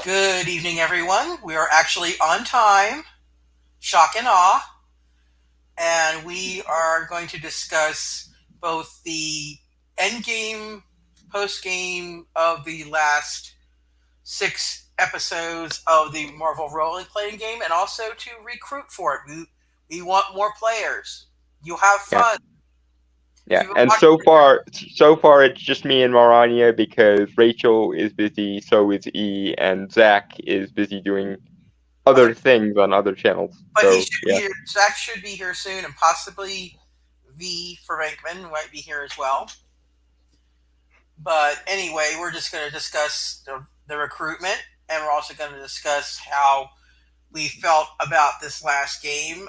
Good evening, everyone. We are actually on time, shock and awe, and we are going to discuss both the end game, post game of the last 6 episodes of the Marvel role playing game, and also to recruit for it. We want more players. You have Yeah, fun. If yeah. you've been And watching, so far, it's just me and Marania because Rachel is busy, so is E, and Zach is busy doing other, other things on other channels. but he So should be yeah, here. Zach should be here soon, and possibly V for Venkman might be here as well. But anyway, we're just going to discuss the recruitment, and we're also going to discuss how we felt about this last game.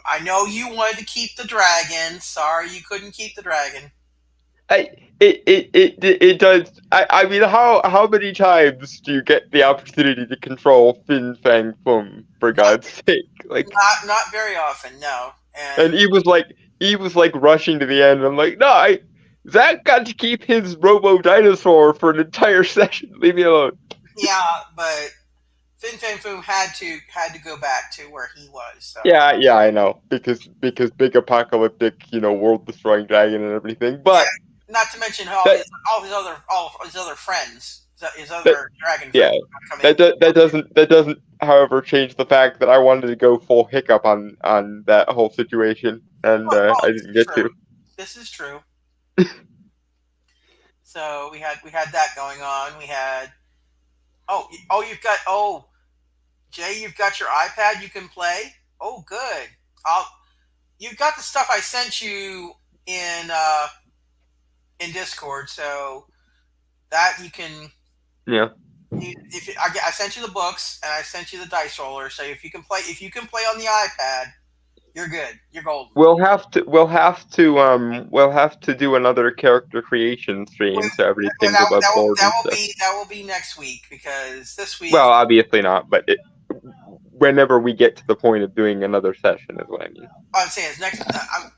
I know you wanted to keep the dragon. Sorry, you couldn't keep the dragon. I it does. I mean, how many times do you get the opportunity to control Fin Fang Foom, for Not, God's sake? Like, not very often, no. and And he was like rushing to the end. I'm like, no, Zach got to keep his Robo Dinosaur for an entire session. Leave me alone. yeah, but Fin Fang Foom had to go back to where he was. So Yeah, yeah, I know because big apocalyptic, world destroying dragon and everything. But yeah, not to mention that all his other friends, his that other dragon yeah, friends come in. that doesn't, however, change the fact that I wanted to go full hiccup on that whole situation, and I This didn't is get true. to. This is true. So we had that going on. We had you've got Jay, you've got your iPad. You can play. Oh, good. I'll you've got the stuff I sent you in uh, in Discord, so that you can. Yeah. I sent you the books and I sent you the dice roller. So if you can play on the iPad, you're good. You're golden. We'll have to do another character creation Well, stream so everything's above board and stuff. that will be next week because this week. Well, obviously not, but whenever we get to the point of doing another session is what I mean. I'm saying is next.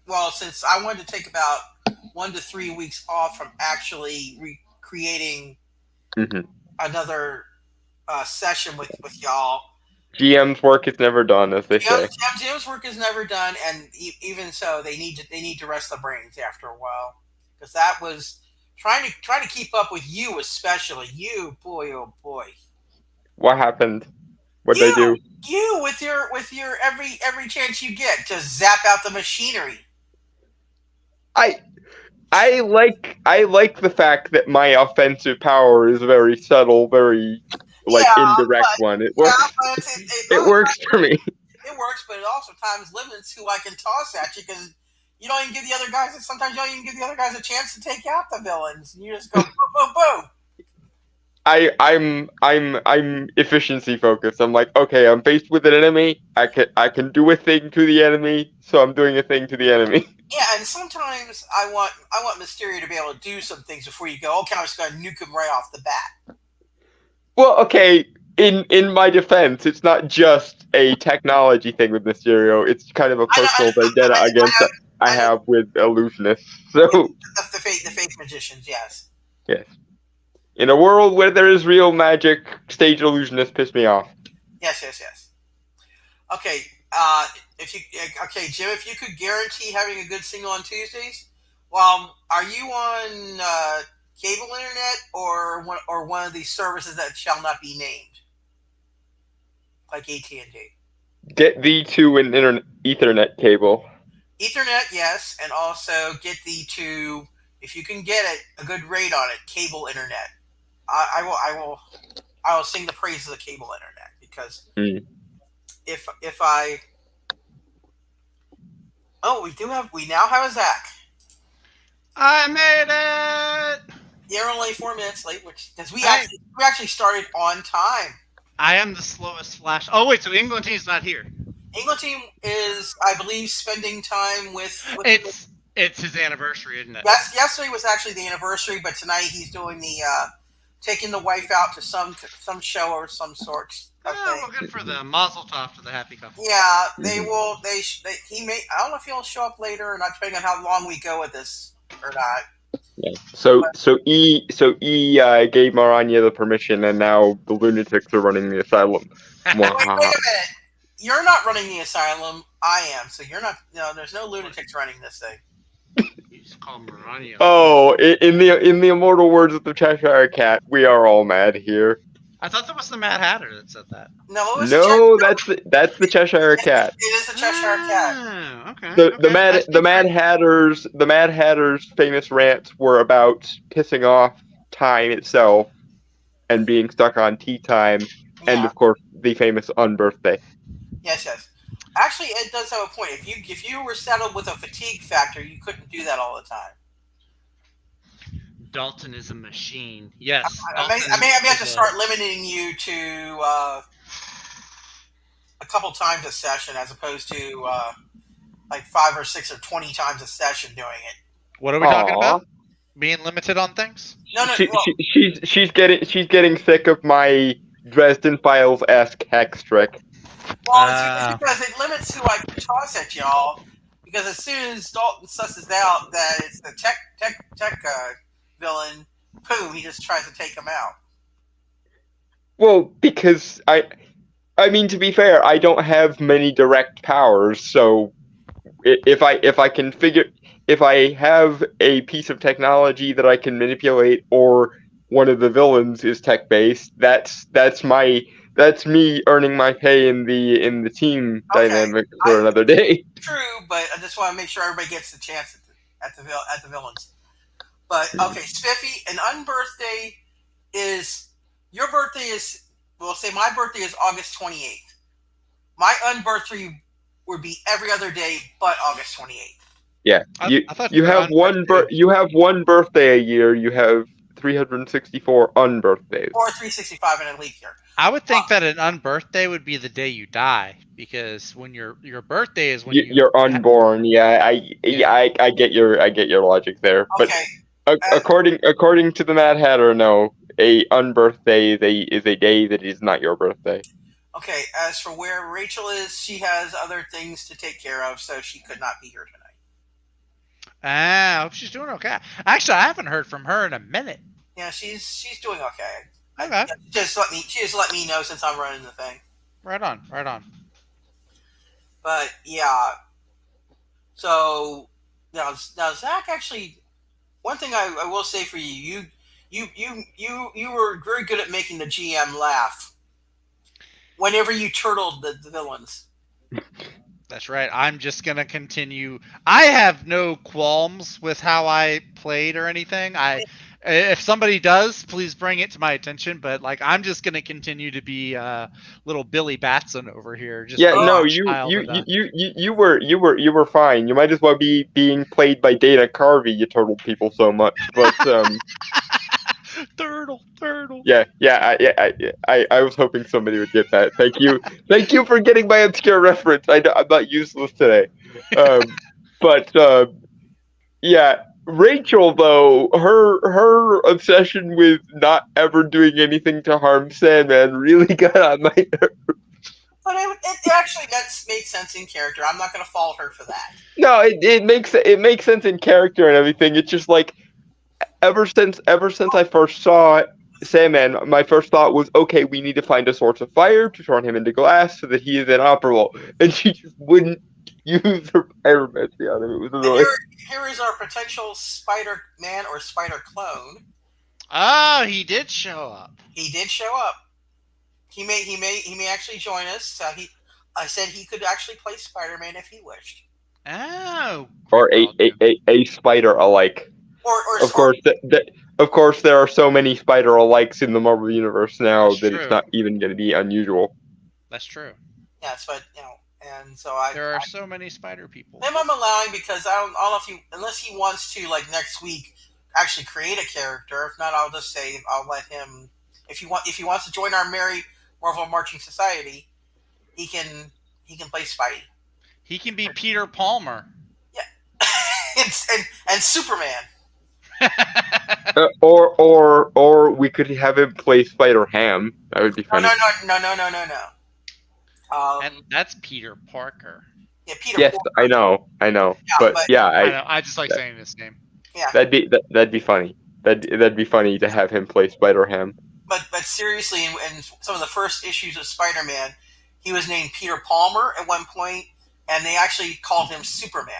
Well, since I wanted to take about 1 to 3 weeks off from actually creating Hmm. another session with y'all. GM's work is never done, as they say. Jim's work is never done, and even so, they need to rest the brains after a while because that was trying to keep up with you, especially you, boy, oh boy, What happened? What'd I you do? you with your every chance you get, just zap out the machinery. I I like the fact that my offensive power is very subtle, very like Yeah, indirect but one. It yeah, works. but it It really works for me. it works, but it also times limits who I can toss at you because you don't even give the other guys. Sometimes you don't even give the other guys a chance to take out the villains. You just go boom, boom, boom. I'm efficiency focused. I'm like, okay, I'm faced with an enemy. I can do a thing to the enemy, so I'm doing a thing to the enemy. Yeah, and sometimes I want Mysterio to be able to do some things before you go. Okay, I'm just going to nuke him right off the bat. Well, okay. In my defense, it's not just a technology thing with Mysterio. It's kind of a I know, personal vendetta against I I know have with illusionists. So the fake magicians. Yes, yes, in a world where there is real magic, stage illusionists piss me off. yes. Okay, if you okay, Jim, if you could guarantee having a good signal on Tuesdays, well, are you on cable internet or one of these services that shall not be named, like AT&T? Get thee to an internet Ethernet cable. Ethernet, yes, and also get the to if you can get it a good rate on it, cable internet. I will sing the praises of cable internet because Hmm. if I we now have a Zach. I made it! You're only 4 minutes late, which because Hey, we actually started on time. I am the slowest Flash. Oh wait, so England team's not here. England team is, I believe, spending time with. It's his anniversary, isn't it? Yes, yesterday was actually the anniversary, but tonight he's doing the taking the wife out to some show or some sort of Yeah, thing. well, good for them. Mazel tov to the happy couple. Yeah, they Mhm. will. He may. I don't know if he'll show up later or not, depending on how long we go with this or not. Yeah. So E gave Maranya the permission, and now the lunatics are running the asylum. Wait a minute. You're not running the asylum. I am. So you're not. No, there's no lunatics running this thing. You just call Marania. Oh, in the immortal words of the Cheshire Cat, we are all mad here. I thought that was the Mad Hatter that said that. No, it was No, that's the Cheshire Cat. It is a Cheshire Cat. Okay. The Okay. the Mad Hatter's famous rants were about pissing off time itself and being stuck on tea time, and Yeah. of course the famous unbirthday. Yes. Actually, it does have a point. If you were settled with a fatigue factor, you couldn't do that all the time. Dalton is a machine. Yes. I may have to start limiting you to a couple times a session as opposed to like 5 or 6 or 20 times a session doing it. What are we talking about? Being limited on things? No. She's getting sick of my Dresden Files-esque hex trick. Well, it's because it limits who I can toss at y'all. Because as soon as Dalton susses out that it's the tech villain, boom, he just tries to take him out. Well, because I mean, to be fair, I don't have many direct powers, so if I have a piece of technology that I can manipulate, or one of the villains is tech based, that's me earning my pay in the team dynamic for another day. True, but I just want to make sure everybody gets the chance at the villains. But okay, Spiffy, an unbirthday is your birthday is. We'll say my birthday is August 28th. My unbirthday would be every other day but August 28th. Yeah, you have one birthday a year. You have 364 unbirthdays. Or 365 in a leap year. I would think that an unbirthday would be the day you die, because when your birthday is when you're unborn. Yeah, I get your logic there. Okay. But according to the Mad Hatter, no, a unbirthday is a day that is not your birthday. Okay, as for where Rachel is, she has other things to take care of, so she could not be here tonight. I hope she's doing okay. Actually, I haven't heard from her in a minute. Yeah, she's doing okay. Okay. She just let me know since I'm running the thing. Right on. But yeah, so now Zach, actually, one thing I will say for you were very good at making the GM laugh whenever you turtled the villains. That's right. I'm just going to continue. I have no qualms with how I played or anything. If somebody does, please bring it to my attention. But I'm just going to continue to be little Billy Batson over here. Just you were fine. You might as well be being played by Dana Carvey. You turtled people so much, but turtle. Yeah. I was hoping somebody would get that. Thank you for getting my obscure reference. I'm not useless today. But yeah, Rachel though, her obsession with not ever doing anything to harm Sandman really got on my nerves. But it actually made sense in character. I'm not going to fault her for that. No, it makes sense in character and everything. It's just like ever since I first saw Sandman, my first thought was, okay, we need to find a source of fire to turn him into glass so that he is inoperable. And she just wouldn't use her pyromancy on him. It was annoying. Here is our potential Spider-Man or Spider-Clone. Oh, he did show up. He did show up. He may actually join us. I said he could actually play Spider-Man if he wished. Oh. Or a spider alike. Or of course, there are so many spider alikes in the Marvel universe now that true. It's not even going to be unusual. That's true. Yes, but and so there are so many spider people. Him I'm allowing because I don't know if unless he wants to next week actually create a character. If not, I'll just say I'll let him. If he wants to join our merry Marvel Marching Society, he can play Spidey. He can be Peter Palmer. Yeah, and Superman. Or we could have him play Spider-Ham. That would be funny. No. And that's Peter Parker. Yeah, Peter. Yes, Parker. I know. Yeah, but yeah, I know. I just like saying this name. Yeah. That'd be funny. That'd be funny to have him play Spider-Ham. But seriously, in some of the first issues of Spider-Man, he was named Peter Palmer at one point, and they actually called him Superman.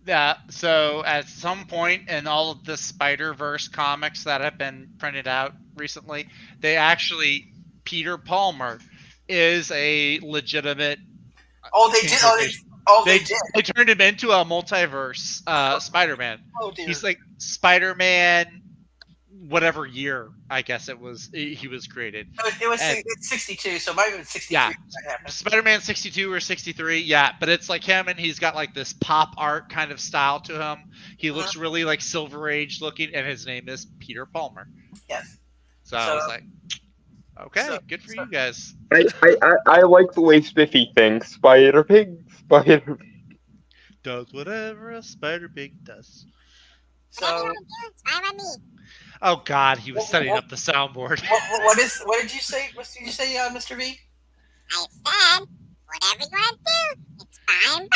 Yeah, so at some point in all of the Spider-Verse comics that have been printed out recently, they actually Peter Palmer is a legitimate Oh, they did. incarnation. They did. They turned him into a multiverse Spider-Man. Oh dear. He's like Spider-Man whatever year I guess he was created. It's 62, so it might have been 63. Yeah, That happened. Spider-Man 62 or 63, yeah, but it's like him and he's got like this pop art kind of style to him. He looks really like Silver Age looking, and his name is Peter Palmer. Yes. So I was like, okay, good for you guys. I like the way Spiffy thinks. Spider Pig, Spider Does whatever a Spider Pig does. So, oh God, he was setting up the soundboard. what did you say? What did you say, Mr. V? I said, whatever you want to do, it's fine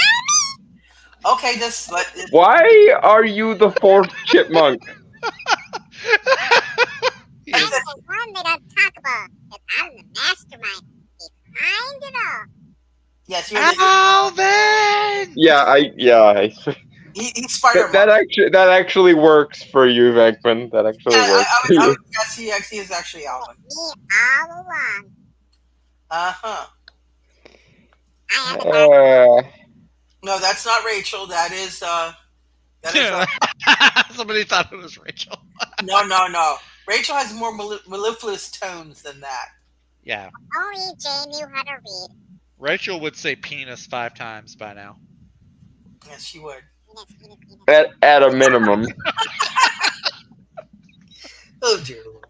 by Okay, just let. Why are you the fourth chipmunk? I'm the one they don't talk about, because I'm the mastermind behind it all. Yes, you're Alvin! Yeah. he's Spider-Man. That actually works for you, Venkman. That actually works for I you. would guess he is actually Alvin. Me all along. Uh-huh. I am the No, that's not Rachel. That is Somebody thought it was Rachel. no. Rachel has more mellifluous tones than that. Yeah. only Jay knew how to read. Rachel would say penis 5 times by now. Yes, she would. Penis, penis, penis. At a minimum. Oh dear Lord.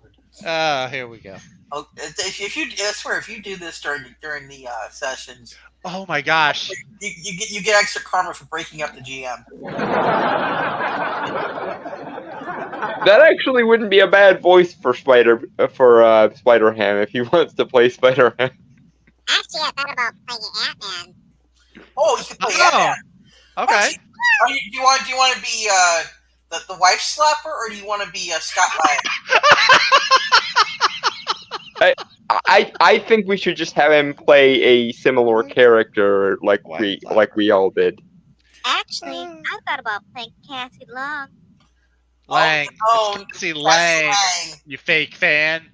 Here we go. Oh, if you, I swear, if you do this during the sessions, Oh my gosh. you get extra karma for breaking up the GM. That actually wouldn't be a bad voice for Spider-Ham if he wants to play Spider-Ham. Actually, I thought about playing Ant-Man. Oh, you can play Oh, Ant-Man. okay. Do you want to be the wife slapper, or do you want to be Scott Lang? I think we should just have him play a similar character like we all did. Actually, I thought about playing Cassie Long. Lang. Oh, It's Cassie Cassie Lang. Lang. You fake fan.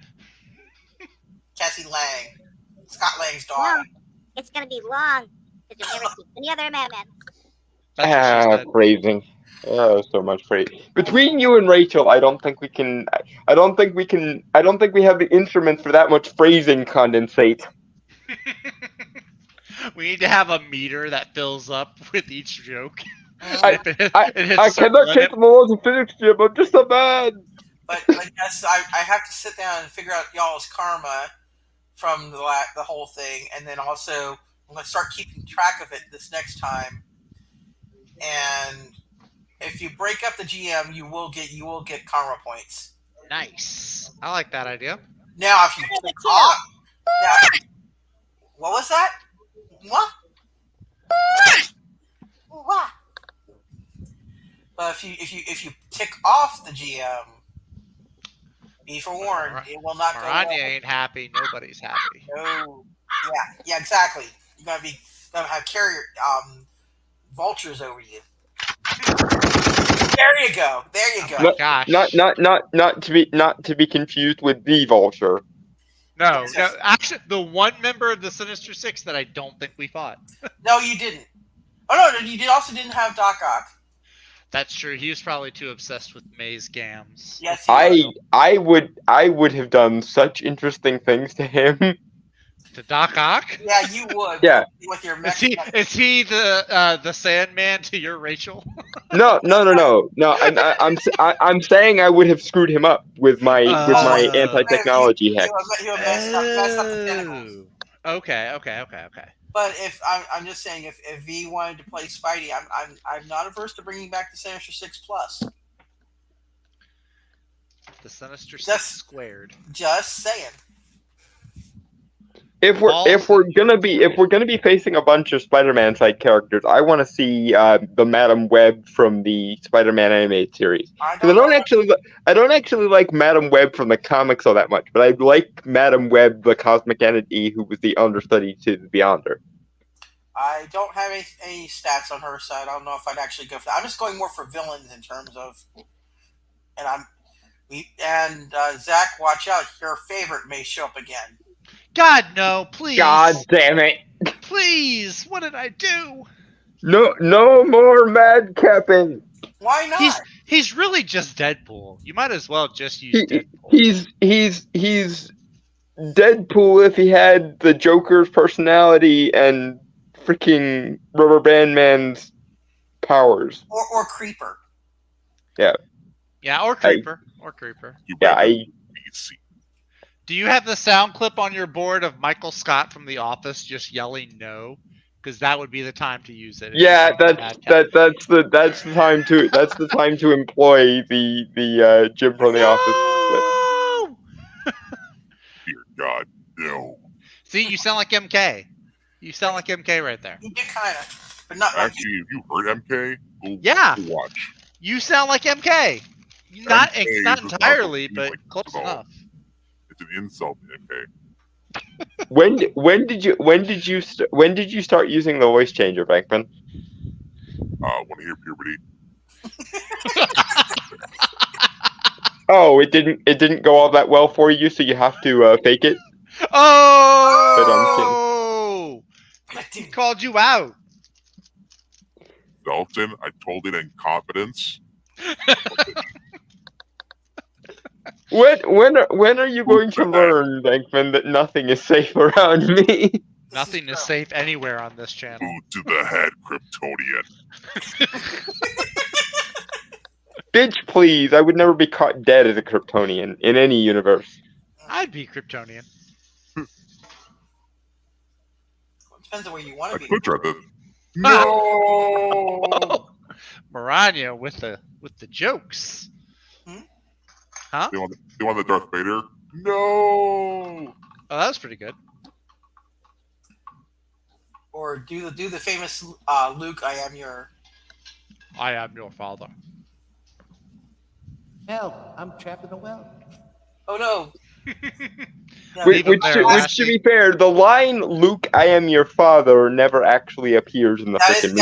Cassie Lang. Scott Lang's daughter. No, it's gonna be long, because you've never seen any other Madman. That's what she said. Phrasing. Oh, so much phrasing. Between you and Rachel, I don't think we have the instruments for that much phrasing condensate. We need to have a meter that fills up with each joke. I It hits certain cannot limit. take the laws of physics, Jim. I'm just a man. But yes, I have to sit down and figure out y'all's karma from the whole thing, and then also I'm going to start keeping track of it this next time. And if you break up the GM, you will get karma points. Nice. I like that idea. Now, if you click off, now, what was that? What? What? But if you tick off the GM, be forewarned, it will not go Miranda well. ain't happy. Nobody's happy. No. Yeah, exactly. You're gonna have carrier vultures over you. There you go. Oh my gosh. Not to be confused with the Vulture. No. Actually, the one member of the Sinister Six that I don't think we fought. No, you didn't. Oh no, you also didn't have Doc Ock. That's true. He was probably too obsessed with Maze Gams. Yes, he was. I would have done such interesting things to him. To Doc Ock? Yeah, you would. Yeah. With your Is he the Sandman to your Rachel? No. I'm saying I would have screwed him up with my anti-technology hex. He'll mess up the tentacles. Okay. But if I'm just saying, if V wanted to play Spidey, I'm not averse to bringing back the Sinister Six Plus. The Sinister Six squared. Just saying. Balls if we're gonna be facing a bunch of Spider-Man type characters, I want to see the Madam Web from the Spider-Man animated series. I Because don't know. I don't actually like Madam Web from the comics all that much, but I like Madam Web, the cosmic entity who was the understudy to the Beyonder. I don't have any stats on her, so I don't know if I'd actually go for that. I'm just going more for villains in terms of, and Zach, watch out, your favorite may show up again. God no, please. God damn it! Please, what did I do? No more madcapping. Why not? He's really just Deadpool. You might as well just use He, Deadpool. he's Deadpool if he had the Joker's personality and freaking Rubber Band Man's powers. Or Creeper. Yeah. Yeah, or Creeper. Do you have the sound clip on your board of Michael Scott from The Office just yelling no? Because that would be the time to use it. Yeah, that's the time to employ the Jim from The Office. Dear God, no. See, you sound like MK. You sound like MK right there. You do kind of, but not. Actually, if you heard MK, Yeah. watch. You sound like MK. Not MK not does not entirely, look but like close at all. enough. It's an insult to MK. When did you start using the voice changer, Bankman? Want to hear puberty? Oh, it didn't go all that well for you, so you have to fake it. Oh! He called you out. Dalton, I told it in confidence. When are you going to learn, Bankman, that nothing is safe around me? Nothing is safe anywhere on this channel. Boot to the head, Kryptonian. Bitch, please! I would never be caught dead as a Kryptonian in any universe. I'd be Kryptonian. Depends on where you want I to be. could try this. No. Maranya with the jokes. Huh? They want the Darth Vader. No. Oh, that was pretty good. Or do the famous Luke, I am your father. Help! I'm trapped in a well. Oh no. Yeah, Which, Leave him there, which, to Lassie. be fair, the line "Luke, I am your father" never actually appears in the freaking movie.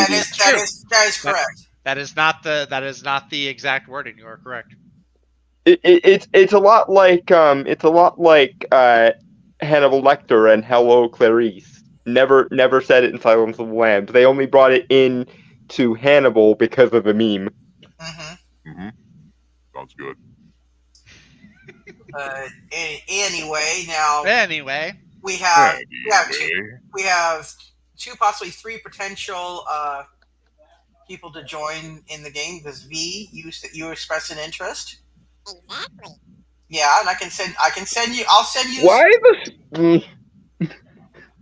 that is correct. That is not the exact wording. You are correct. It's a lot like Hannibal Lecter and Hello Clarice. Never said it in Silence of the Lambs. They only brought it in to Hannibal because of the meme. Mm-hmm. Sounds good. Anyway, now Anyway, we have Anyway. two, possibly three potential people to join in the game. Because V, you expressed an interest. Exactly. Yeah, and I can send you. I'll send you. Why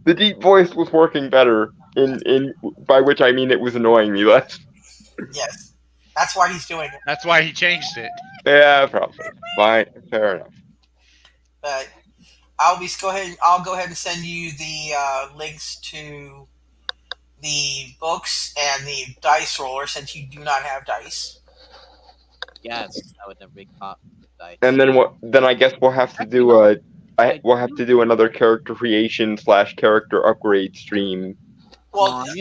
the deep voice was working better in by which I mean it was annoying me less. Yes, that's why he's doing it. that's why he changed it. Yeah, probably. Fine, fair enough. But I'll go ahead and send you the links to the books and the dice roller since you do not have dice. Yes, I would never be caught with dice. And then then I guess we'll have to do we'll have to do another character creation / character upgrade stream Well, as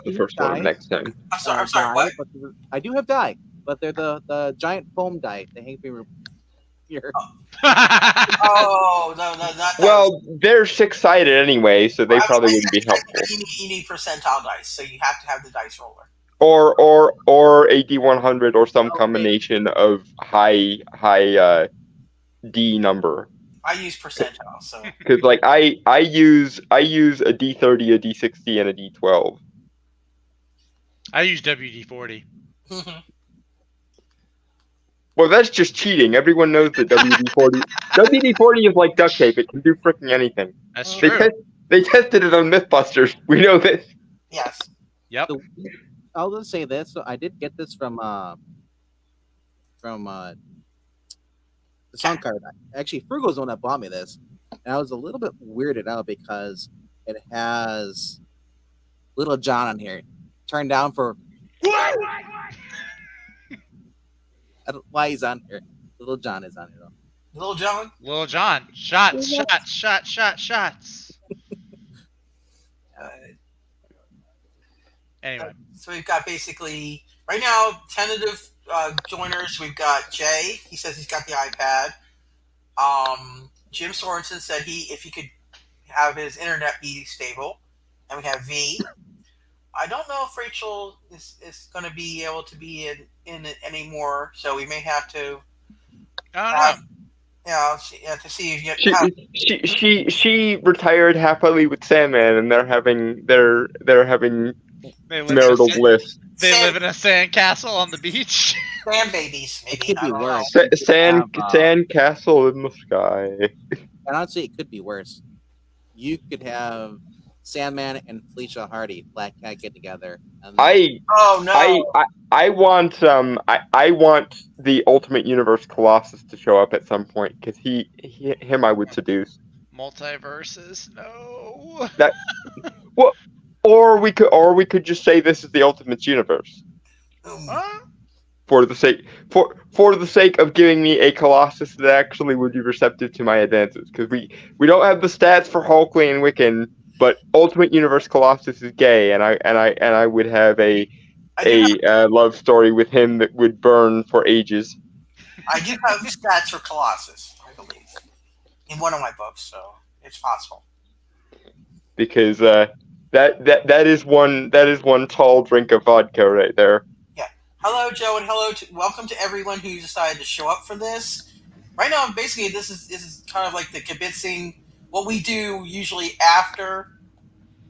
the first one next time. I'm sorry. What? But I do have die, but they're the giant foam die. They hang me here. Oh no, not that. Well, they're 6-sided anyway, so they probably wouldn't be helpful. You need percentile dice, so you have to have the dice roller. Or a D100 or some combination of high D number. I use percentile, so Because like I use a D30, a D60, and a D12. I use WD-40. Well, that's just cheating. Everyone knows that WD-40 is like duct tape. It can do freaking anything. That's They true. they tested it on MythBusters. We know this. yes. Yep. I'll just say this. So I did get this from the sound card. Actually, Frugal's the one that bought me this. And I was a little bit weirded out because it has Little John on here. Turned down for what? I don't know why he's on here. Little John is on here though. Little John. Little John, shots. Uh, Anyway, so we've got basically right now tentative joiners. We've got Jay. He says he's got the iPad. Jim Sorensen said if he could have his internet be stable, and we have V. I don't know if Rachel is going to be able to be in it anymore, so we may have to. I don't know. To see if you She retired happily with Sandman, and they're having They live marital in a, bliss. they Sand- live in a sandcastle on the beach. sand babies. It Maybe could I be don't know. worse. Sand castle in the sky. And honestly, it could be worse. You could have Sandman and Felicia Hardy, Black Cat, get together. And Oh no! I want the Ultimate Universe Colossus to show up at some point because him I would seduce. Multiverses, no. Well, or we could just say this is the Ultimate Universe Huh? for the sake of giving me a Colossus that actually would be receptive to my advances because we don't have the stats for Hulkling and Wiccan, but Ultimate Universe Colossus is gay, and I would have a love story with him that would burn for ages. I do have stats for Colossus, I believe, in one of my books, so it's possible. Because that is one tall drink of vodka right there. Hello, Joe, and welcome to everyone who decided to show up for this. Right now, basically, this is kind of like the kibitzing. What we do usually after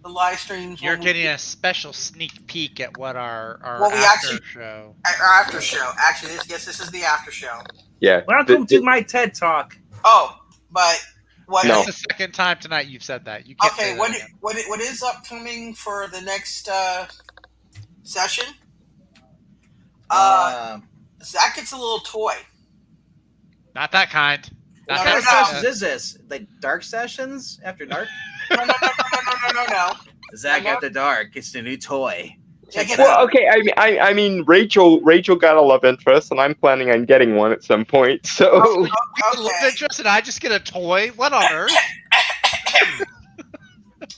the live streams. You're getting a special sneak peek at what our Well, we after show. Our after show. Actually, this is the after show. Yeah. Welcome to my TED Talk. Oh, but what? No. That's the second time tonight you've said that. You can't say that again. What is upcoming for the next session? Zach gets a little toy. Not that kind. Not No, What that kind of no. kind. sessions is this? Like dark sessions after dark? No. Zach after dark gets the new toy. Check it Well, out. okay. I mean, Rachel got a love interest, and I'm planning on getting one at some point. So You get a love interest and I just get a toy? What on earth?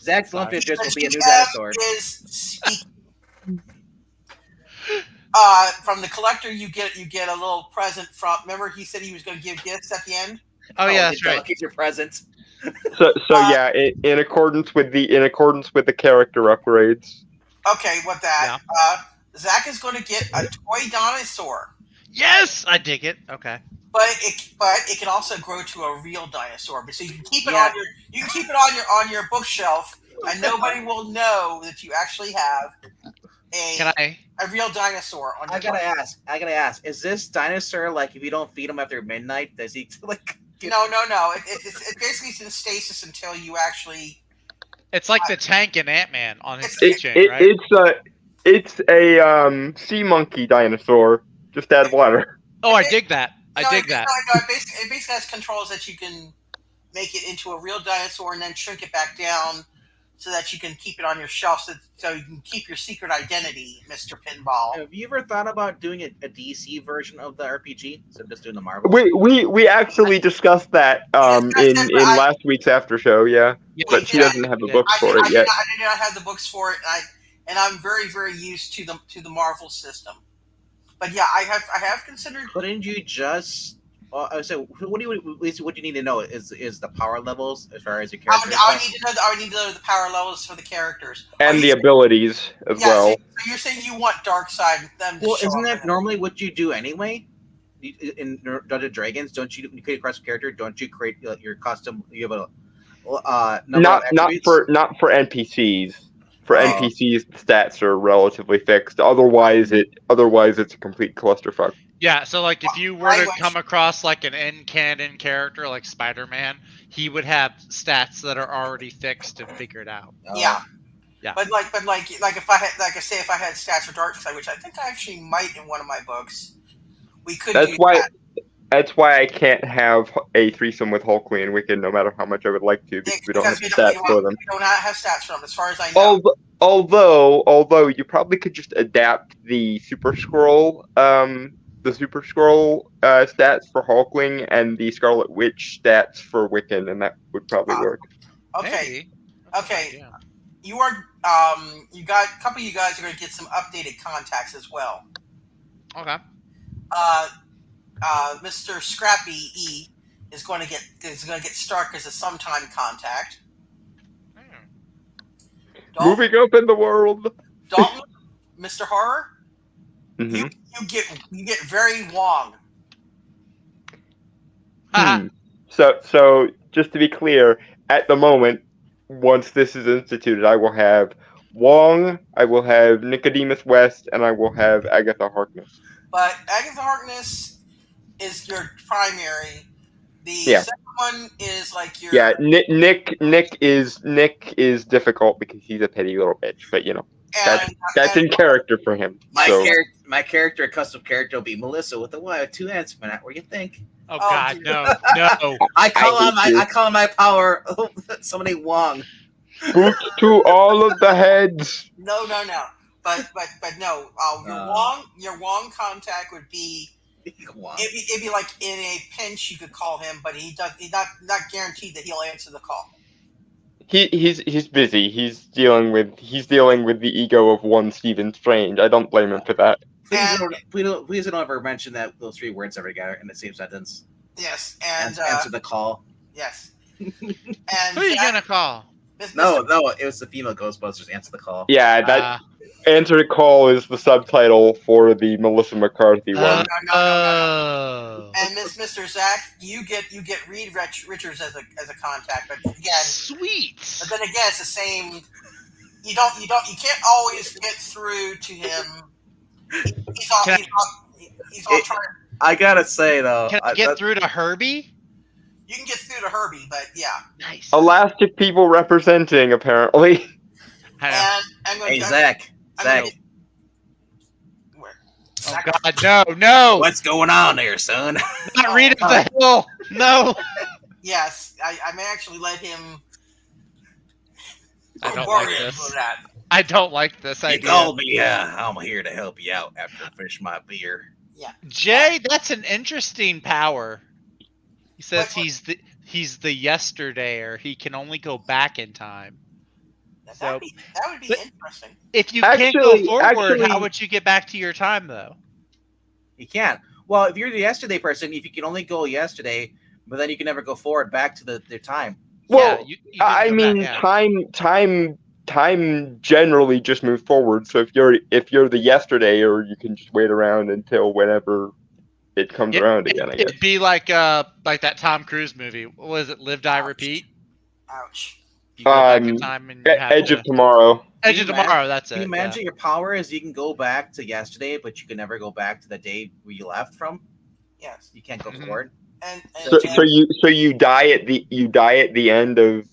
Zach's love interest will be a new Jeff dinosaur. is speaking. From the collector, you get a little present from. Remember, he said he was going to give gifts at the end. Oh yeah, that's the right. dog is your present. yeah, in accordance with the character upgrades. Okay, what that? Zach is going to get a toy dinosaur, Yes, I dig it. Okay. but it can also grow to a real dinosaur. So you can keep it Yeah. on your bookshelf, and nobody will know that you actually have Can I? a real dinosaur on your I gotta ask. Is this dinosaur like if you don't feed him after midnight, does he like? No. It basically in stasis until you actually. It's like the tank in Ant-Man on his It- keychain, right? It's a sea monkey dinosaur. Just add water. Oh, I dig that. I dig that. No, it basically has controls that you can make it into a real dinosaur and then shrink it back down so that you can keep it on your shelf so you can keep your secret identity, Mr. Pinball. Have you ever thought about doing a DC version of the RPG instead of just doing the Marvel? We actually discussed that in last week's after show, yeah. But she doesn't have the books for it yet. I did not have the books for it, and I'm very, very used to the Marvel system. But yeah, I have considered. Couldn't you just? So what do you need to know is the power levels as far as your character? I would need to know the power levels for the characters And the abilities as well. So you're saying you want Darkseid them to Well, show isn't up that normally what you do anyway? In Dungeons and Dragons, don't you create a custom character? Don't you create your custom? You have a number of attributes? not for NPCs. For NPCs, the stats are relatively fixed. Otherwise, it's a complete clusterfuck. Yeah, so like if you were to come across like an end canon character like Spider-Man, he would have stats that are already fixed and figured out. Yeah. Yeah. But if I had stats for Darkseid, which I think I actually might in one of my books, we could. That's why. That's why I can't have a threesome with Hulkling and Wicked, no matter how much I would like to, because we don't have stats for them. We don't have stats for them, as far as I know. Although you probably could just adapt the Super Scroll, stats for Hulkling and the Scarlet Witch stats for Wiccan, and that would probably work. Okay. Maybe. Okay. Yeah. You are you got a couple of you guys are going to get some updated contacts as well. Okay. Mr. Scrappy E is going to get Stark as a sometime contact. Moving up in the world. Dalton, Mr. Horror, Mm-hmm. you get very Wong. So just to be clear, at the moment, once this is instituted, I will have Wong, I will have Nicodemus West, and I will have Agatha Harkness. But Agatha Harkness is your primary. The second one is like your Nick is difficult because he's a petty little bitch, but you know that's in character for him. My character, custom character, will be Melissa with a Y with 2 N's. What do you think? Oh God, no. I call on my power. Somebody Wong. Boot to all of the heads. No. But no. Your Wong contact would be. It'd be like in a pinch you could call him, but he's not guaranteed that he'll answer the call. He's busy. He's dealing with the ego of one Stephen Strange. I don't blame him for that. Please don't ever mention those 3 words ever together in the same sentence. Yes, and answer the call. Yes. And who are you gonna call? No, it was the female Ghostbusters. Answer the call. Yeah, that answer the call is the subtitle for the Melissa McCarthy one. No. And Mr. Zach, you get Reed Richards as a contact, but again, sweet. But then again, it's the same. You can't always get through to him. He's all trying. I gotta say though, can I get through to Herbie? You can get through to Herbie, but yeah. Nice. Elastic people representing, apparently. Hey, Zach. Oh God, no! What's going on there, son? Not Rita the Hill. No. Yes, I may actually let him. I don't like this. I don't like this idea. You called me. Yeah, I'm here to help you out after I finish my beer. Yeah. Jay, that's an interesting power. He says he's the yesterday, or he can only go back in time. That would be interesting. If you can't go forward, how would you get back to your time, though? You can't. Well, if you're the yesterday person, if you can only go yesterday, but then you can never go forward back to their time. Well, yeah, I mean, time generally just moves forward. So if you're the yesterday, or you can just wait around until whenever it comes around again. I guess it'd be like that Tom Cruise movie. What was it? Live, Die, Repeat. Ouch. You go back in time and Edge of Tomorrow. Edge of Tomorrow. That's it. Can you imagine your power is you can go back to yesterday, but you can never go back to the day where you left from. Yes. You can't go forward. So you die at the end of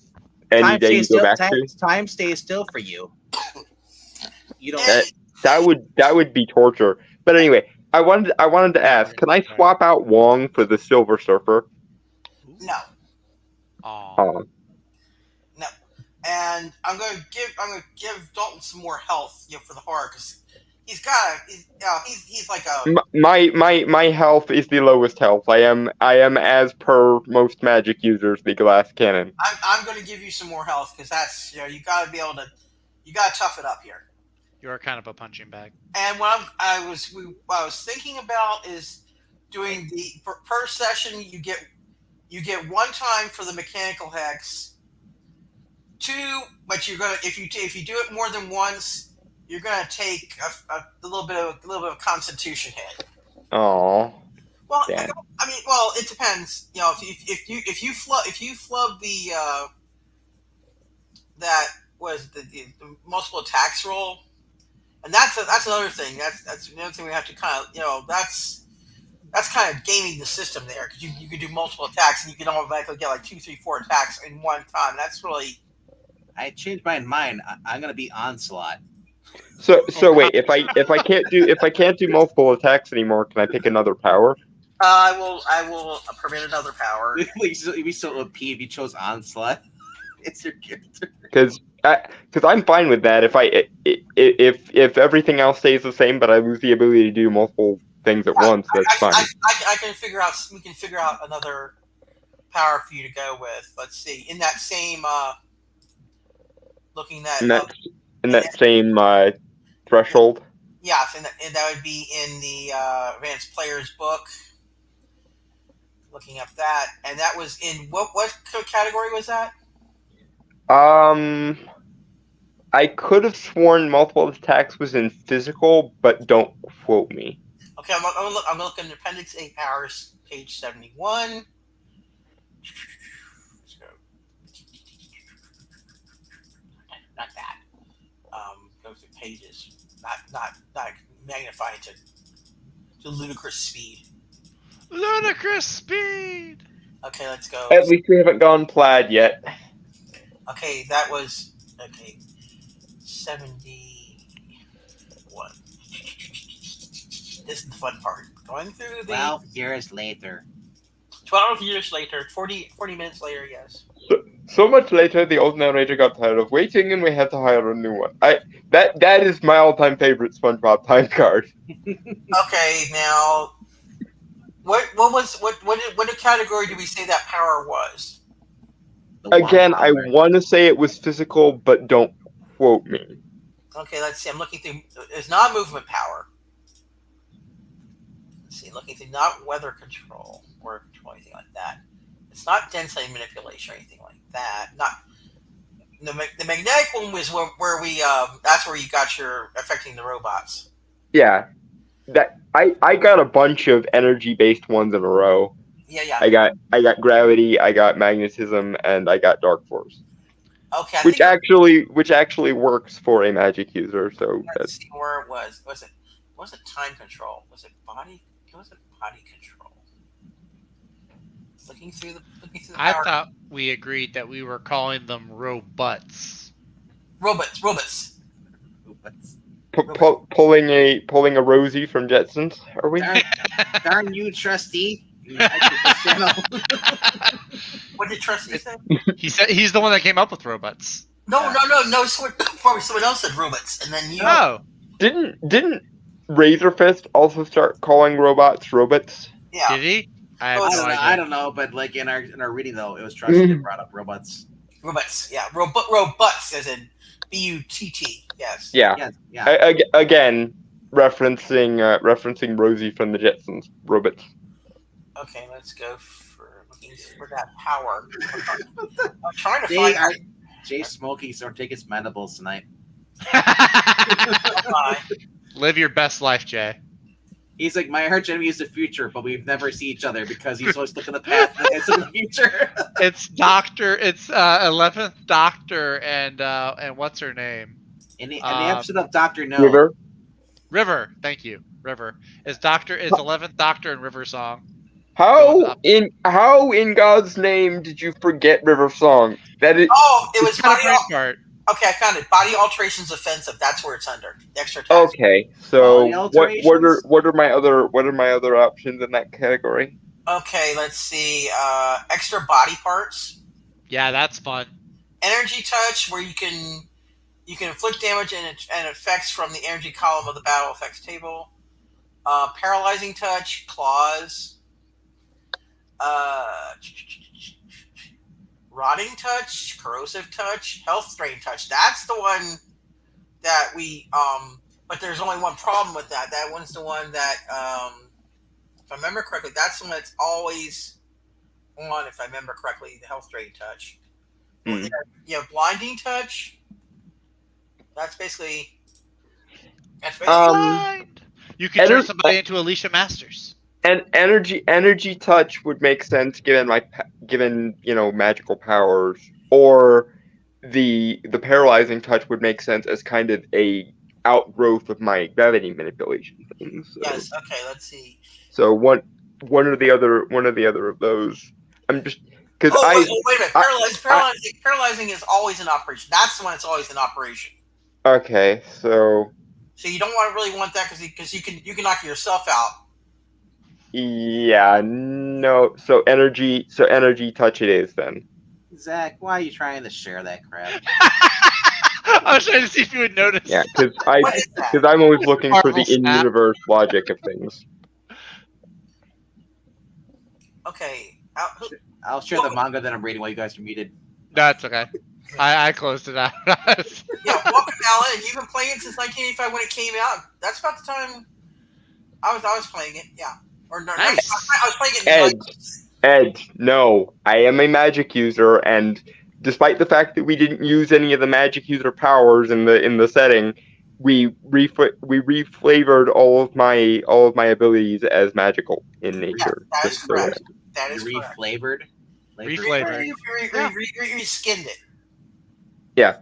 any day you go back to. Time stays still for you. You don't. That would be torture. But anyway, I wanted to ask: can I swap out Wong for the Silver Surfer? No. Oh. No. And I'm gonna give Dalton some more health, for the horror, because he's like a. My health is the lowest health. I am as per most magic users the glass cannon. I'm going to give you some more health because that's you got to be able to tough it up here. You are kind of a punching bag. And what I was thinking about is doing the per session you get 1 time for the mechanical hex. 2, but you're gonna if you do it more than once, you're gonna take a little bit of a constitution hit. Oh. Well, it depends. If you flub the that was the multiple attacks roll, and that's another thing. That's another thing we have to kind of that's kind of gaming the system there, because you can do multiple attacks and you can automatically get like 2, 3, 4 attacks in one time. That's really. I changed my mind. I'm gonna be Onslaught. So wait, if I can't do multiple attacks anymore, can I pick another power? I will permit another power. You'd be so OP if you chose Onslaught. It's your character. Because I'm fine with that. If everything else stays the same, but I lose the ability to do multiple things at once, that's fine. I can figure out. We can figure out another power for you to go with. Let's see. In that same looking at In that same threshold. yes, and that would be in the advanced players book. Looking up that, and that was in what category was that? I could have sworn multiple attacks was in physical, but don't quote me. Okay, I'm gonna look in Appendix A powers, page 71. Let's go. Not that. Go through pages. Not magnify it to ludicrous speed. Ludicrous speed. Okay, let's go. At least we haven't gone plaid yet. Okay, that was 71. This is the fun part. Going through the 12 years later. 12 years later, 40 minutes later, yes. So much later, the old narrator got tired of waiting, and we had to hire a new one. That is my all-time favorite SpongeBob time card. Okay, now what category did we say that power was? Again, I want to say it was physical, but don't quote me. Okay, let's see. I'm looking through. It's not movement power. Let's see. Looking through, not weather control or control, anything like that. It's not density manipulation or anything like that. Not the magnetic one was where we. That's where you got your affecting the robots. Yeah, that I got a bunch of energy-based ones in a row. Yeah. I got gravity, I got magnetism, and I got dark force. Okay, which actually works for a magic user. So let's see where it was. Was it time control? Was it body? It wasn't body control. Looking through the I power. thought we agreed that we were calling them robots. Robots. Pulling a Rosie from Jetsons, are we? Darn you, trustee. What did Trustee say? He said he's the one that came up with robots. No. Someone else said robots, and then you. Oh, didn't Razorfist also start calling robots robots? Yeah. did he? I have no idea. I don't know, but like in our reading though, it was trusted that brought up robots. Robots, yeah, robots as in BUTT. Yes. Yeah. Yeah. Again, referencing Rosie from the Jetsons. Robots. Okay, let's go for looking for that power. I'm trying to find. Jay smoking, so take his mandibles tonight. Live your best life, Jay. He's like, my arch enemy is the future, but we never see each other because he's always looking the past and it's in the future. It's 11th Doctor and what's her name? In the episode of Doctor No. River, thank you. River. Is 11th Doctor and River Song. How in God's name did you forget River Song? That is. Oh, it was body. Part. Okay, I found it. Body alterations offensive. That's where it's under. The extra tax. Okay, so what are my other options in that category? Okay, let's see. Extra body parts. Yeah, that's fun. Energy touch, where you can inflict damage and effects from the energy column of the battle effects table. Paralyzing touch, claws. Rotting touch, corrosive touch, health drain touch. That's the one that we but there's only one problem with that. That one's the one that if I remember correctly, that's the one that's always on, if I remember correctly, the health drain touch. You have blinding touch. That's basically you can turn somebody into Alicia Masters. And energy touch would make sense given magical powers, or the paralyzing touch would make sense as kind of a outgrowth of my gravity manipulation things. So. Yes. Okay. Let's see. So one or the other of those. I'm just because wait a minute. Paralyzing is always in operation. That's the one that's always in operation. Okay. So you don't really want that because you can knock yourself out. Yeah, no. So energy touch it is then. Zach, why are you trying to share that crap? I was trying to see if you would notice. Yeah, What is that? because I'm always looking for the Marvel Snap. in-universe logic of things. Okay. I'll share the manga that I'm reading while you guys are muted. That's okay. I closed it out. Yeah, welcome, Alan. You've been playing since 1985 when it came out. That's about the time I was playing it. Yeah, or no, Nice. I was playing it. In the Ed, no, I am a magic user, and despite the fact that we didn't use any of the magic user powers in the setting, we reflavored all of my abilities as magical in nature. that is just so correct. That is correct. Reflavored. Reflavored. Reskinned it. Yeah,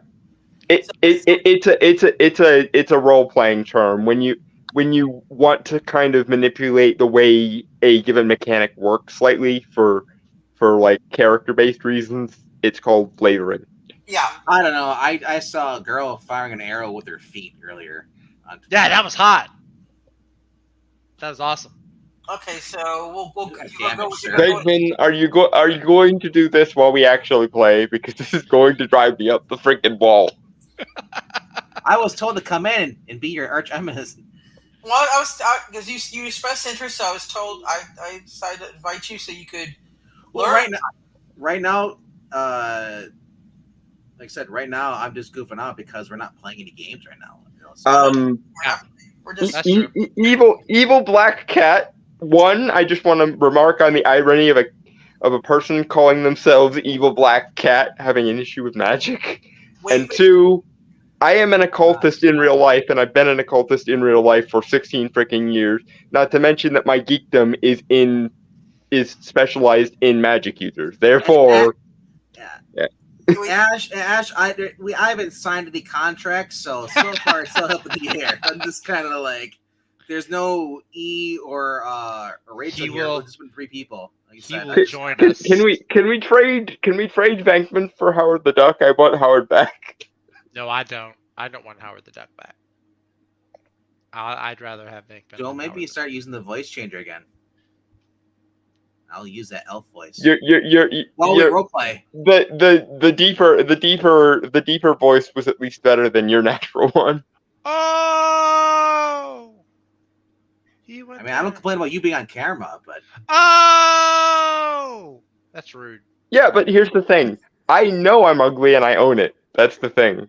it's a role playing term when you want to kind of manipulate the way a given mechanic works slightly for like character based reasons. It's called flavoring. Yeah. I don't know. I saw a girl firing an arrow with her feet earlier. Yeah, that was hot. That was awesome. Okay, so we'll go Damage, with sir. Bateman, are you going to do this while we actually play? Because this is going to drive me up the freaking wall. I was told to come in and be your arch nemesis. Well, I was because you expressed interest, so I was told I decided to invite you so you could Well, learn. right now, like I said, right now I'm just goofing out because we're not playing any games right now. You know, so We're just That's true. Evil Black Cat. One, I just want to remark on the irony of a person calling themselves Evil Black Cat having an issue with magic. And two, I am an occultist in real life, and I've been an occultist in real life for 16 freaking years. Not to mention that my geekdom is specialized in magic users. Therefore, Ash, I haven't signed any contracts, so far it's still up in the air. I'm just kind of like, there's no E or Rachel here. We've just been 3 people. Like He will join us. can we trade Bankman for Howard the Duck? I want Howard back. No, I don't. I don't want Howard the Duck back. I'd rather have Bankman. Joel, maybe you start using the voice changer again. I'll use that elf voice. You're While we roleplay. The deeper voice was at least better than your natural one. Oh! I mean, I don't complain about you being on camera, but Oh! That's rude. Yeah, but here's the thing. I know I'm ugly and I own it. That's the thing.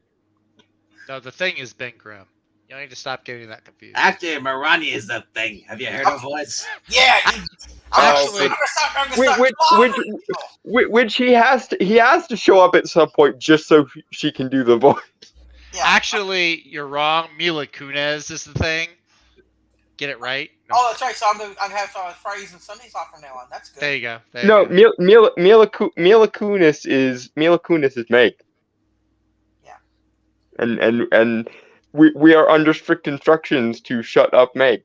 No, the thing is Ben Grimm. You need to stop getting that confused. actually, Marani is the thing. Have you heard of voice? yeah. Actually- Which he has to show up at some point just so she can do the voice. Yeah. Actually, you're wrong. Mila Kunis is the thing. Get it right? No. Oh, that's right. So I'm gonna have Fridays and Sundays off from now on. That's good. There you go. There No, you go. Mila Kunis is Meg. Yeah. And we are under strict instructions to shut up Meg.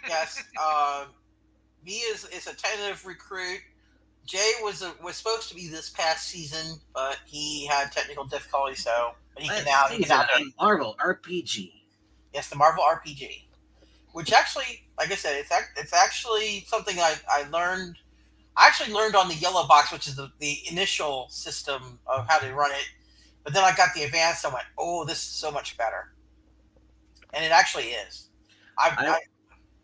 Yes. Me is a tentative recruit. Jay was supposed to be this past season, but he had technical difficulties, so but he can now do it. Marvel RPG. Yes, the Marvel RPG, which actually, like I said, it's actually something I learned. I actually learned on the yellow box, which is the initial system of how to run it. But then I got the advanced and went, oh, this is so much better. And it actually is.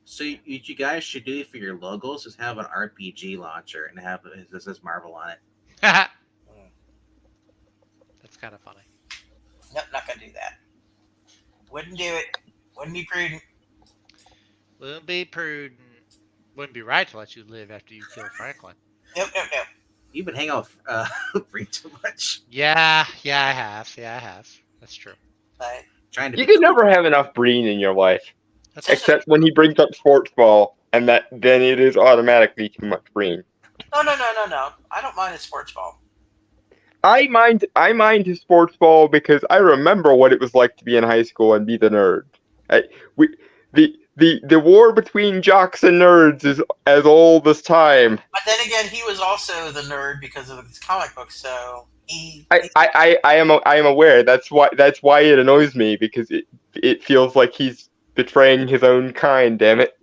So you guys should do for your logos is have an RPG launcher and have this says Marvel on it. That's kind of funny. Nope, not going to do that. Wouldn't do it. Wouldn't be prudent. Wouldn't be prudent. Wouldn't be right to let you live after you kill Franklin. Nope. You've been hanging out with Bree too much. Yeah, I have. That's true. But Trying to. You can never have enough Breen in your life, That's except when he brings up sports ball, and then it is automatically too much Breen. No. I don't mind a sports ball. I mind his sports ball because I remember what it was like to be in high school and be the nerd. The war between jocks and nerds is as old as time. But then again, he was also the nerd because of his comic book, so he. I am aware. That's why it annoys me, because it feels like he's betraying his own kind. Damn it.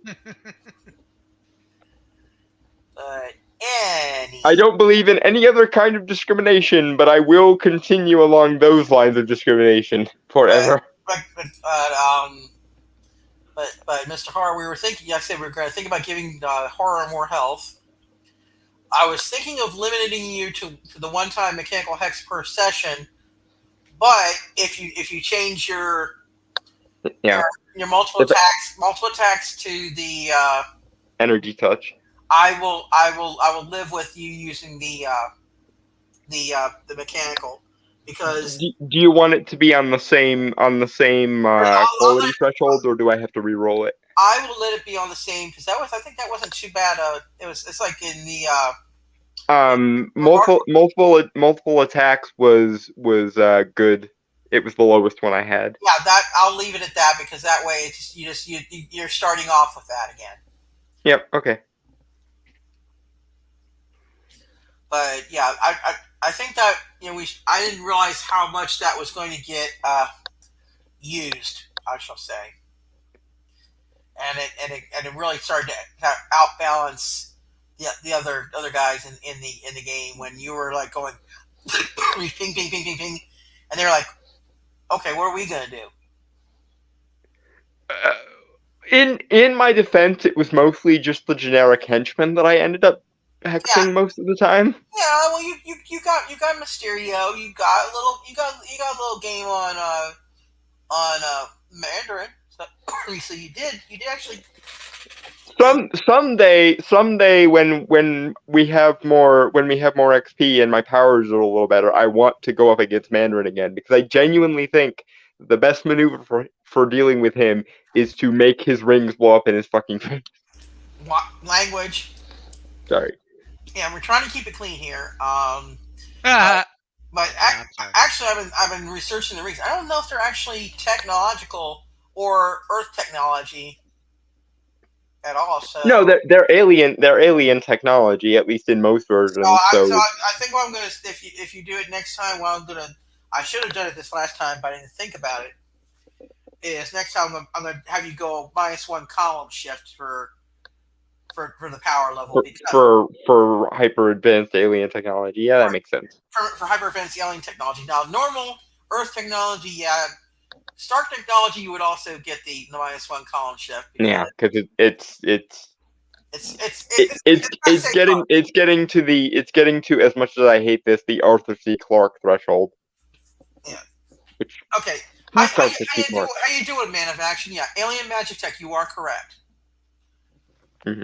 I don't believe in any other kind of discrimination, but I will continue along those lines of discrimination forever. But Mr. Horror, we were thinking. I said we were going to think about giving Horror more health. I was thinking of limiting you to the one-time mechanical hex per session, but if you change your Yeah. your multiple attacks to the energy touch, I will live with you using the mechanical, because do you want it to be on the same quality threshold, or do I have to re-roll it? I will let it be on the same, because I think that wasn't too bad. It's like in the multiple attacks was good. It was the lowest one I had. Yeah, that I'll leave it at that, because that way it's you're starting off with that again. Yep. Okay. But yeah, I think that I didn't realize how much that was going to get used, I shall say, and it really started to outbalance the other guys in the game, when you were like going ping ping ping ping ping, and they're like, okay, what are we gonna do? In my defense, it was mostly just the generic henchman that I ended up hexing most of the time. Yeah, well, you got Mysterio, you got a little game on Mandarin, so you did actually. Someday when we have more XP and my powers are a little better, I want to go up against Mandarin again, because I genuinely think the best maneuver for dealing with him is to make his rings blow up in his fucking face. Language. Sorry. Yeah, we're trying to keep it clean here. But actually, I've been researching the rings. I don't know if they're actually technological or Earth technology at all. So no, they're alien technology, at least in most versions. So I think what I'm gonna, if you do it next time, I should have done it this last time, but I didn't think about it. Is next time I'm gonna have you go -1 column shift for the power level, for hyper advanced alien technology. Yeah, that makes sense. For hyper advanced alien technology. Now, normal Earth technology, yeah. Stark technology, you would also get the -1 column shift. Yeah, because it's getting to, as much as I hate this, the Arthur C. Clarke threshold. Yeah. Which, okay. How you doing, Man of Action? Yeah, Alien Magic Tech. You are correct. Mm-hmm.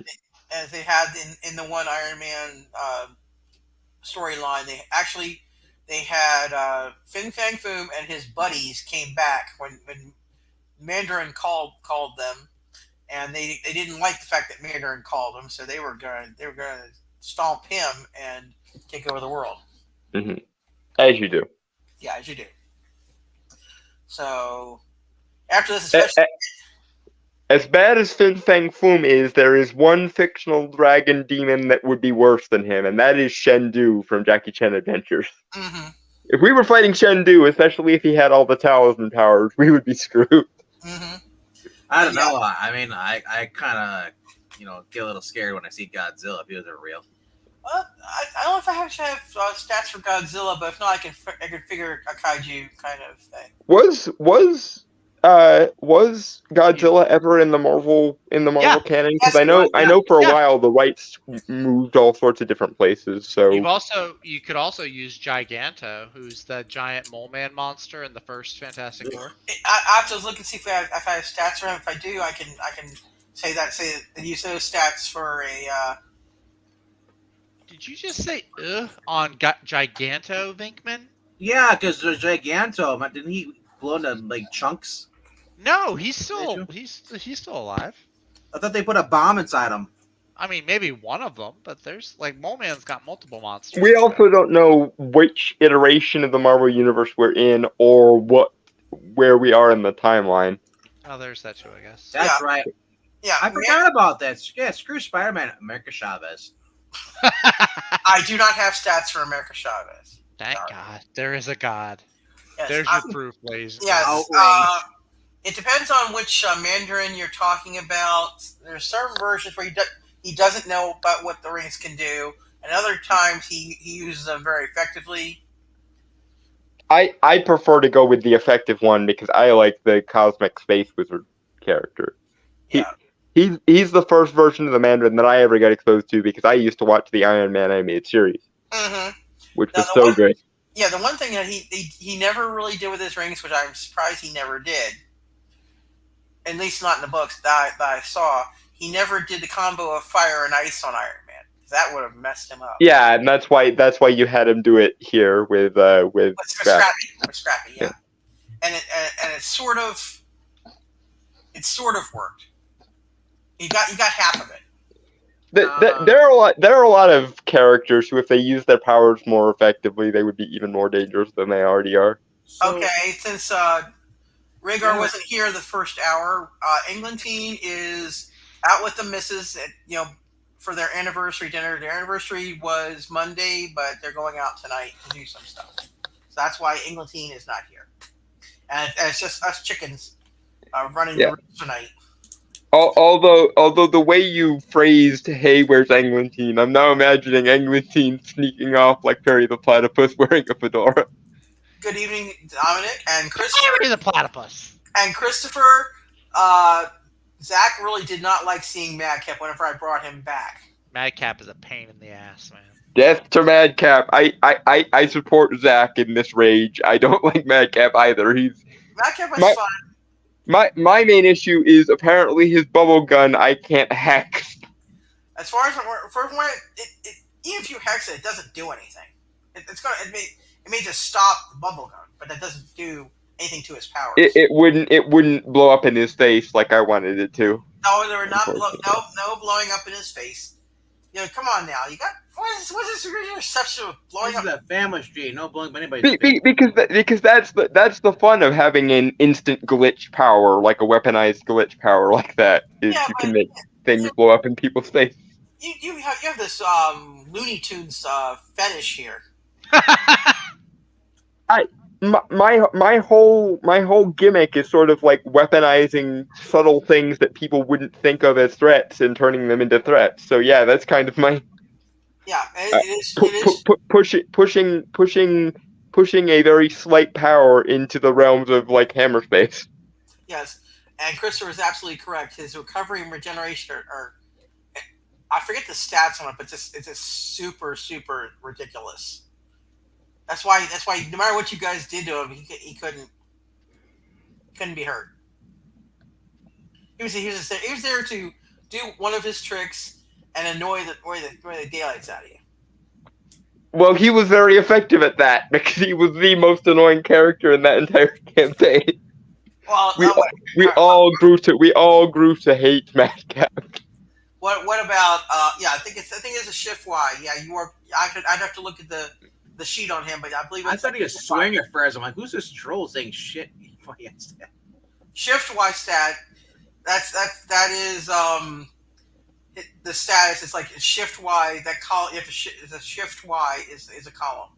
As they had in the one Iron Man storyline, they had Fin Fang Foom and his buddies came back when Mandarin called them, and they didn't like the fact that Mandarin called them, so they were going to stomp him and take over the world. Mm-hmm. As you do. Yeah, as you do. So after this, especially. As bad as Fin Fang Foom is, there is one fictional dragon demon that would be worse than him, and that is Shendu from Jackie Chan Adventures. Mm-hmm. If we were fighting Shendu, especially if he had all the talisman powers, we would be screwed. Mm-hmm. I don't know. I mean, I kind of, get a little scared when I see Godzilla if he was real. Well, I don't know if I actually have stats for Godzilla, but if not, I can figure a kaiju kind of thing. Was Godzilla ever in the Marvel canon? Because I know for a while the rights moved all sorts of different places. So you could also use Giganto, who's the giant mole man monster in the first Fantastic Four. I have to look and see if I have stats for him. If I do, I can say use those stats for a. Did you just say on Giganto, Vinkman? Yeah, because there's Giganto. Didn't he blow into like chunks? No, he's still alive. I thought they put a bomb inside him. I mean, maybe one of them, but there's Mole Man's got multiple monsters. We also don't know which iteration of the Marvel Universe we're in, or where we are in the timeline. Oh, there's that too, I guess. That's right. Yeah, I forgot about that. Yeah, screw Spider-Man. America Chavez. I do not have stats for America Chavez. Thank God. There is a God. Yes, there's your proof, ladies. Yes. It depends on which Mandarin you're talking about. There's certain versions where he doesn't know about what the rings can do, and other times he uses them very effectively. I prefer to go with the effective one because I like the Cosmic Space Wizard character. Yeah. He's the first version of the Mandarin that I ever got exposed to because I used to watch the Iron Man animated series, which Now, was so good. Yeah, the one thing that he never really did with his rings, which I'm surprised he never did, at least not in the books that I saw, he never did the combo of fire and ice on Iron Man. That would have messed him up. Yeah, and that's why you had him do it here with Scrappy. With Scrappy, yeah. And it sort of worked. You got half of it. There are a lot of characters who, if they use their powers more effectively, they would be even more dangerous than they already are. So, okay, since Rhaegar wasn't here the first hour, Eglantine is out with the missus at, for their anniversary dinner. Their anniversary was Monday, but they're going out tonight to do some stuff. So that's why Eglantine is not here. And it's just us chickens running the roost tonight. Although the way you phrased "Hey, where's Eglantine?" I'm now imagining Eglantine sneaking off like Perry the Platypus wearing a fedora. Good evening, Dominic and Christopher. Perry the Platypus. And Christopher, Zach really did not like seeing Madcap whenever I brought him back. Madcap is a pain in the ass, man. Death to Madcap. I support Zach in this rage. I don't like Madcap either. Madcap is fun. My main issue is apparently his bubble gun I can't hex. As far as even if you hex it, it doesn't do anything. It may just stop the bubble gun, but that doesn't do anything to his powers. It wouldn't blow up in his face like I wanted it to. No, there were no blowing up in his face. Come on now. You got what is this reception of blowing up? This is a family street. No blowing up anybody's face. Because that's the fun of having an instant glitch power, like a weaponized glitch power like that, is you can make things blow up in people's face. You have this Looney Tunes fetish here. My whole gimmick is sort of like weaponizing subtle things that people wouldn't think of as threats and turning them into threats. So yeah, that's kind of my pushing a very slight power into the realms of like hammer space. Yes, and Christopher is absolutely correct. His recovery and regeneration are I forget the stats on it, but it's just super ridiculous. That's why no matter what you guys did to him, he couldn't be hurt. He was there to do one of his tricks and annoy the daylights out of you. Well, he was very effective at that because he was the most annoying character in that entire campaign. Well, we all grew to hate Madcap. What about I think it's a shift Y. Yeah, you are. I'd have to look at the sheet on him, but I believe I thought he was swinging at first. I'm like, who's this troll saying shit? Shift Y stat. That is the status. It's like shift Y. That column. You have to the shift Y is a column.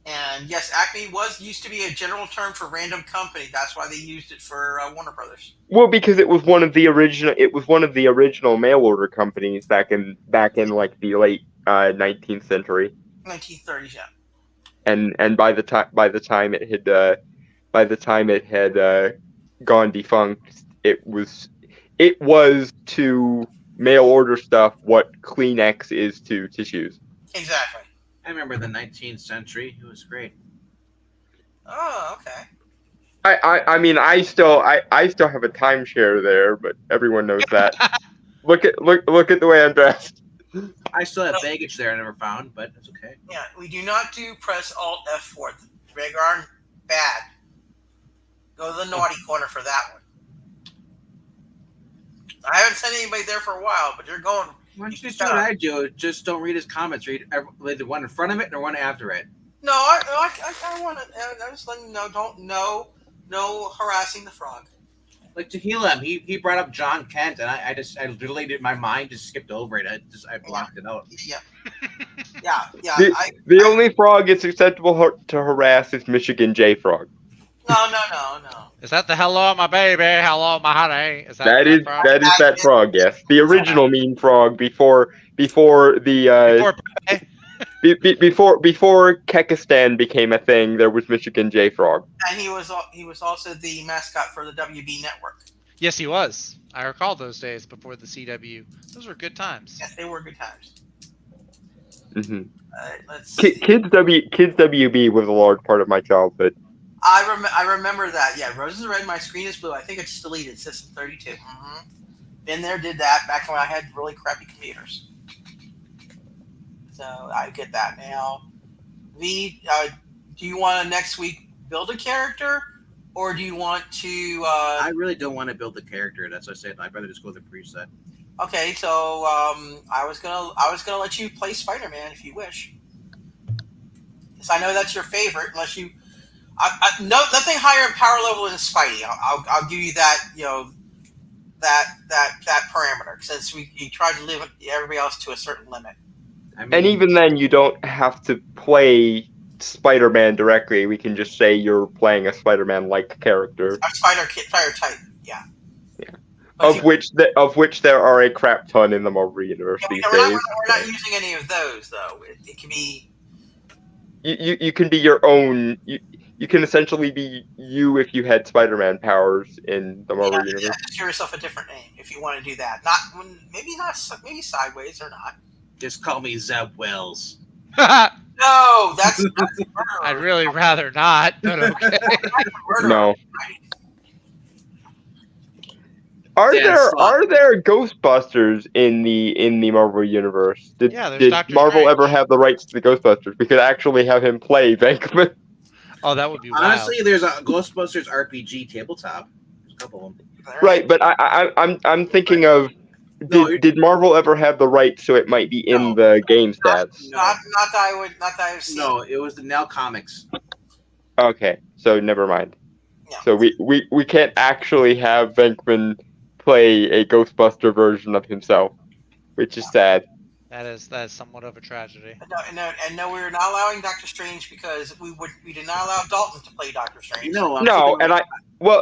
And yes, Acme used to be a general term for random company. That's why they used it for Warner Brothers. Well, because it was one of the original mail order companies back in like the late 19th century. 1930s, yeah. And by the time it had gone defunct, it was to mail order stuff what Kleenex is to tissues. Exactly. I remember the 19th century. It was great. Oh, okay. I mean, I still have a timeshare there, but everyone knows that. Look at the way I'm dressed. I still have baggage there I never found, but it's okay. Yeah, we do not do press Alt F4. Rhaegar, bad. Go to the naughty corner for that one. I haven't sent anybody there for a while, but you're going. Why don't you just do what I do? Just don't read his comments. Read the one in front of it and the one after it. No, I want to. I'm just letting you know. No harassing the frog. Like to heal him, he brought up John Kent, and I literally did my mind just skipped over it. I blocked it out. Yeah. The only frog it's acceptable to harass is Michigan J Frog. No. Is that the hello my baby, hello my honey? Is that frog? That is that frog. Yes, the original mean frog before before the Before Pepe. before Kekistan became a thing, there was Michigan J Frog. And he was also the mascot for the WB network. Yes, he was. I recall those days before the CW. Those were good times. Yes, they were good times. Mm-hmm. Let's see. Kids WB was a large part of my childhood. I remember that. Yeah, Roses are red, my screen is blue. I think it's deleted. System 32. Mm-hmm. Been there, did that back when I had really crappy computers. So I get that now. V, do you want to next week build a character, or do you want to? I really don't want to build the character. That's what I said. I'd rather just go with the preset. Okay, so I was gonna let you play Spider-Man if you wish. Because I know that's your favorite. Unless you, no, nothing higher in power level than Spidey. I'll give you that. You know that parameter, since you tried to live everybody else to a certain limit. I mean, And even then, you don't have to play Spider-Man directly. We can just say you're playing a Spider-Man-like character, A spider type, yeah. Yeah. But of which there are a crap ton in the Marvel Universe these days. we're not using any of those though. It can be. You can be your own. You can essentially be you if you had Spider-Man powers in the Marvel Universe. Yeah, just give yourself a different name if you want to do that. Not maybe sideways or not. just call me Zeb Wells. No, that's murder. I'd really rather not, but okay. Murder. No. Are there Ghostbusters in the Marvel Universe? Did Yeah, there's Dr. Marvel Strange. ever have the rights to the Ghostbusters? We could actually have him play Venkman. Oh, that would be wild. Honestly, there's a Ghostbusters RPG tabletop. There's a couple of them. Right, but I'm thinking of did Marvel ever have the rights so it might be in the game stats? Not that I have seen. No, it was the Now Comics. Okay, so never mind. No. So we can't actually have Venkman play a Ghostbuster version of himself, which is sad. That is somewhat of a tragedy. No, we're not allowing Doctor Strange because we did not allow Dalton to play Doctor Strange. No, No, and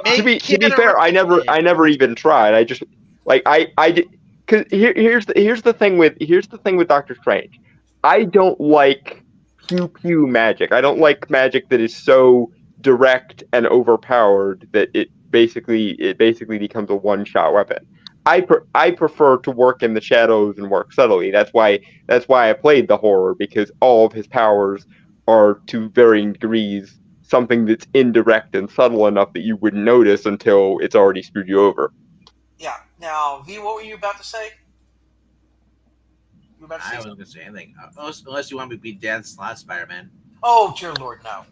to be fair, I never even tried. I just I did, because here's the thing with Doctor Strange. I don't like pew magic. I don't like magic that is so direct and overpowered that it basically becomes a one-shot weapon. I prefer to work in the shadows and work subtly. That's why I played the horror, because all of his powers are to varying degrees something that's indirect and subtle enough that you wouldn't notice until it's already screwed you over. Yeah. Now, V, what were you about to say? I wasn't going to say anything. Unless you want me to be Dan Slott Spider-Man. Oh, dear Lord, no.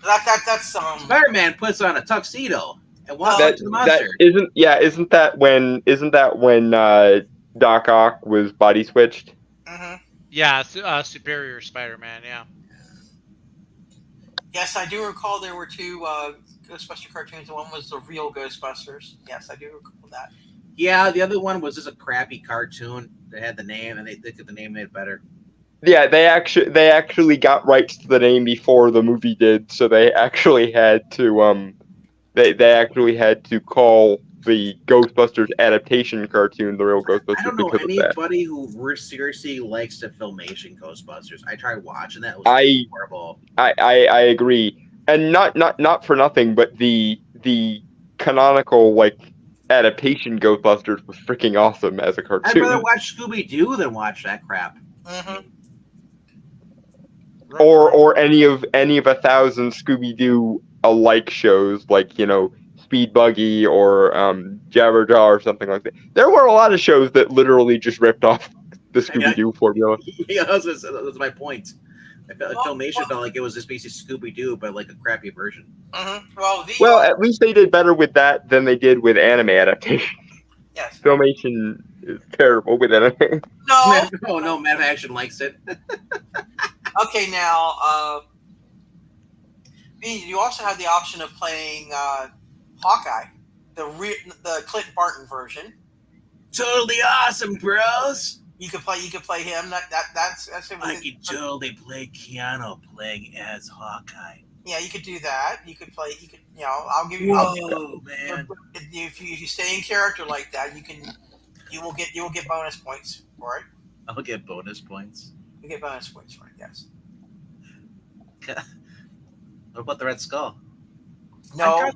That's Spider-Man puts on a tuxedo and walks up to the monster. Isn't that when Doc Ock was body switched? Mm-hmm. Yeah, Superior Spider-Man, yeah. Yes, I do recall there were two Ghostbuster cartoons. One was the real Ghostbusters. Yes, I do recall that. Yeah, the other one was just a crappy cartoon that had the name, and they took the name made it better. Yeah, they actually got rights to the name before the movie did, so they actually had to they actually had to call the Ghostbusters adaptation cartoon the real Ghostbusters. I don't know because anybody who seriously likes the Filmation Ghostbusters. I tried watching that; it was horrible. I agree, and not for nothing, but the canonical adaptation Ghostbusters was freaking awesome as a cartoon. I'd rather watch Scooby Doo than watch that crap. Mm-hmm. Or any of 1,000 Scooby Doo alike shows, like Speed Buggy or Jabberjaw or something like that. There were a lot of shows that literally just ripped off the Scooby Doo formula. Yeah, that's my point. I felt like Filmation felt like it was just basically Scooby Doo, but like a crappy version. Mm-hmm. Well, at least they did better with that than they did with anime adaptation. Yes. Filmation is terrible with anime. No, Mad Action likes it. Okay, now, you also have the option of playing Hawkeye, the Clint Barton version. Totally awesome, bros. You could play him. That's I could totally play Keanu playing as Hawkeye. Yeah, you could do that. You could play. I'll give you. Man! If you stay in character like that, you will get bonus points for it. I'll get bonus points. You get bonus points for it. Yes. What about the Red Skull? No, got-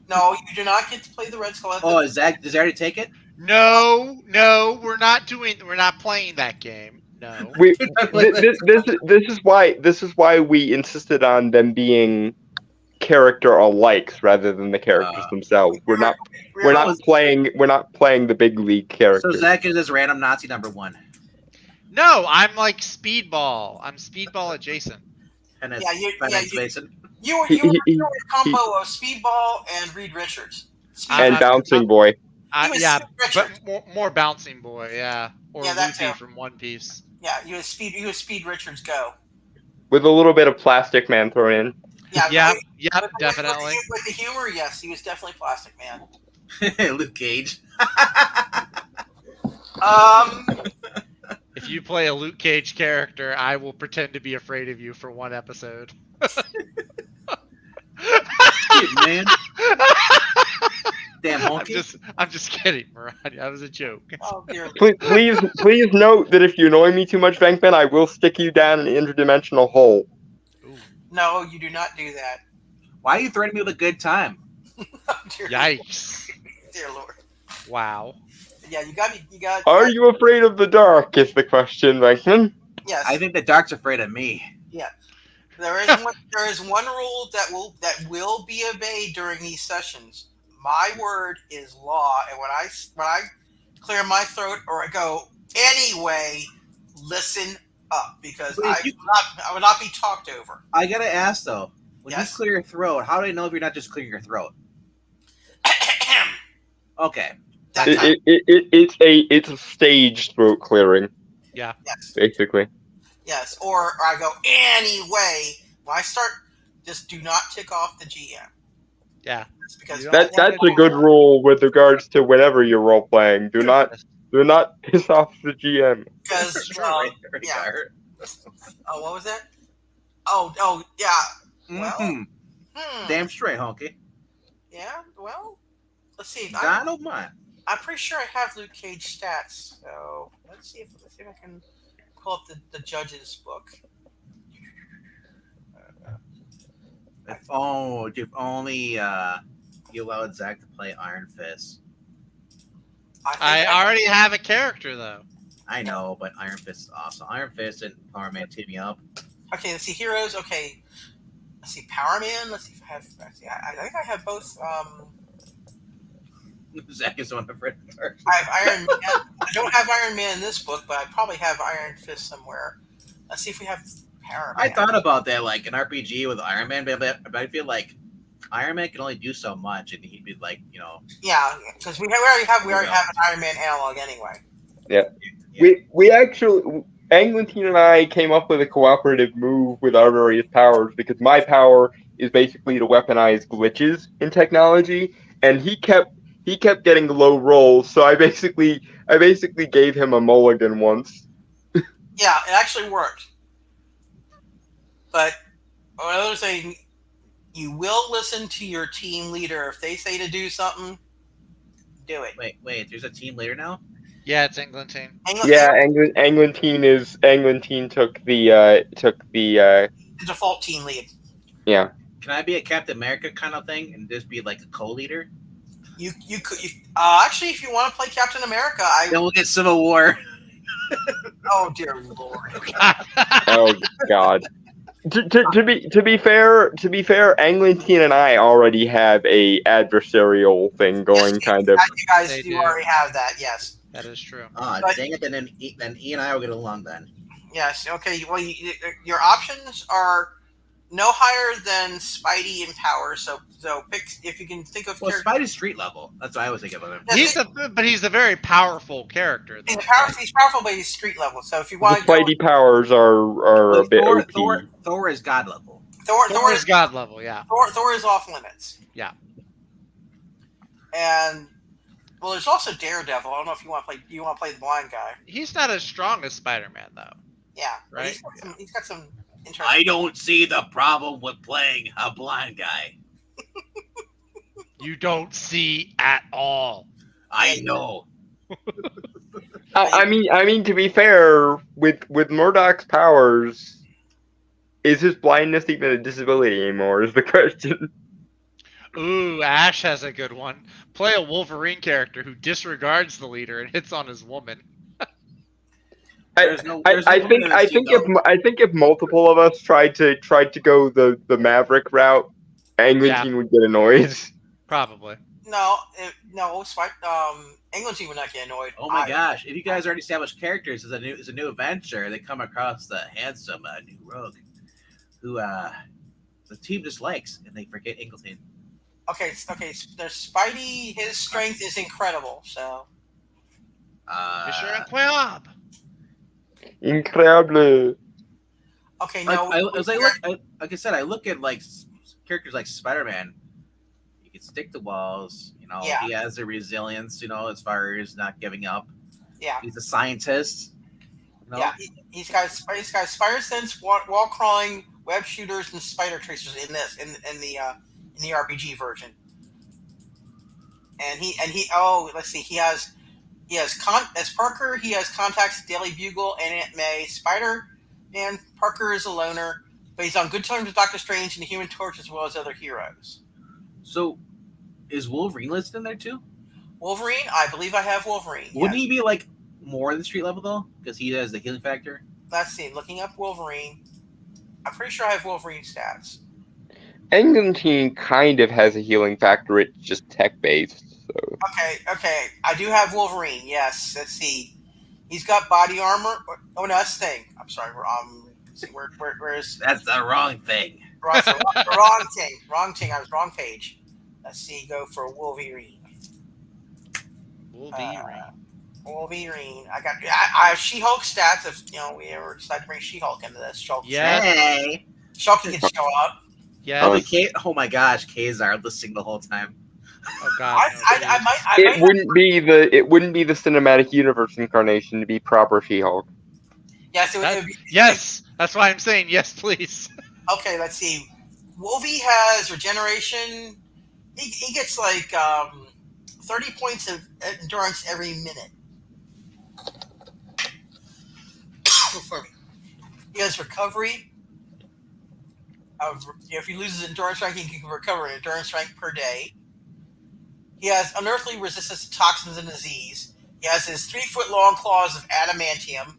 no, you do not get to play the Red Skull. Oh, is Zach? Does he already take it? No, we're not playing that game. No. This is why we insisted on them being character alikes rather than the characters themselves. We're not playing the big league So characters. Zach is this random Nazi number 1. No, I'm like Speedball. I'm Speedball adjacent. And it's Yeah, Mason. You were a combo of Speedball and Reed Richards. And Bouncing Boy. Yeah, Richard. but more Bouncing Boy, yeah. Or Yeah, that Luffy too. from One Piece. Yeah, you was Speed Richards go. With a little bit of Plastic Man thrown in. Yeah, Definitely. With the humor, yes, he was definitely Plastic Man. Luke Cage. If you play a Luke Cage character, I will pretend to be afraid of you for one episode. Dude, man. Damn honky. I'm just kidding, Maradi. That was a joke. Oh dear. Please note that if you annoy me too much, Venkman, I will stick you down an interdimensional hole. Ooh. No, you do not do that. Why are you threatening me with a good time? Oh, dear Yikes. Lord. Dear Lord. Wow. Yeah, you got. Are you afraid of the dark? Is the question, Venkman. Yes. I think the dark's afraid of me. Yeah. There is one rule that will be obeyed during these sessions. My word is law, and when I clear my throat or I go anyway, listen up because I will not be talked over. I gotta ask though, when Yes? you clear your throat, how do I know if you're not just clearing your throat? Okay. It's a staged throat clearing, Yeah. Yes. basically. Yes. Or I go anyway. When I start, just do not tick off the GM. Yeah. That's because That's a good rule with regards to whenever you're role playing. Do not piss off the GM. Because Right, yeah. Garrett. Oh, what was that? Oh, yeah. Well, Mhm. Damn straight, honky. Yeah. Well, let's see. I don't mind. I'm pretty sure I have Luke Cage stats. So let's see if I can pull up the judge's book. If only you allowed Zach to play Iron Fist. I already have a character though. I know, but Iron Fist is awesome. Iron Fist and Power Man teaming up. Okay, let's see heroes. Okay, let's see Power Man. Let's see if I have. I think I have both. Zach is one of Red Dark. I have Iron Man. I don't have Iron Man in this book, but I probably have Iron Fist somewhere. Let's see if we have Power Man. I thought about that, like an RPG with Iron Man, but I feel like Iron Man can only do so much, and he'd be like, Yeah, because we already have an Iron Man analog anyway. Yeah. We actually, Anglantine and I came up with a cooperative move with our various powers because my power is basically to weaponize glitches in technology, and he kept getting low rolls, so I basically gave him a mulligan once. Yeah, it actually worked. But another thing, you will listen to your team leader. If they say to do something, do it. Wait, there's a team leader now? Yeah, it's Englantine. Yeah, Anglantine took the default team lead. Yeah. Can I be a Captain America kind of thing and just be like a co-leader? You could actually, if you want to play Captain America, Then we'll get Civil War. Oh dear Lord! Oh God. To be fair, Anglantine and I already have a adversarial thing going, yes, kind of. You guys They do do. already have that. Yes. That is true. Dang it! Then E and I will get along then. Yes. Okay. Well, your options are no higher than Spidey in power. So pick if you can think of. Well, Spidey's street level. That's what I was thinking about him. He's a very powerful character. Though, He's powerful, but he's street level. So if you want The Spidey powers are a bit OP. Thor is God level. Thor is God level. Yeah. Thor is off limits. Yeah. And well, there's also Daredevil. I don't know if you want to play the blind guy. He's not as strong as Spider-Man though. Yeah. Right. He's got some interesting. I don't see the problem with playing a blind guy. You don't see at all. I know. I mean, to be fair, with Murdoch's powers, is his blindness even a disability anymore? Is the question. Ooh, Ash has a good one. Play a Wolverine character who disregards the leader and hits on his woman. There's no woman in this team, though. I think if multiple of us tried to go the Maverick route, Anglin would get annoyed. Probably. No, England team would not get annoyed. Oh my gosh! If you guys already established characters as a new adventure, they come across the handsome new rogue, who the team dislikes, and they forget Ingleton. Okay. There's Spidey. His strength is incredible. So. Fisher and Quab. Incredible. Okay, no. Like I said, I look at like characters like Spider-Man. He can stick to walls. He has the resilience. As far as not giving up. Yeah. He's a scientist. Yeah, he's got spider sense, wall crawling, web shooters, and spider tracers in the RPG version. And let's see, he has as Parker, he has contacts at Daily Bugle and Aunt May. Spider-Man, Parker is a loner, but he's on good terms with Doctor Strange and the Human Torch as well as other heroes. So, is Wolverine listed in there too? Wolverine? I believe I have Wolverine. Wouldn't he be like more than street level though? Because he has the healing factor? Let's see, looking up Wolverine. I'm pretty sure I have Wolverine stats. England kind of has a healing factor, it's just tech-based. So. Okay. I do have Wolverine, yes. Let's see. He's got body armor. Oh, no, that's the thing. I'm sorry. Let's see, where is... That's the wrong thing. Wrong thing. Wrong thing. I was wrong page. Let's see. Go for Wolverine. Wolverine. I have She-Hulk stats if, we ever decide to bring She-Hulk into this. Hey. Shulky can show up. Yeah. Oh my gosh, Kazar listening the whole time. Oh god. It wouldn't be the cinematic universe incarnation to be proper She-Hulk. Yes, it would be. Yes, that's why I'm saying yes, please. Okay, let's see. Wolvie has regeneration. He gets like 30 points of endurance every minute. He has recovery. If he loses endurance rank, he can recover an endurance rank per day. He has unearthly resistance to toxins and disease. He has his 3-foot-long claws of adamantium.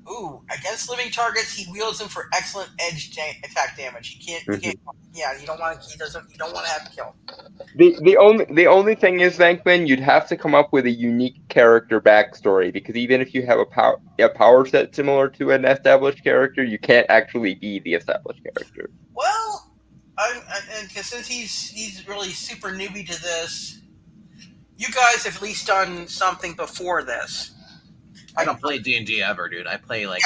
Ooh, against living targets, he wields them for excellent edge attack damage. He can't. Yeah, you don't want to have him killed. The only thing is, Venkman, you'd have to come up with a unique character backstory, because even if you have a power set similar to an established character, you can't actually be the established character. Well, and since he's really super newbie to this, you guys have at least done something before this. I don't play D&D ever, dude. I play like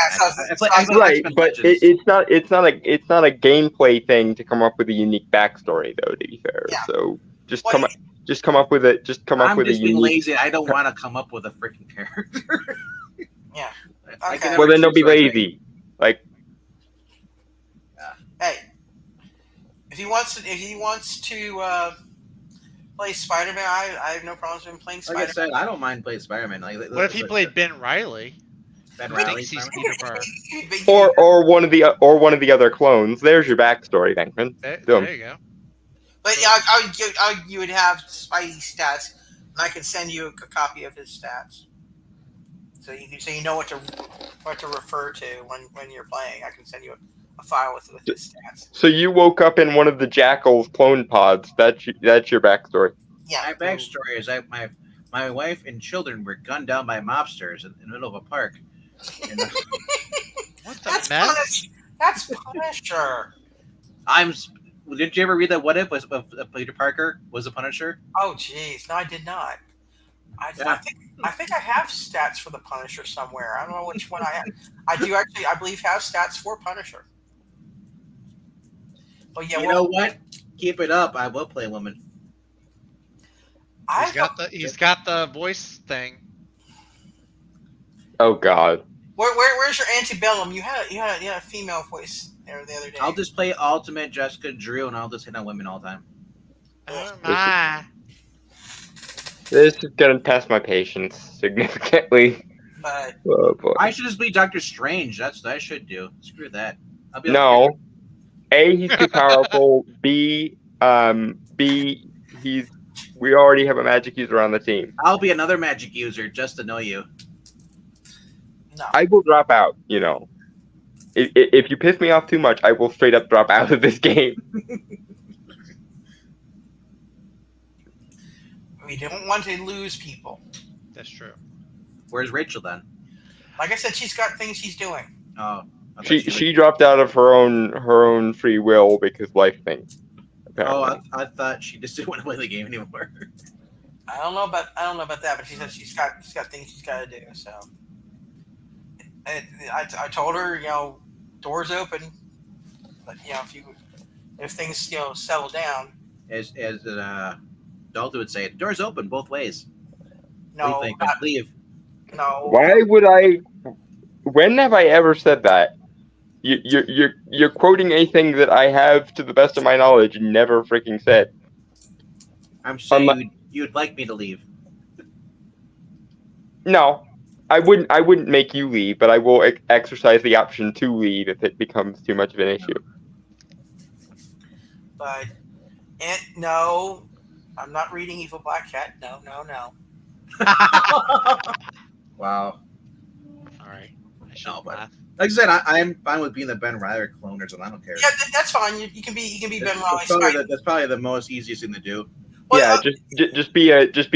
right, but it's not a gameplay thing to come up with a unique backstory, though. To be fair, so just come up with a being lazy. I don't want to come up with a freaking character. Yeah. Okay. Well, then don't be lazy. Like, hey, if he wants to play Spider-Man, I have no problems with him playing Spider-Man. Like I said, I don't mind playing Spider-Man. What if he played Ben Riley? Ben Riley, or one of the other clones. There's your backstory, Venkman. There you go. But yeah, you would have Spidey stats, and I can send you a copy of his stats, so you know what to refer to when you're playing. I can send you a file with his stats. So you woke up in one of the Jackal's clone pods. That's your backstory. Yeah. My backstory is my wife and children were gunned down by mobsters in the middle of a park. What the mess? That's Punisher. Did you ever read that? What if Peter Parker was a Punisher? Oh, jeez, no, I did not. I think I have stats for the Punisher somewhere. I don't know which one I have. I do actually, I believe, have stats for Punisher. But yeah, know what? Keep it up. I will play a woman. He's got the voice thing. Oh God. Where's your antebellum? You had a female voice there the other day. I'll just play Ultimate Jessica Drew, and I'll just hit on women all the time. Oh my. This is gonna test my patience significantly. But Oh boy. I should just be Doctor Strange. That's what I should do. Screw that. I'll be able to No. A, he's too powerful. B, we already have a magic user on the team. I'll be another magic user just to know you. no. I will drop out, If you piss me off too much, I will straight up drop out of this game. We don't want to lose people. That's true. Where's Rachel then? Like I said, she's got things she's doing. Oh, I thought She dropped out of her own free will because life thing. Apparently. I thought she just didn't want to play the game anymore. I don't know about that, but she said she's got things she's got to do. So, and I told her, doors open, but if things settle down. As Dalton would say, doors open both ways. What do No, you think? Let's leave. no. Why would I? When have I ever said that? You're quoting a thing that I have, to the best of my knowledge, never freaking said. I'm saying you'd like me to leave. No, I wouldn't make you leave, but I will exercise the option to leave if it becomes too much of an issue. But no, I'm not reading Evil Black Cat. No. Wow. All right. I should No, but- laugh. Like I said, I'm fine with being the Ben Riley clone or something. I don't care. Yeah, that's fine. You can be Ben Riley. That's probably the most easiest thing to do. Well, Yeah, just be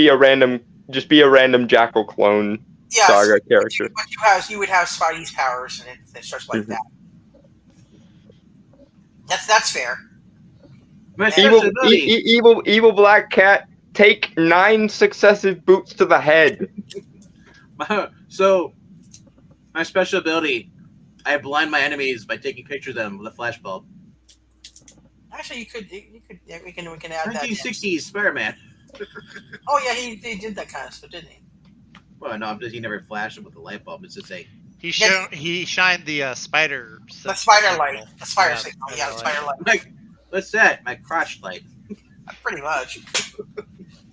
a random Jackal clone yes, saga character. What you would have Spidey's powers, and it starts like that. That's fair. My Evil, special ability. evil Black Cat, take 9 successive boots to the head. So, my special ability, I blind my enemies by taking pictures of them with a flashbulb. Actually, you could. Yeah, we can add that. 1960s Spider-Man. Oh yeah, he did that kind of stuff, didn't he? Well, no, he never flashed them with a light bulb. It's just a He shined the spider. The spider light. The spider Yeah, signal. spider Yeah, the light. spider light. like, what's that? My crotch light. Pretty much.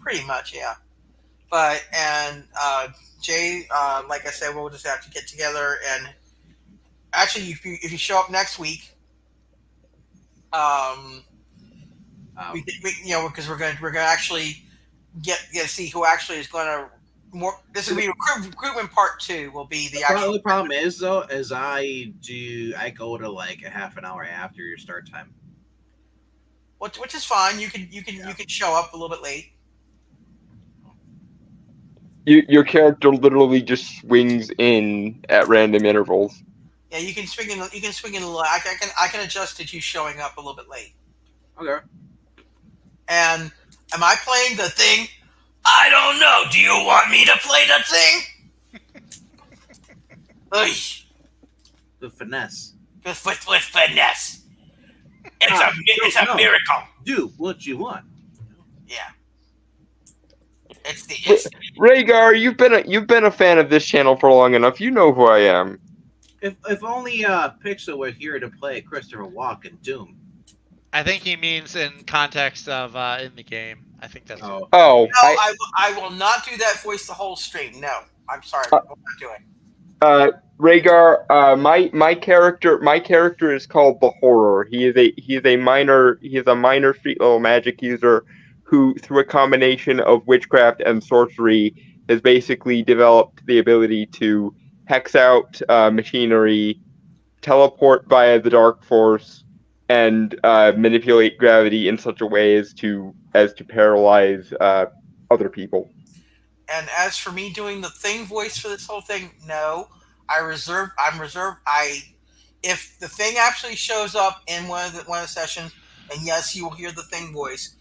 Pretty much, yeah. But Jay, like I said, we'll just have to get together and actually, if you show up next week, because we're gonna actually get to see who actually is going to more. This will be recruitment part 2. Will be the actual. The problem is though, is I go to like a half an hour after your start time. Which is fine. You can show up a little bit late. Your character literally just swings in at random intervals. Yeah, you can swing in. You can swing in a little. I can adjust to you showing up a little bit late. Okay. And am I playing the thing? I don't know. Do you want me to play the thing? Oy, The finesse. with finesse. It's a miracle. Do what you want. Yeah. It's Rhaegar, you've been a fan of this channel for long enough. You know who I am. If only Pixel were here to play Christopher Walken Doom. I think he means in context of in the game. I think that's. Oh, Oh, No, I will not do that voice the whole stream. No, I'm sorry. I will not do it. Rhaegar, my character is called the Horror. He is a minor street level magic user who, through a combination of witchcraft and sorcery, has basically developed the ability to hex out machinery, teleport via the dark force, and manipulate gravity in such a way as to paralyze other people. And as for me doing the thing voice for this whole thing, no. I'm reserved. If the thing actually shows up in one of the sessions, and yes, you will hear the thing voice.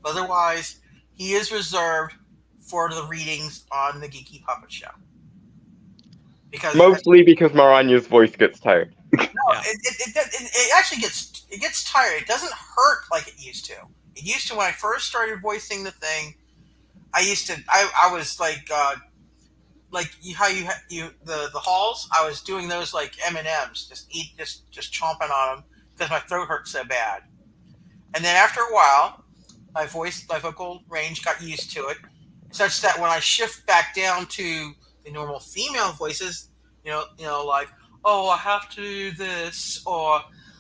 Otherwise, he is reserved for the readings on the Geeky Puppet Show. Mostly because Maranya's voice gets tired. No, it actually gets tired. It doesn't hurt like it used to. It used to when I first started voicing the thing. I was like the halls. I was doing those like M&Ms, just chomping on them because my throat hurt so bad. And then after a while, my vocal range got used to it, such that when I shift back down to the normal female voices, like, oh, I have to do this, or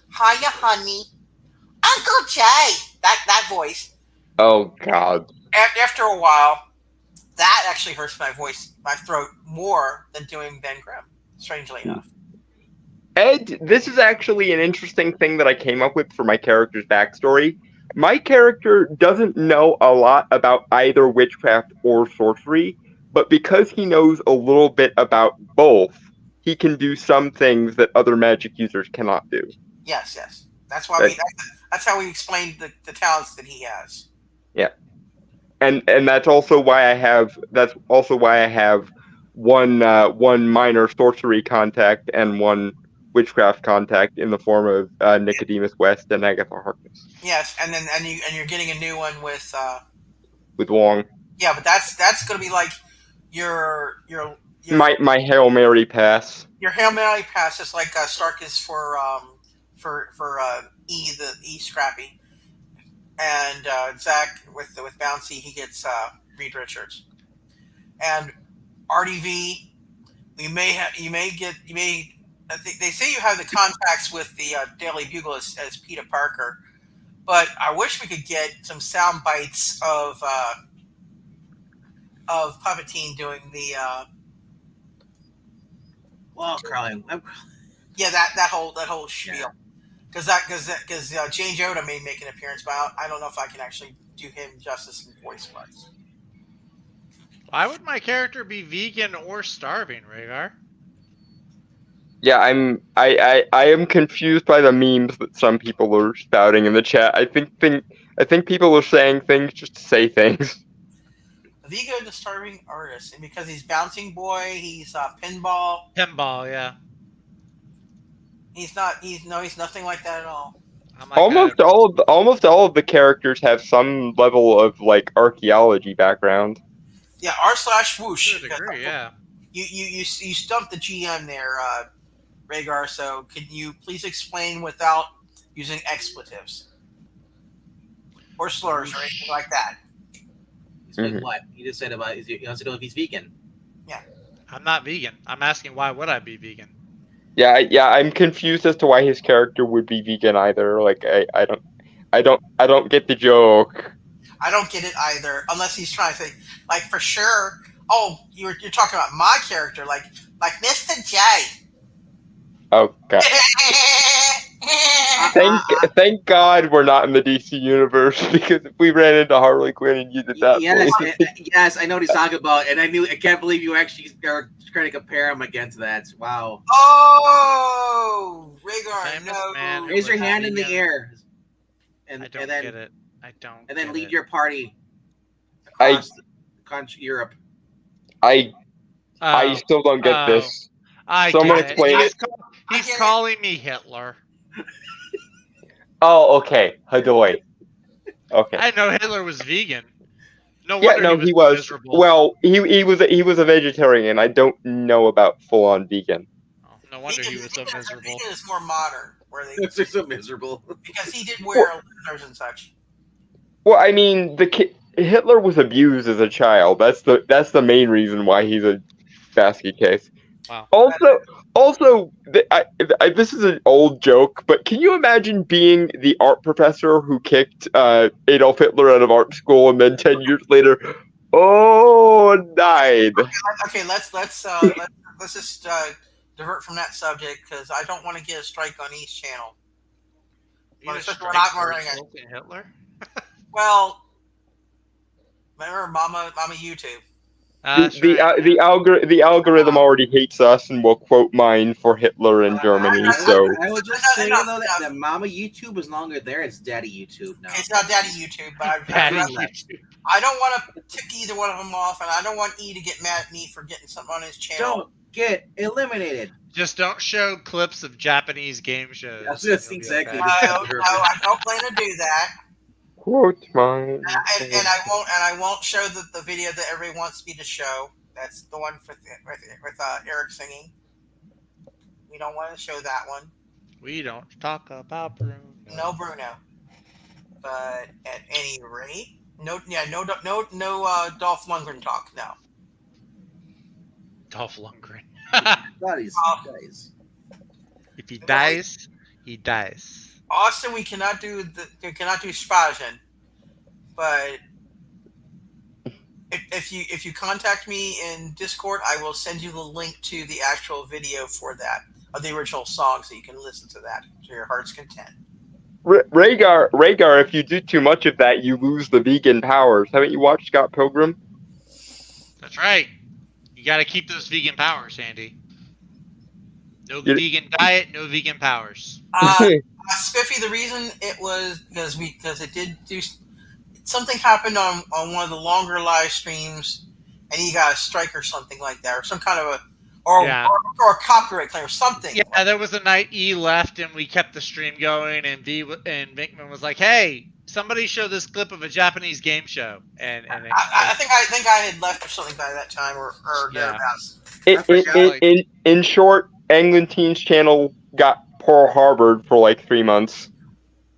hiya, honey, Uncle Jay, that voice. Oh God. After a while, that actually hurts my throat more than doing Ben Grimm. Strangely enough. Ed, this is actually an interesting thing that I came up with for my character's backstory. My character doesn't know a lot about either witchcraft or sorcery, but because he knows a little bit about both, he can do some things that other magic users cannot do. Yes, yes. That's why That, that's how we explained the talents that he has. yeah. And that's also why I have one minor sorcery contact and one witchcraft contact in the form of Nicodemus West and Agatha Harkness Yes, and you're getting a new one with with Wong. yeah, but that's going to be like your My Hail Mary pass. your Hail Mary pass, just like Stark is for E Scrappy, and Zach with Bouncy, he gets Reed Richards, and RDV. You may. I think they say you have the contacts with the Daily Bugle as Peter Parker, but I wish we could get some sound bites of Puppeteen doing the Well, Carly, yeah, that whole spiel, because Jane Yoda may make an appearance, but I don't know if I can actually do him justice in voice wise. Why would my character be vegan or starving, Rhaegar? Yeah, I am confused by the memes that some people are spouting in the chat. I think people are saying things just to say things. Vigo the starving artist, and because he's bouncing boy, he's pinball. Pinball, yeah. He's not. He's nothing like that at all. I'm like Almost all of the characters have some level of like archaeology background. Yeah, r/whoosh. To a degree, yeah. You stumped the GM there, Rhaegar. So can you please explain without using expletives or slurs or anything like that? explain what you just said about he wants to know if he's vegan. I'm not vegan. I'm asking why would I be vegan? Yeah, I'm confused as to why his character would be vegan either. Like I don't get the joke. I don't get it either, unless he's trying to say, like, for sure. Oh, you're talking about my character, like Mr. J. Oh God! Thank God we're not in the DC universe, because if we ran into Harley Quinn and you did that, yes, I know what he's talking about, and I can't believe you actually are trying to compare him against that. Wow. Oh, Rhaegar, no. Man, raise your hand in the air, I don't then, get it. I don't. And then get lead it. your party across Europe. I still don't get this. Someone explain it. He's calling me Hitler. Oh, okay. Hadoy. Okay. I know Hitler was vegan. No Yeah, wonder no, he was. miserable. Well, he was a vegetarian. I don't know about full on vegan. Oh, no wonder he was so miserable. Vegan is more modern, where They're so miserable. because he did wear leathers and such. Well, I mean, Hitler was abused as a child. That's the main reason why he's a basket case. Wow. Also, this is an old joke, but can you imagine being the art professor who kicked Adolf Hitler out of art school, and then 10 years later, died? Okay, let's just divert from that subject, because I don't want to get a strike on East Channel. Hitler? Well, remember Mama YouTube. The algorithm already hates us and will quote mine for Hitler in Germany. So I would just say though that Mama YouTube is no longer there. It's Daddy YouTube now. It's not Daddy YouTube, but I don't want to tick either one of them off, and I don't want E to get mad at me for getting something on his channel. Don't get eliminated. Just don't show clips of Japanese game shows. That's exactly. Okay. I don't plan to do that. quote mine. And I won't show the video that everybody wants me to show. That's the one with Eric singing. We don't want to show that one. We don't talk about Bruno. No Bruno. But at any rate, No, yeah, no, Dolph Lundgren talk now. Dolph Lundgren. Guys, Uh, guys. If he no, dies, he dies. Austin, we cannot do Spajan, but if you contact me in Discord, I will send you the link to the actual video for that of the original song, so you can listen to that to your heart's content. Rhaegar, if you do too much of that, you lose the vegan powers. Haven't you watched Scott Pilgrim? That's right. You got to keep those vegan powers, Andy. No You- vegan diet, no vegan powers. Spiffy, the reason it was because it did do something happened on one of the longer live streams, and he got a strike or something like that, or some kind of a Yeah. or a copyright claim or something. Yeah, there was a night E left, and we kept the stream going, and Vinkman was like, "Hey, somebody show this clip of a Japanese game show," and I think I had left or something by that time, or Yeah. thereabouts. In short, Anglintine's channel got Pearl Harbored for like 3 months.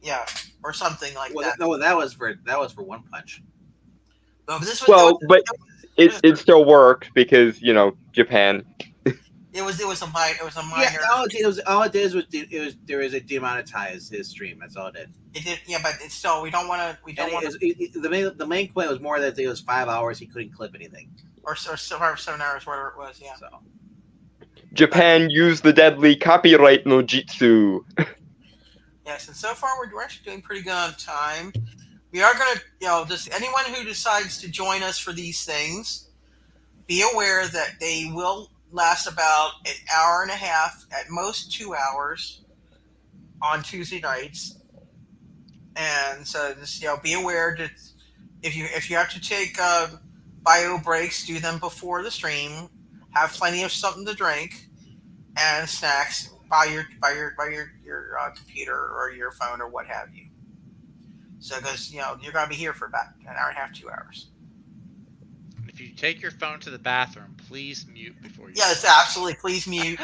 Yeah, or something like Well, that. no, that was for One Punch. No, but this was Well, but it still worked because Japan. it was a minor. Yeah, all it did was it demonetized his stream. That's all it did. It did, yeah, but it's still we don't want to. The main point was more that it was 5 hours. He couldn't clip anything. Or 7 hours, whatever it was. Yeah. So Japan used the deadly copyright no jitsu. Yes, and so far we're actually doing pretty good on time. We are going to, just anyone who decides to join us for these things, be aware that they will last about an hour and a half, at most 2 hours, on Tuesday nights. And so just be aware that if you have to take bio breaks, do them before the stream. Have plenty of something to drink and snacks by your computer or your phone or what have you. So because you're gonna be here for about an hour and a half, 2 hours. if you take your phone to the bathroom, please mute before you. Yes, absolutely. Please mute.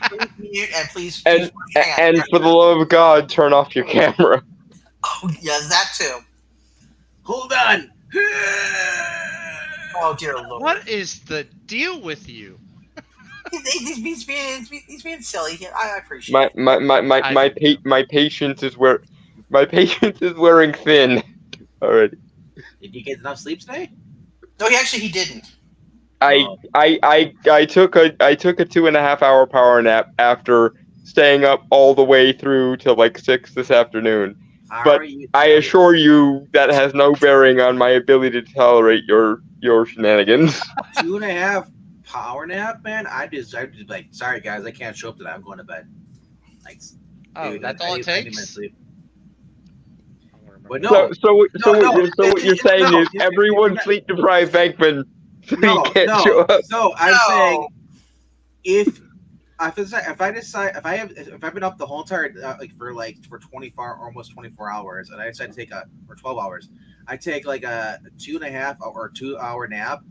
Please mute and please. And for the love of God, turn off your camera. Oh yes, that too. hold on. Oh dear Lord. What is the deal with you? He's being silly. I appreciate My my patience is wearing thin already. Did you get enough sleep today? No, he didn't. I took a 2.5 hour power nap after staying up all the way through till like 6 this afternoon. But I assure you that has no bearing on my ability to tolerate your shenanigans. 2.5 power nap, man. I just like, sorry guys, I can't show up today. I'm going to bed. Like, dude, that's all it I need my takes. sleep. But no, So what you're saying is everyone sleep deprived Venkman can't show up. So I'm saying if I've been up the whole entire for 24 almost 24 hours, and I decide to take for 12 hours, I take like a 2.5 or 2 hour nap.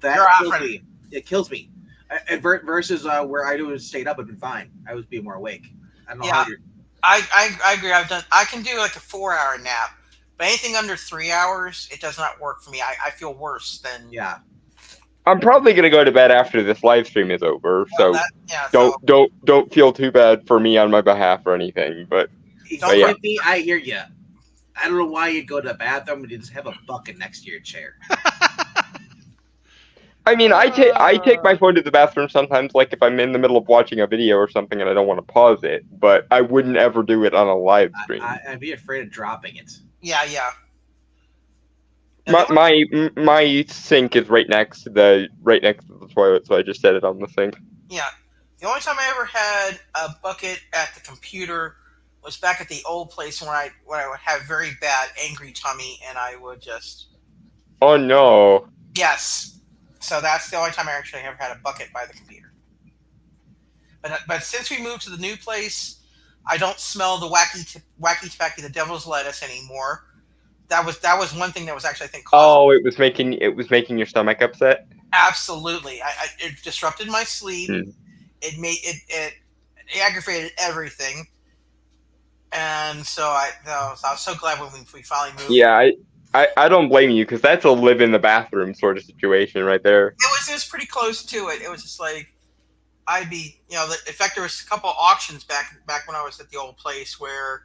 That kills me. It kills me. And versus where I would have stayed up and been fine. I would be more awake. I don't know how you're. I agree. I can do like a 4-hour nap, but anything under 3 hours, it does not work for me. I feel worse than. Yeah. I'm probably gonna go to bed after this live stream is over, so don't feel too bad for me on my behalf or anything. But Don't me. I hear you. I don't know why you'd go to the bathroom and you just have a bucket next to your chair. I mean, I take my phone to the bathroom sometimes, like if I'm in the middle of watching a video or something and I don't want to pause it. But I wouldn't ever do it on a live stream. I'd be afraid of dropping it. Yeah. My sink is right next to the toilet, so I just set it on the sink. Yeah. The only time I ever had a bucket at the computer was back at the old place when I would have very bad angry tummy, and I would just. Oh no. Yes. So that's the only time I actually ever had a bucket by the computer. But since we moved to the new place, I don't smell the wacky tacky the devil's lettuce anymore. That was one thing that was actually, I think, caused. Oh, it was making your stomach upset. Absolutely, it disrupted my sleep. It aggravated everything, and so I was so glad when we finally moved. Yeah, I don't blame you because that's a live in the bathroom sort of situation right there. It was pretty close to it. It was just like I'd be, in fact, there was a couple of auctions back when I was at the old place where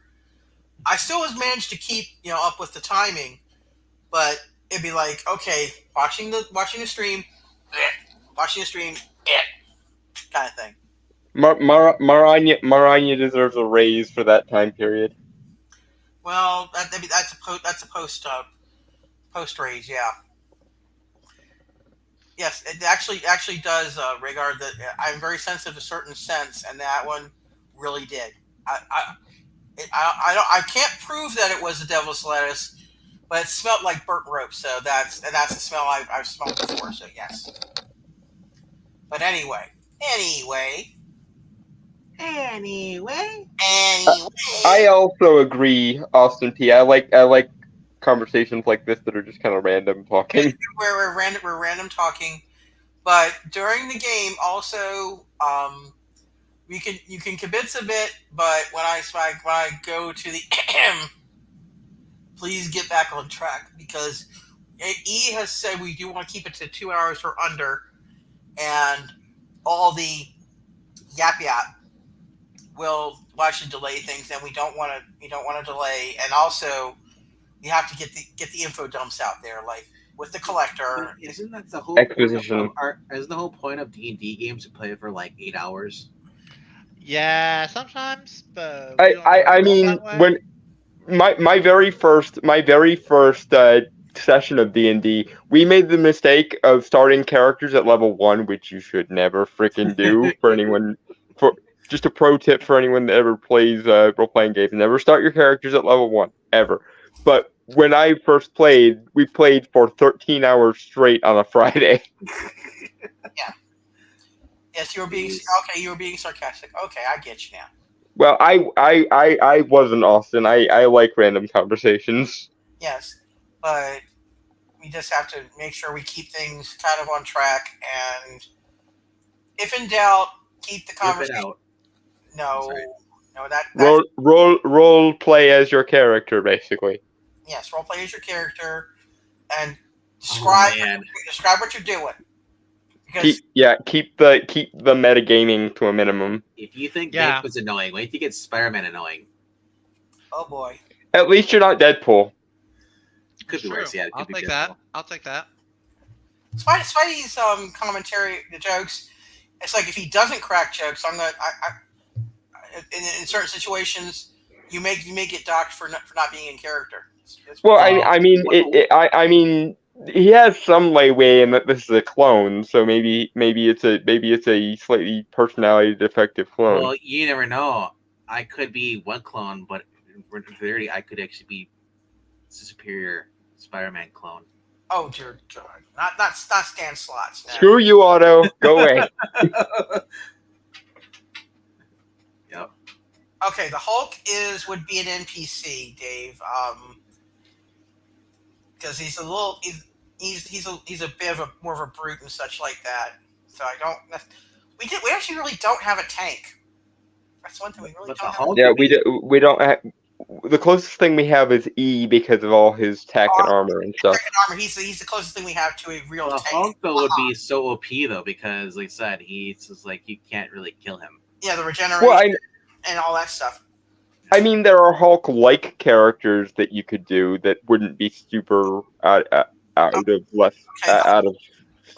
I still was managed to keep up with the timing, but it'd be like, okay, watching the stream, watching the stream, kind of thing. Maranya deserves a raise for that time period. Well, that's a post raise, yeah. Yes, it actually does regard that. I'm very sensitive to certain scents, and that one really did. I can't prove that it was the devil's lettuce, but it smelled like burnt rope. So that's the smell I've smelled before. So yes. But anyway. I also agree, Austin P. I like conversations like this that are just kind of random talking. We're random talking, but during the game also you can convince a bit, but when I go to the please get back on track because E has said we do want to keep it to 2 hours or under, and all the yap will actually delay things, and we don't want to delay, and also you have to get the info dumps out there, like with the collector. But isn't that the whole Exposition? Isn't the whole point of D&D games to play it for like 8 hours? Yeah, sometimes. But I mean, when my very first session of D&D, we made the mistake of starting characters at level 1, which you should never freaking do for anyone. Just a pro tip for anyone that ever plays role-playing games: never start your characters at level 1 ever. But when I first played, we played for 13 hours straight on a Friday. Yeah. Yes, you were being sarcastic. Okay, I get you now. Well, I wasn't, Austin. I like random conversations. Yes, but we just have to make sure we keep things kind of on track, and if in doubt, keep the conversation. No, role play as your character, basically. Yes, role play as your character, and describe what you're doing. Because keep the metagaming to a minimum. If you think Nick was annoying, wait till you get Spider-Man annoying. Oh boy! At least you're not Deadpool. Could be worse. Yeah, I'll take that. I'll take that. Spidey's commentary, the jokes. It's like if he doesn't crack jokes, I'm gonna. In certain situations, you may get docked for not being in character. I mean, he has some leeway in that this is a clone, so maybe it's a slightly personality defective clone. Well, you never know. I could be one clone, but in theory, I could actually be superior Spider-Man clone. Oh dear God! Not Stan Slots. No. Screw you, Otto. Go away. Yep. Okay, the Hulk would be an NPC, Dave. Because he's a bit of more of a brute and such like that. So I don't. We actually really don't have a tank. That's one thing we really don't have. Yeah, we don't have. The closest thing we have is E because of all his tech and armor and stuff. Tech and armor. He's the closest thing we have to a real tank. Hulk though would be so OP though because, like I said, he's just like you can't really kill him. Yeah, the regeneration and all that stuff. I mean, there are Hulk-like characters that you could do that wouldn't be super out of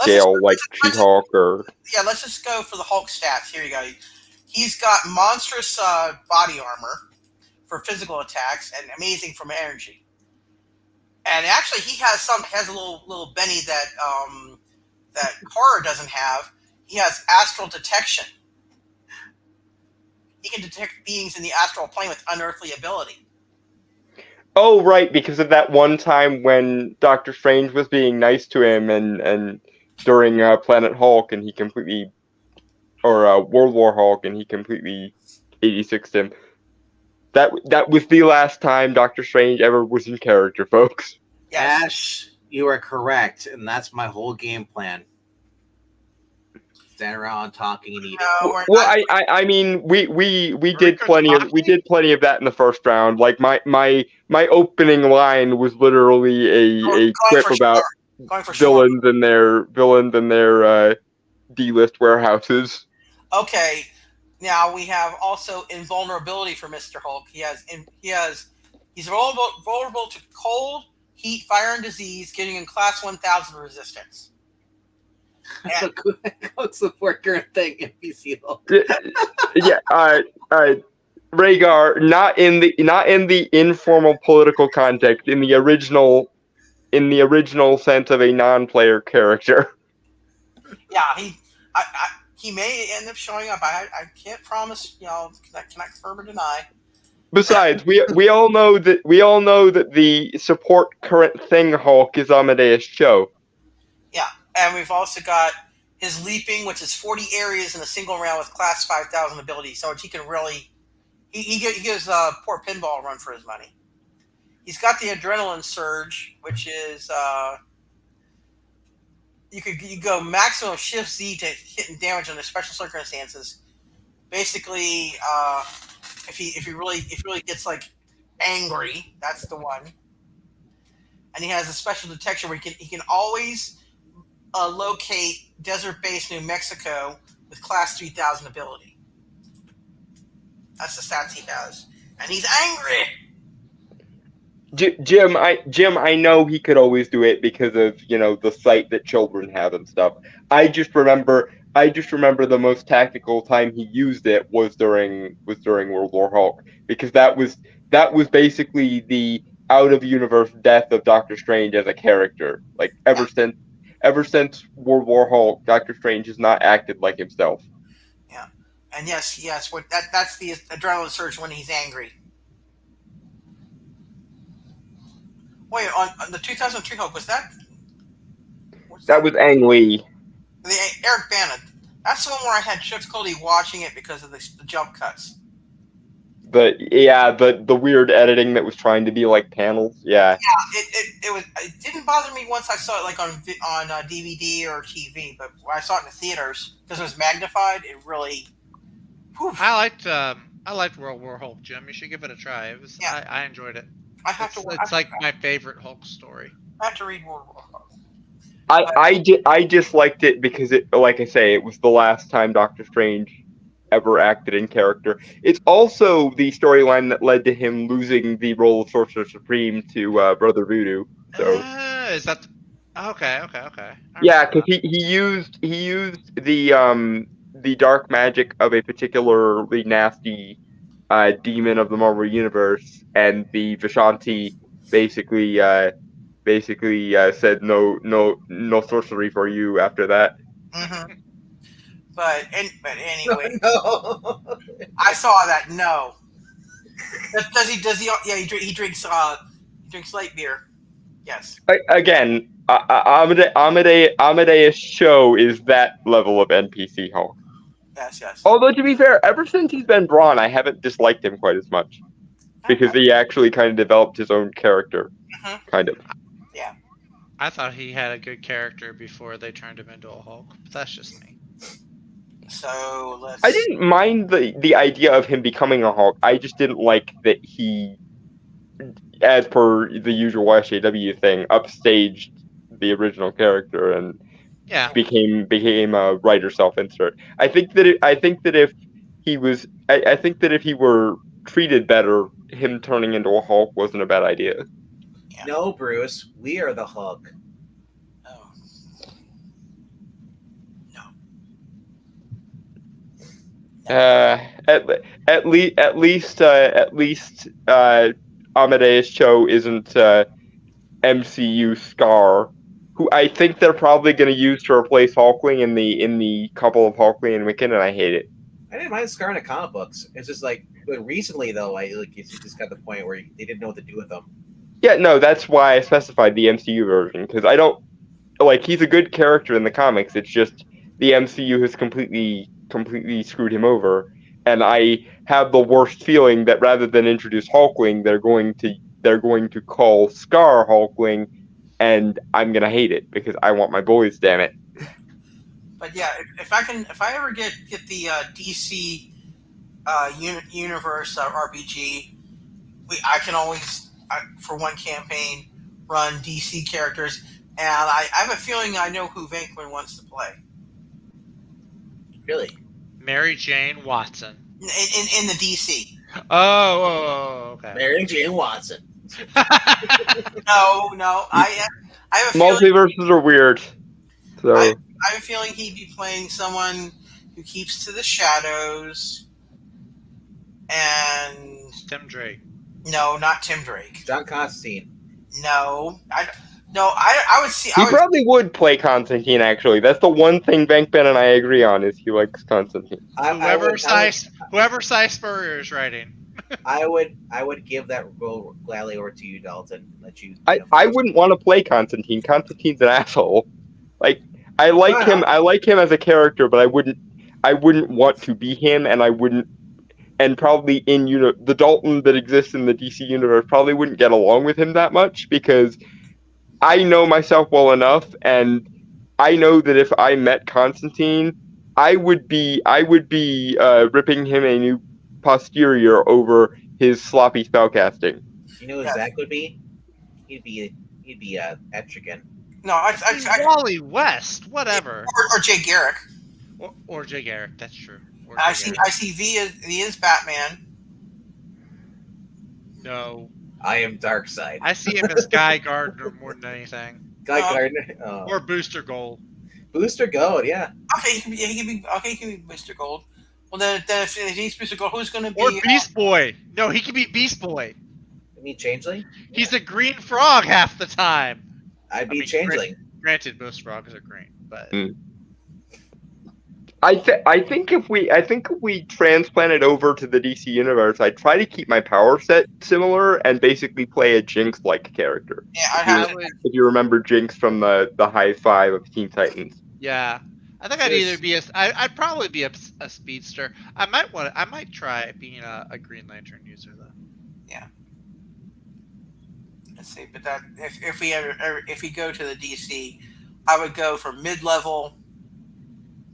scale, like She-Hulk or. Yeah, let's just go for the Hulk stats. Here you go. He's got monstrous body armor for physical attacks and amazing from energy. And actually, he has a little Benny that Horror doesn't have. He has astral detection. He can detect beings in the astral plane with unearthly ability. Oh, right, because of that one time when Doctor Strange was being nice to him and during Planet Hulk, and he completely, or World War Hulk, and he completely 86'd him. That was the last time Doctor Strange ever was in character, folks. Yes. Ash, you are correct, and that's my whole game plan. stand around talking and eating. No, we're Well, not. I mean, we did Rico's plenty of talking? that in the first round. Like my opening line was literally a Going quip for about going for shawarma. villains and their D-list warehouses. Okay, now we have also invulnerability for Mr. Hulk. He's vulnerable to cold, heat, fire, and disease, giving him class 1000 resistance. Code support current thing NPC Hulk. Yeah, Rhaegar, not in the informal political context, in the original sense of a non-player character. Yeah, he may end up showing up. I can't promise. Cannot confirm or deny. Besides, we all know that the support current thing Hulk is Amadeus Cho. Yeah, and we've also got his leaping, which is 40 areas in a single round with class 5000 ability, so he can really he gives poor pinball a run for his money. He's got the adrenaline surge, which is you go maximum shift Z to hit and damage under special circumstances. Basically, if he really gets like angry, that's the one. And he has a special detection where he can always locate desert-based New Mexico with class 3000 ability. That's the stats he has, and he's angry. Jim, I know he could always do it because of the sight that children have and stuff. I just remember the most tactical time he used it was during World War Hulk, because that was basically the out of universe death of Doctor Strange as a character. Like ever since World War Hulk, Doctor Strange has not acted like himself. Yeah, and yes, that's the adrenaline surge when he's angry. Wait, on the 2003 Hulk, was that? That was Ang Lee. The Eric Bana. That's the one where I had difficulty watching it because of the jump cuts. The weird editing that was trying to be like panels. Yeah. Yeah, it didn't bother me once I saw it like on DVD or TV, but when I saw it in the theaters because it was magnified, it really. Whew. I liked World War Hulk, Jim. You should give it a try. It was I enjoyed it. It's like my favorite Hulk story. I have to read World War Hulk. I disliked it because it, like I say, it was the last time Doctor Strange ever acted in character. It's also the storyline that led to him losing the role of Sorcerer Supreme to Brother Voodoo. So is that okay? Yeah, because he used the dark magic of a particularly nasty demon of the Marvel Universe, and the Vishanti basically said no sorcery for you after that. Mm-hmm. But anyway, No. I saw that. No. Does he? Yeah, he drinks light beer. Yes. Again, Amadeus Cho is that level of NPC Hulk. Yes. Although, to be fair, ever since he's been Braun, I haven't disliked him quite as much, because he actually kind of developed his own character, kind of. Yeah. I thought he had a good character before they turned him into a Hulk, but that's just me. So let's. I didn't mind the idea of him becoming a Hulk. I just didn't like that he, as per the usual SJW thing, upstaged the original character and became a writer self-insert. I think that if he were treated better, him turning into a Hulk wasn't a bad idea. Yeah. No, Bruce, we are the Hulk. Oh. No. At least Amadeus Cho isn't MCU Scar, who I think they're probably going to use to replace Hulkling in the couple of Hulkling and Wiccan, and I hate it. I didn't mind Scar in the comic books. It's just like, but recently though, it's just got the point where they didn't know what to do with him. Yeah, no, that's why I specified the MCU version, because I don't like, he's a good character in the comics. It's just the MCU has completely screwed him over, and I have the worst feeling that rather than introduce Hulkling, they're going to call Scar Hulkling, and I'm gonna hate it because I want my boys, damn it. But yeah, if I ever get the DC universe RPG, I can always for one campaign run DC characters, and I have a feeling I know who Vankman wants to play Really? Mary Jane Watson. in the DC. Okay. Mary Jane Watson. No, I have a feeling. Multiverses are weird. So I have a feeling he'd be playing someone who keeps to the shadows, and Tim Drake. no, not Tim Drake. John Constantine. No, I would see. he probably would play Constantine. Actually, that's the one thing Bankman and I agree on is he likes Constantine. Whoever Cy Spurrier is writing. I would give that role gladly over to you, Dalton. Let you. I wouldn't want to play Constantine. Constantine's an asshole. Like I like him. I like him as a character, but I wouldn't want to be him, and I wouldn't. And probably in the Dalton that exists in the DC universe probably wouldn't get along with him that much because I know myself well enough, and I know that if I met Constantine, I would be ripping him a new posterior over his sloppy spellcasting. You know who Zach would be? He'd be Etrigan. No, I Wally West, whatever. Or Jay Garrick. Or Jay Garrick, that's true. I see V is Batman. No. I am Darkseid. I see him as Guy Gardner more than anything. Guy Gardner. Oh. Or Booster Gold. Booster Gold, yeah. Okay, he can be Mr. Gold. Well, then if he's Mr. Gold, who's going to be? Or Beast Boy. No, he can be Beast Boy. You mean Changeling? He's a green frog half the time. I'd be Changeling. Granted, most frogs are green, but I think if we transplant it over to the DC universe, I'd try to keep my power set similar and basically play a Jinx-like character. Yeah, if you remember Jinx from the High Five of Teen Titans. Yeah, I think I'd either be I'd probably be a speedster. I might try being a Green Lantern user though. Yeah. Let's see, but that if we go to the DC, I would go for mid-level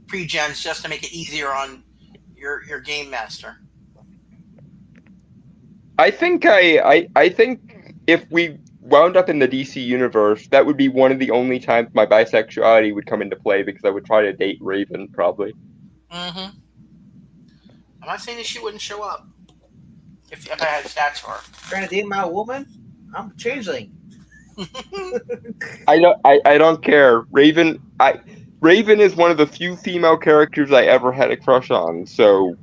pre-gens just to make it easier on your game master. I think if we wound up in the DC universe, that would be one of the only times my bisexuality would come into play because I would try to date Raven probably. Mm-hmm. I'm not saying that she wouldn't show up if I had stats for her. Trying to date my woman? I'm a Changeling. I don't care. Raven is one of the few female characters I ever had a crush on, so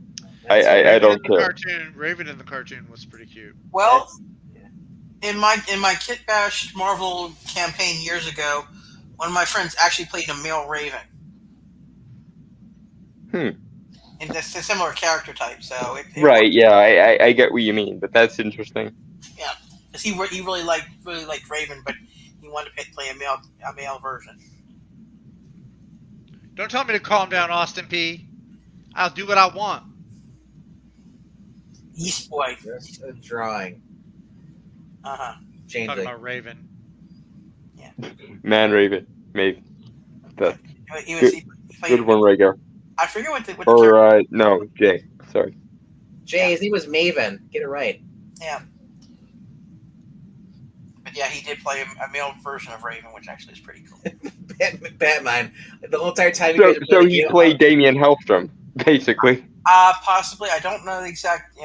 I don't care. Raven in the cartoon was pretty cute. Well, in my Kit Bash Marvel campaign years ago, one of my friends actually played a male Raven. And that's a similar character type, so right. Yeah, I get what you mean, but that's interesting. Yeah, because he really liked Raven, but he wanted to play a male version. Don't tell me to calm down, Austin P. I'll do what I want. Yeast Boy. Just a drawing. Talking about Raven. Yeah. Man Raven, maybe. That's he played good one, Rego. I forget what the no, Jay. Sorry. Jay, his name was Maven. Get it right. Yeah. But yeah, he did play a male version of Raven, which actually is pretty cool. Batman. The whole entire time. So he played Damian Hellstrom, basically. Possibly. I don't know the exact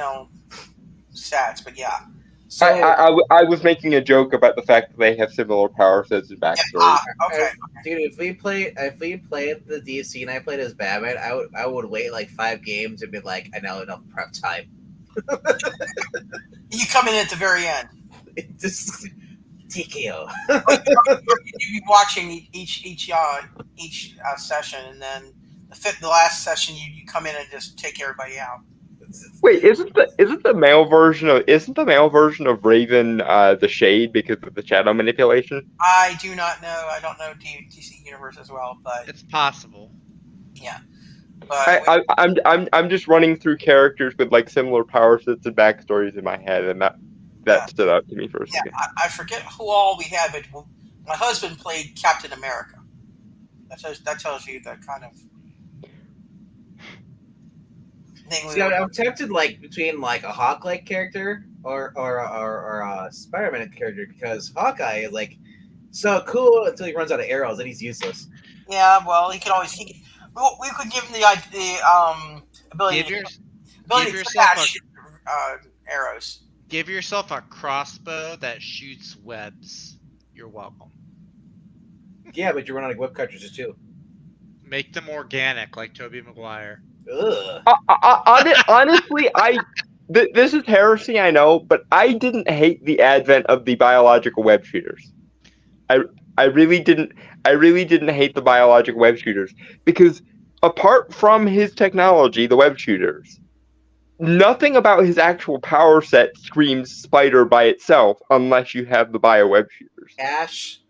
stats, but yeah. So I was making a joke about the fact that they have similar power sets and backstories. Okay. Dude, if we played the DC and I played as Batman, I would wait like 5 games and be like, I know enough prep time. You come in at the very end. Just TKO. You'd be watching each session, and then the last session you come in and just take everybody out. Wait, isn't the male version of Raven the Shade because of the shadow manipulation? I do not know. I don't know DC Universe as well, but it's possible. Yeah, but I'm just running through characters with like similar power sets and backstories in my head, and that stood out to me for a second. I forget who all we had, but my husband played Captain America. That tells you the kind of See, I'm tempted like between like a Hawk-like character or a Spider-Man character because Hawkeye is like so cool until he runs out of arrows and he's useless. Yeah, well, he could always. We could give him the ability Give your ability give to yourself a flash arrows. give yourself a crossbow that shoots webs. You're welcome. Yeah, but you run out of web cartridges too. Make them organic, like Tobey Maguire. Ugh. Honestly, this is heresy, I know, but I didn't hate the advent of the biological web shooters. I really didn't. I really didn't hate the biological web shooters because apart from his technology, the web shooters, nothing about his actual power set screams spider by itself unless you have the bio web shooters. Ash,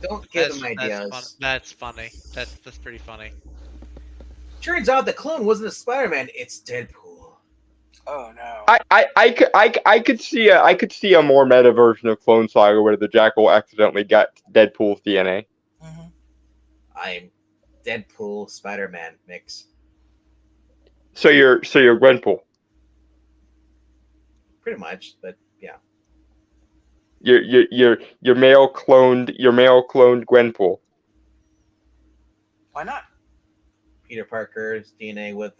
don't give them ideas. That's funny. That's pretty funny. Turns out the clone wasn't a Spider-Man; it's Deadpool. Oh no! I could see a more meta version of Clone Saga where the Jackal accidentally got Deadpool's DNA. Mhm. I'm Deadpool Spider-Man mix. So you're Gwenpool. Pretty much, but yeah. You're male cloned Gwenpool. Why not? Peter Parker's DNA with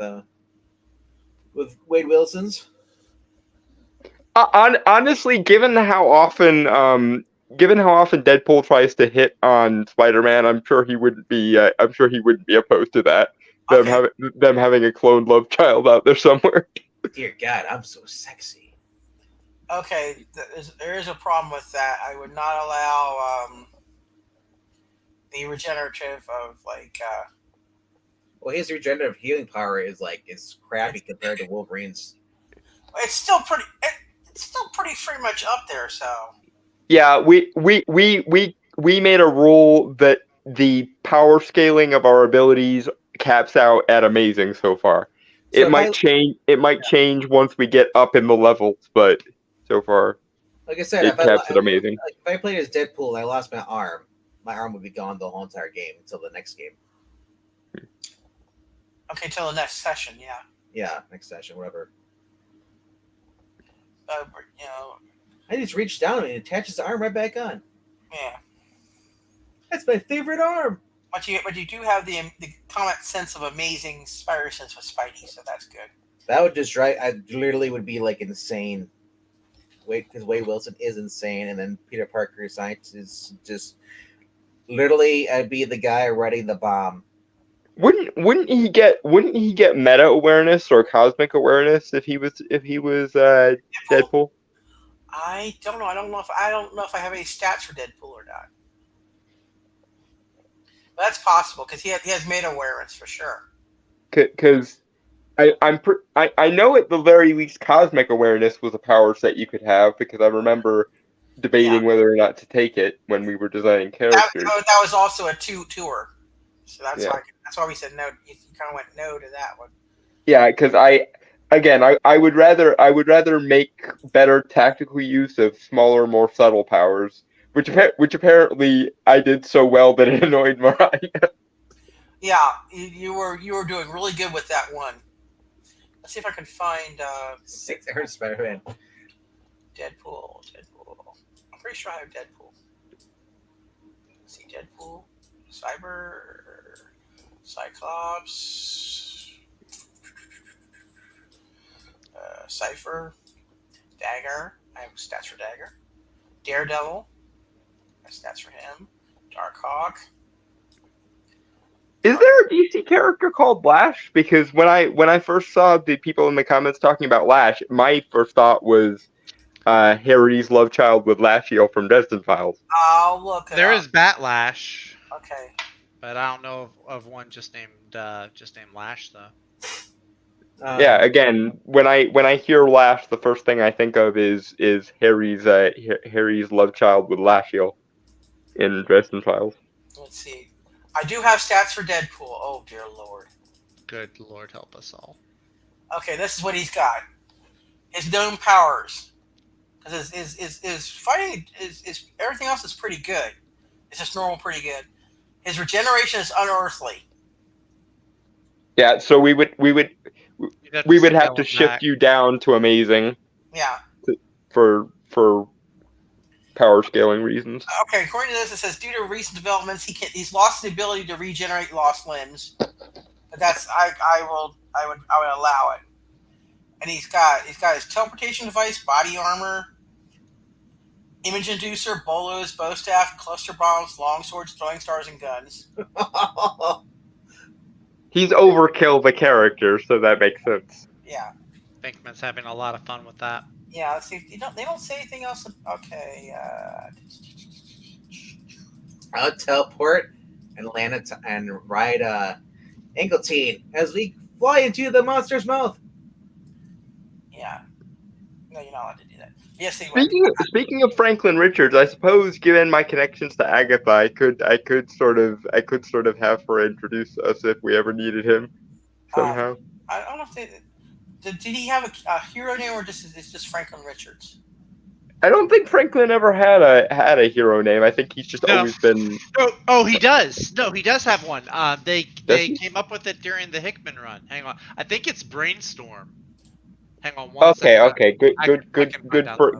Wade Wilson's. Honestly, given how often Deadpool tries to hit on Spider-Man, I'm sure he wouldn't be opposed to that. Them having a cloned love child out there somewhere. Dear God, I'm so sexy. Okay, there is a problem with that. I would not allow the regenerative of like. Well, his regenerative healing power is crappy compared to Wolverine's. It's still pretty. It's still pretty much up there. So. Yeah, we made a rule that the power scaling of our abilities caps out at amazing so far. So it might change once we get up in the levels, but so far, like I said, it caps at amazing. If I played as Deadpool and I lost my arm would be gone the whole entire game until the next game. Okay, till the next session, yeah. Yeah, next session, whatever. You know. I just reach down and it attaches the arm right back on. Yeah. That's my favorite arm. But you do have the common sense of amazing spider sense with Spidey, so that's good. That would just drive. I literally would be like insane. Because Wade Wilson is insane, and then Peter Parker science is just literally. I'd be the guy ready the bomb. Wouldn't he get meta awareness or cosmic awareness if he was Deadpool? I don't know. I don't know if I have any stats for Deadpool or not. But that's possible because he has meta awareness for sure. Because I know at the very least cosmic awareness was a power set you could have because I remember debating whether or not to take it when we were designing characters. That was also a tour, so that's why we said no. You kind of went no to that one. Yeah, because I would rather make better tactical use of smaller, more subtle powers, which apparently I did so well that it annoyed Mariah. Yeah, you were doing really good with that one. Let's see if I can find 6 Earth Spider-Man. Deadpool. I'm pretty sure I have Deadpool. Let's see, Deadpool, Cyber, Cyclops, Cypher, Dagger. I have stats for Dagger. Daredevil. I have stats for him. Darkhawk. Is there a DC character called Lash? Because when I first saw the people in the comments talking about Lash, my first thought was Harry's love child with Lashiel from Dresden Files. I'll look. There is Batlash. Okay. But I don't know of one just named Lash though. Yeah, again, when I hear Lash, the first thing I think of is Harry's love child with Lashiel in Dresden Files. Let's see. I do have stats for Deadpool. Oh dear Lord. Good Lord help us all. Okay, this is what he's got. His known powers. Because his fighting is everything else is pretty good. It's just normal pretty good. His regeneration is unearthly. Yeah, so we would we would have to scale shift back. you down to amazing Yeah. for power scaling reasons. Okay, according to this, it says due to recent developments, he's lost the ability to regenerate lost limbs. But that's I would allow it. And he's got his teleportation device, body armor, image inducer, bolos, bow staff, cluster bombs, long swords, throwing stars, and guns. He's overkill the character, so that makes sense. Yeah. Pinkman's having a lot of fun with that. Yeah. Let's see. They don't say anything else. Okay. I'll teleport and land and ride Engeltine as we fly into the monster's mouth. Yeah. No, you're not allowed to do that. Yes, they would. Speaking of Franklin Richards, I suppose given my connections to Agatha, I could sort of have her introduce us if we ever needed him somehow. I don't know if they did he have a hero name or it's just Franklin Richards. I don't think Franklin ever had a hero name. I think he's just always been. Oh, he does. No, he does have one. They he? came up with it during the Hickman run. Hang on, I think it's Brainstorm. Hang on one Okay, second. okay,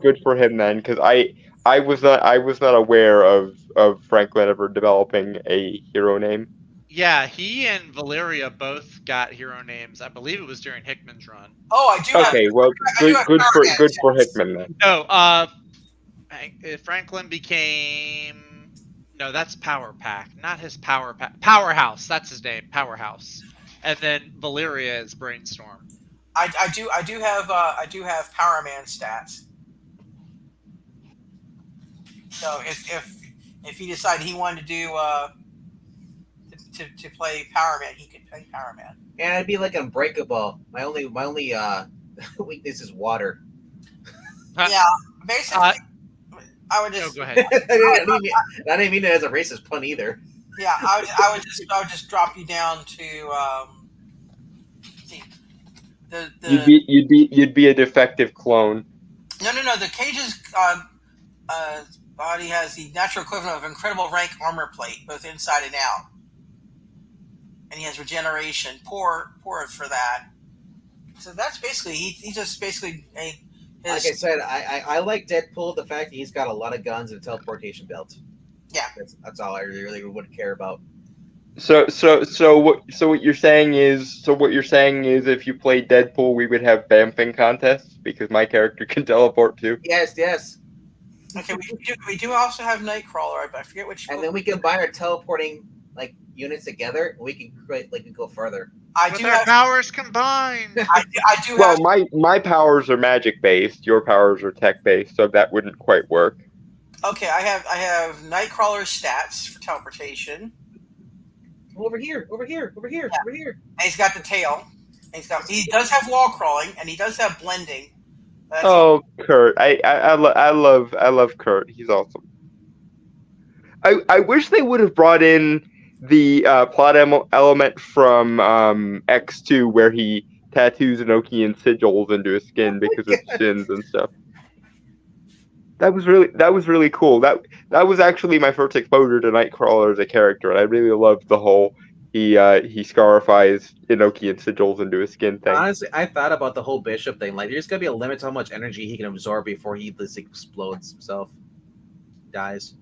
good for him then, because I was not aware of Franklin ever developing a hero name. Yeah, he and Valeria both got hero names. I believe it was during Hickman's run. Oh, I do. Okay, well, good for Hickman then. No, Franklin became. No, that's Power Pack, not his Power Pack. Powerhouse, that's his name, Powerhouse. And then Valeria is Brainstorm. I do have Power Man stats. So if he decided he wanted to do to play Power Man, he could play Power Man. And I'd be like Unbreakable. My only weakness is water. Yeah, basically, I would just. No, go ahead. I didn't mean it as a racist pun either. Yeah, I would just drop you down to see the You'd be a defective clone. No. The Cage's body has the natural equivalent of incredible rank armor plate, both inside and out, and he has regeneration. Poor for that. So that's basically he just basically Like I said, I like Deadpool. The fact that he's got a lot of guns and a teleportation belt. Yeah, that's all I really would care about. So what you're saying is if you played Deadpool, we would have vamping contests because my character can teleport too. Yes. Okay, we do also have Nightcrawler, but I forget which. And then we can buy our teleporting units together, and we can go further. With our powers combined. I do. Well, my powers are magic based. Your powers are tech based, so that wouldn't quite work. Okay, I have Nightcrawler stats for teleportation. Over here. And he's got the tail. He does have wall crawling, and he does have blending. Oh, Kurt! I love Kurt. He's awesome. I wish they would have brought in the plot element from X2 where he tattoos Enochian sigils into his skin because of shins and stuff. That was really cool. That was actually my first exposure to Nightcrawler as a character, and I really loved the whole he scarifies Enochian sigils into his skin thing. Honestly, I thought about the whole Bishop thing. Like, there's gotta be a limit to how much energy he can absorb before he just explodes himself, dies.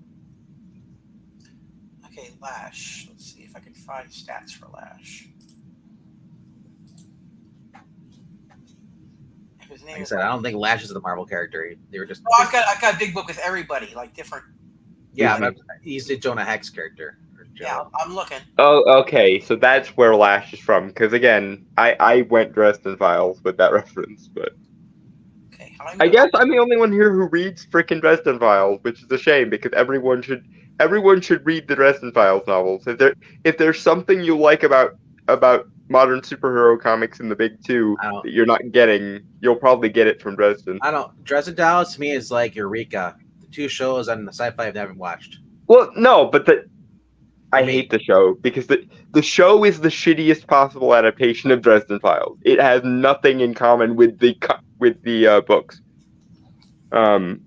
Okay, Lash. Let's see if I can find stats for Lash. Like I said, I don't think Lash is the Marvel character. They were just. Oh, I've got a big book with everybody, like different. Yeah, he's the Jonah Hex character. Yeah, I'm looking. Oh, okay. So that's where Lash is from. Because again, I went Dresden Files with that reference, but. Okay, I guess I'm the only one here who reads frickin' Dresden Files, which is a shame because everyone should read the Dresden Files novels. If there's something you like about modern superhero comics in the big two that you're not getting, you'll probably get it from Dresden. I don't. Dresden Files to me is like Eureka. The two shows on the sci-fi I've never watched. Well, no, but I hate the show because the show is the shittiest possible adaptation of Dresden Files. It has nothing in common with the books. And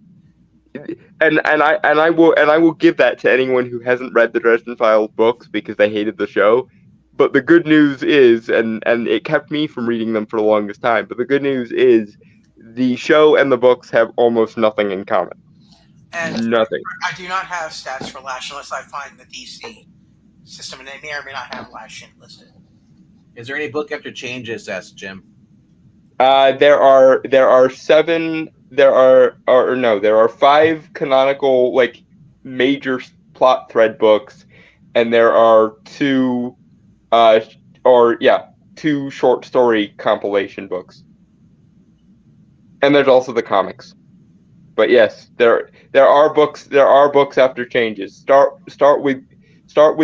I will give that to anyone who hasn't read the Dresden Files books because they hated the show. But the good news is, and it kept me from reading them for the longest time, but the good news is the show and the books have almost nothing in common. And Nothing. I do not have stats for Lash unless I find the DC system, and they may or may not have Lash listed. Is there any book after changes? Asked Jim. There are 7. There are 5 canonical like major plot thread books, and there are 2 2 short story compilation books. And there's also the comics. But yes, there are books after changes. Start with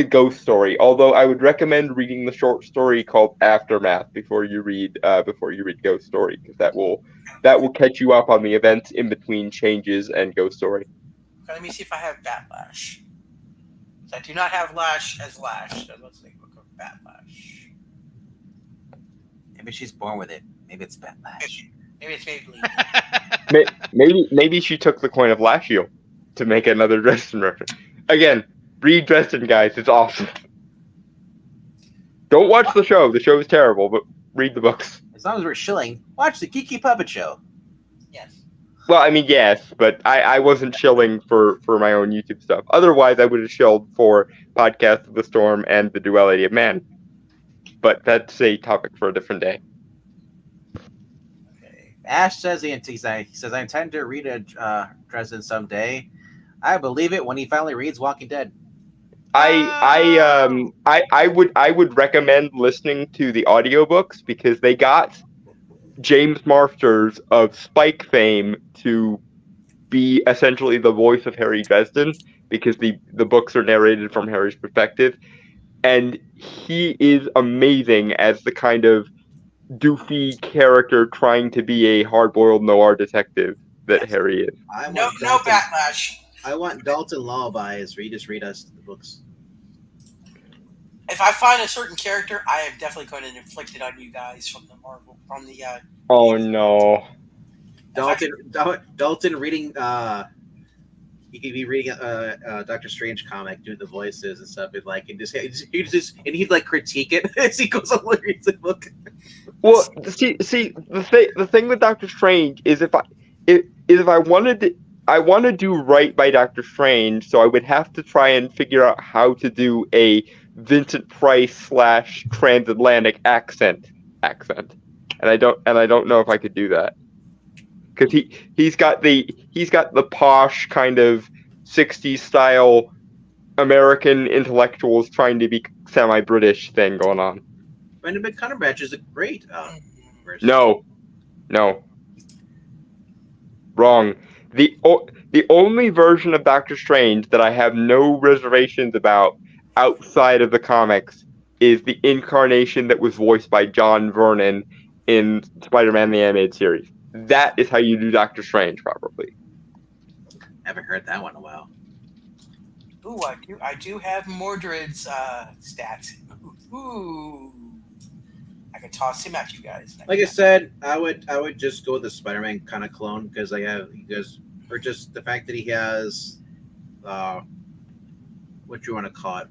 Ghost Story. Although I would recommend reading the short story called Aftermath before you read Ghost Story, because that will catch you up on the events in between changes and Ghost Story. Okay, let me see if I have Bat Lash. I do not have Lash as Lash. So let's think of Bat Lash. Maybe she's born with it. Maybe it's Bat Lash. Maybe it's Maybelline. Maybe she took the coin of Lashio to make another Dresden reference. Again, read Dresden, guys. It's awesome. Don't watch the show. The show is terrible, but read the books. As long as we're shilling, watch the Geeky Puppet Show. Yes. Well, I mean, yes, but I wasn't shilling for my own YouTube stuff. Otherwise, I would have shilled for Podcast of the Storm and The Duality of Man. But that's a topic for a different day. Ash says he says I intend to read Dresden someday. I believe it when he finally reads Walking Dead. I would recommend listening to the audiobooks because they got James Marsters of Spike fame to be essentially the voice of Harry Dresden, because the books are narrated from Harry's perspective, and he is amazing as the kind of doofy character trying to be a hard-boiled noir detective that Harry is. No Bat Lash. I want Dalton Lullabies, where you just read us the books. If I find a certain character, I am definitely going to inflict it on you guys from the Marvel, from the. Oh no. Dalton reading. He could be reading a Doctor Strange comic, doing the voices and stuff, and he'd like critique it as he goes along and reads the book. Well, see, the thing with Doctor Strange is if I wanted to, I want to do right by Doctor Strange, so I would have to try and figure out how to do a Vincent Price / transatlantic accent, and I don't know if I could do that, because he's got the posh kind of 60s style American intellectuals trying to be semi-British thing going on. Benedict Cumberbatch is a great version. No. Wrong. The only version of Doctor Strange that I have no reservations about outside of the comics is the incarnation that was voiced by John Vernon in Spider-Man the Animated Series. That is how you do Doctor Strange, probably. Haven't heard that one in a while. Ooh, I do have Mordred's stats. Ooh. I could toss him at you guys. Like I said, I would just go with the Spider-Man kind of clone or just the fact that he has, what you want to call it.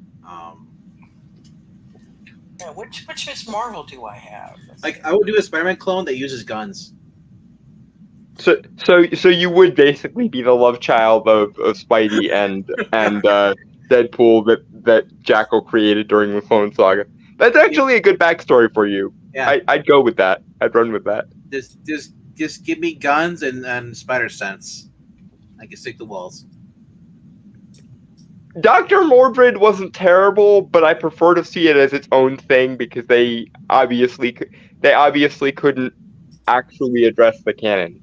Yeah, which Miss Marvel do I have? I would do a Spider-Man clone that uses guns. So you would basically be the love child of Spidey and Deadpool that Jackal created during the Clone Saga. That's actually a good backstory for you. Yeah, I'd go with that. I'd run with that. Just give me guns and spider sense. I can stick to walls. Dr. Mordred wasn't terrible, but I prefer to see it as its own thing because they obviously couldn't actually address the canon.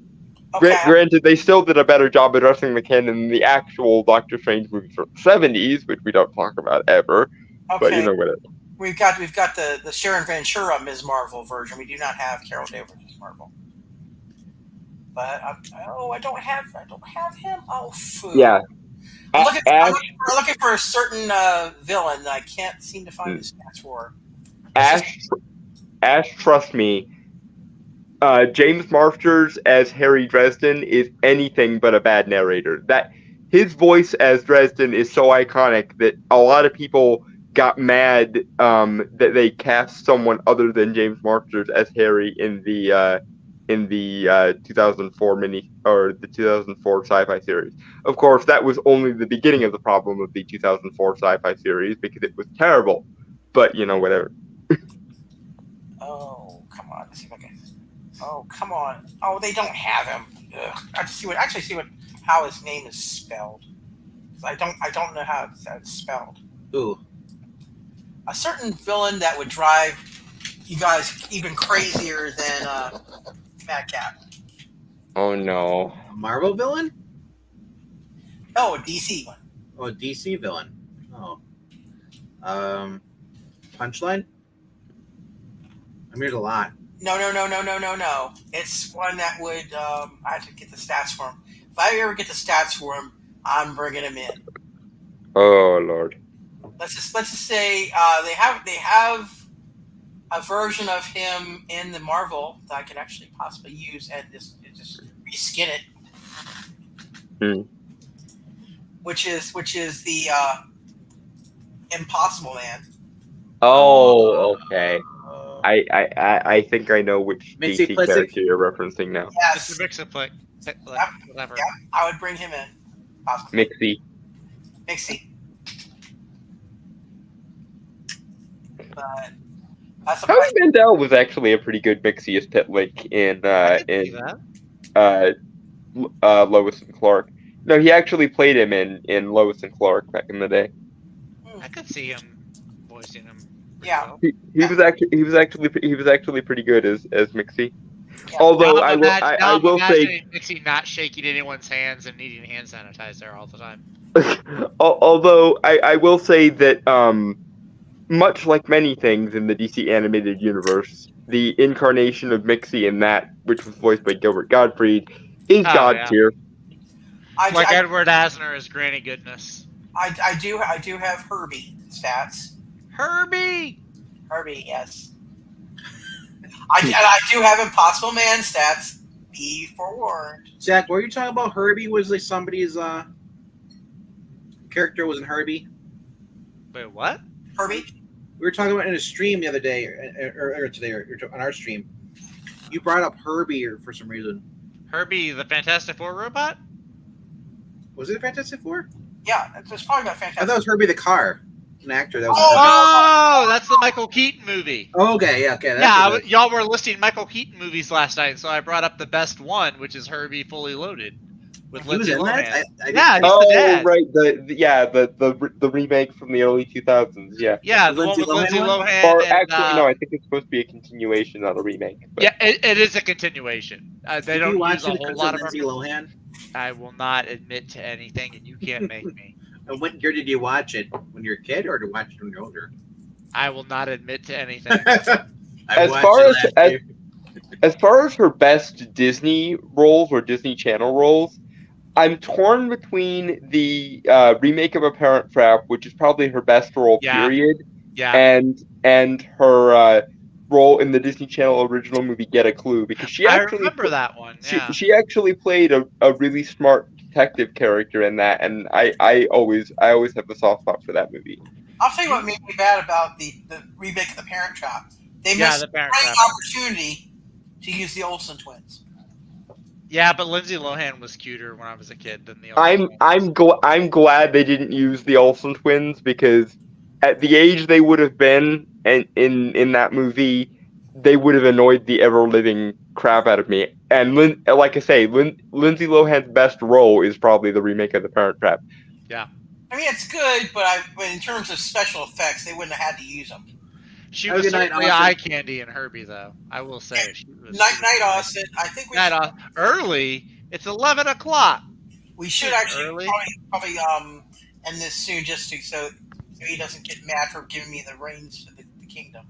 Okay. Granted, they still did a better job addressing the canon than the actual Doctor Strange movies from the 70s, which we don't talk about ever. Okay. But you know what it is. We've got the Sharon Ventura Ms. Marvel version. We do not have Carol Danvers Ms. Marvel. But I don't have him. Oh, food. Yeah. I'm looking for a certain villain that I can't seem to find the stats for. Ash, trust me. James Marsters as Harry Dresden is anything but a bad narrator. That his voice as Dresden is so iconic that a lot of people got mad that they cast someone other than James Marsters as Harry in the 2004 the 2004 sci-fi series. Of course, that was only the beginning of the problem of the 2004 sci-fi series because it was terrible. But whatever. Oh, come on. Let's see if I can. Oh, come on. Oh, they don't have him. Ugh. I just see how his name is spelled. I don't know how it's spelled. Ooh. A certain villain that would drive you guys even crazier than Madcap. Oh no. A Marvel villain? Oh, a DC one. Oh, a DC villain. Oh. Punchline? I mean, there's a lot. No. It's one that would. I have to get the stats for him. If I ever get the stats for him, I'm bringing him in. Oh Lord. Let's just say they have a version of him in the Marvel that I can actually possibly use and just reskin it. Hmm. Which is the Impossible Man. Oh, okay. I think I know which Mixie DC Plastic? character you're referencing now. Yes, Mr. Mix-a-Play. Whatever. yeah, I would bring him in. Possibly. Mixie. Mixie. But that's a Howie Mandel was actually a pretty good Mixie as Pitlick I can see that. Lois and Clark. No, he actually played him in Lois and Clark back in the day. I could see him voicing him. pretty Yeah. well. He was actually pretty good as Mixie. Yeah. Although Now I I'm will imag- I now I'm will say imagining Mixie not shaking anyone's hands and needing hand sanitizer all the time. although I will say that much like many things in the DC animated universe, the incarnation of Mixie in that, which was voiced by Gilbert Gottfried, is Oh, God yeah. tier. Like I Edward Asner as Granny Goodness. do have Herbie stats. Herbie! Herbie, yes. I do have Impossible Man stats. Be forewarned. Zach, were you talking about Herbie was like somebody's character wasn't Herbie? Wait, what? Herbie? We were talking about in a stream the other day, or today, or on our stream. You brought up Herbie for some reason. Herbie the Fantastic Four robot? Was it Fantastic Four? Yeah, it's probably not I fantastic. thought it was Herbie the car, an actor that was. Oh, that's the Michael Keaton movie. Oh, okay, yeah, okay. Yeah, y'all were listing Michael Keaton movies last night, so I brought up the best one, which is Herbie Fully Loaded with He was Lindsay in that? Lohan. I Yeah, he's the dad. Right, the remake from the early 2000s, yeah. Yeah, The the one with Lindsay Lindsay Lohan Lohan. Or and, actually, no, I think it's supposed to be a continuation, not a remake. But. Yeah, it is a continuation. They Did don't you watch use a it whole because lot of of Lindsay her. Lohan? I will not admit to anything, and you can't make me. And what year did you watch it? When you were a kid, or to watch it when you're older? I will not admit to anything. As far as her best Disney roles or Disney Channel roles, I'm torn between the remake of A Parent Trap, which is probably her best role, Yeah. period, Yeah. and her role in the Disney Channel original movie Get a Clue, because she I actually remember that one. Yeah. she actually played a really smart detective character in that, and I always have a soft spot for that movie. I'll tell you what made me bad about the remake of The Parent Trap. They missed The a Parent great Trap. opportunity to use the Olsen twins. Yeah, but Lindsay Lohan was cuter when I was a kid than the other I'm glad they didn't use the Olsen twins, because at the age they would have been and in that movie, they would have annoyed the ever living crap out of me. And like I say, Lindsay Lohan's best role is probably the remake of The Parent Trap. Yeah. I mean, it's good, but in terms of special effects, they wouldn't have had to use them. She Have a was good night, certainly Austin. eye candy in Herbie, though. I will say. She was Night, Austin. I think early. It's 11 o'clock. we should actually Early. probably end this soon, just so he doesn't get mad for giving me the reins of the kingdom.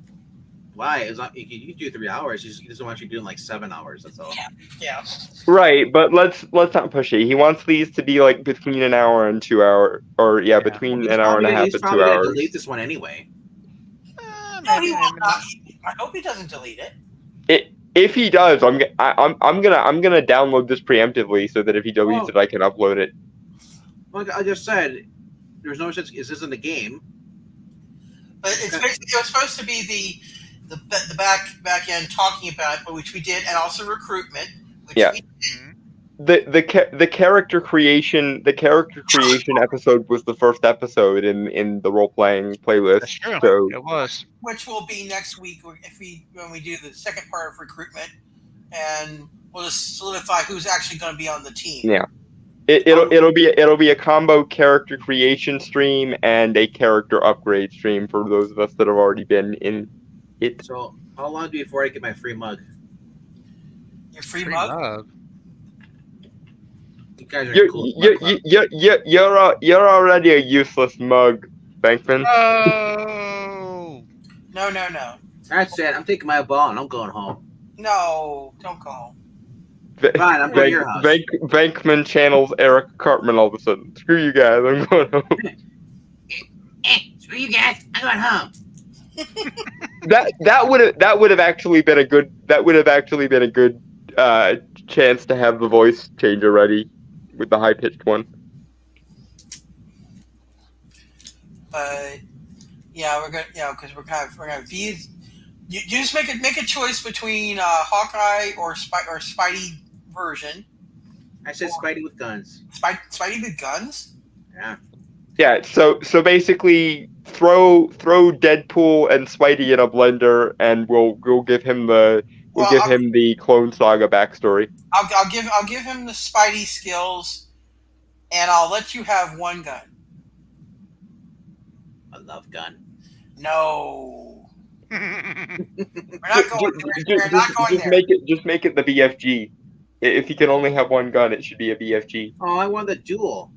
Why? It's not, you can do 3 hours. He doesn't want you doing like 7 hours. That's all. Yeah. Right, but let's not push it. He wants these to be like between an hour and 2 hour, or between an hour and a half He's and probably 2 gonna hours. delete this one anyway. No, Maybe, he maybe won't. not. I hope he doesn't delete it. If he does, I'm gonna download this preemptively so that if he deletes it, I can upload it. Like I just said, there's no such. This isn't a game. But it's basically, it was supposed to be the back end talking about it, which we did, and also recruitment, which Yeah. we Mhm. The character creation episode was the first episode in the role playing playlist. That's true. So It was. which will be next week when we do the second part of recruitment, and we'll just solidify who's actually going to be on the team. yeah, it'll be a combo character creation stream and a character upgrade stream for those of us that have already been in it. So, how long before I get my free mug? Your free mug. You guys are cool. You're already a useless mug, Bankman. Oh. No. That's it. I'm taking my ball and I'm going home. No, don't go home. Fine, I'm going to your house. Bankman channels Eric Cartman all of a sudden. Screw you guys, I'm going home. Screw you guys, I'm going home. That would have actually been a good chance to have the voice change already with the high pitched one. But yeah, we're gonna because we're gonna be. You just make a choice between Hawkeye or Spidey version. I said Spidey with guns. Spidey with guns. Yeah. Yeah. So basically, throw Deadpool and Spidey in a blender, and we'll give him the Clone Saga backstory. I'll give him the Spidey skills, and I'll let you have one gun. A love gun. No. We're not going there. Just make it the BFG. If he can only have one gun, it should be a BFG. Oh, I want the duel.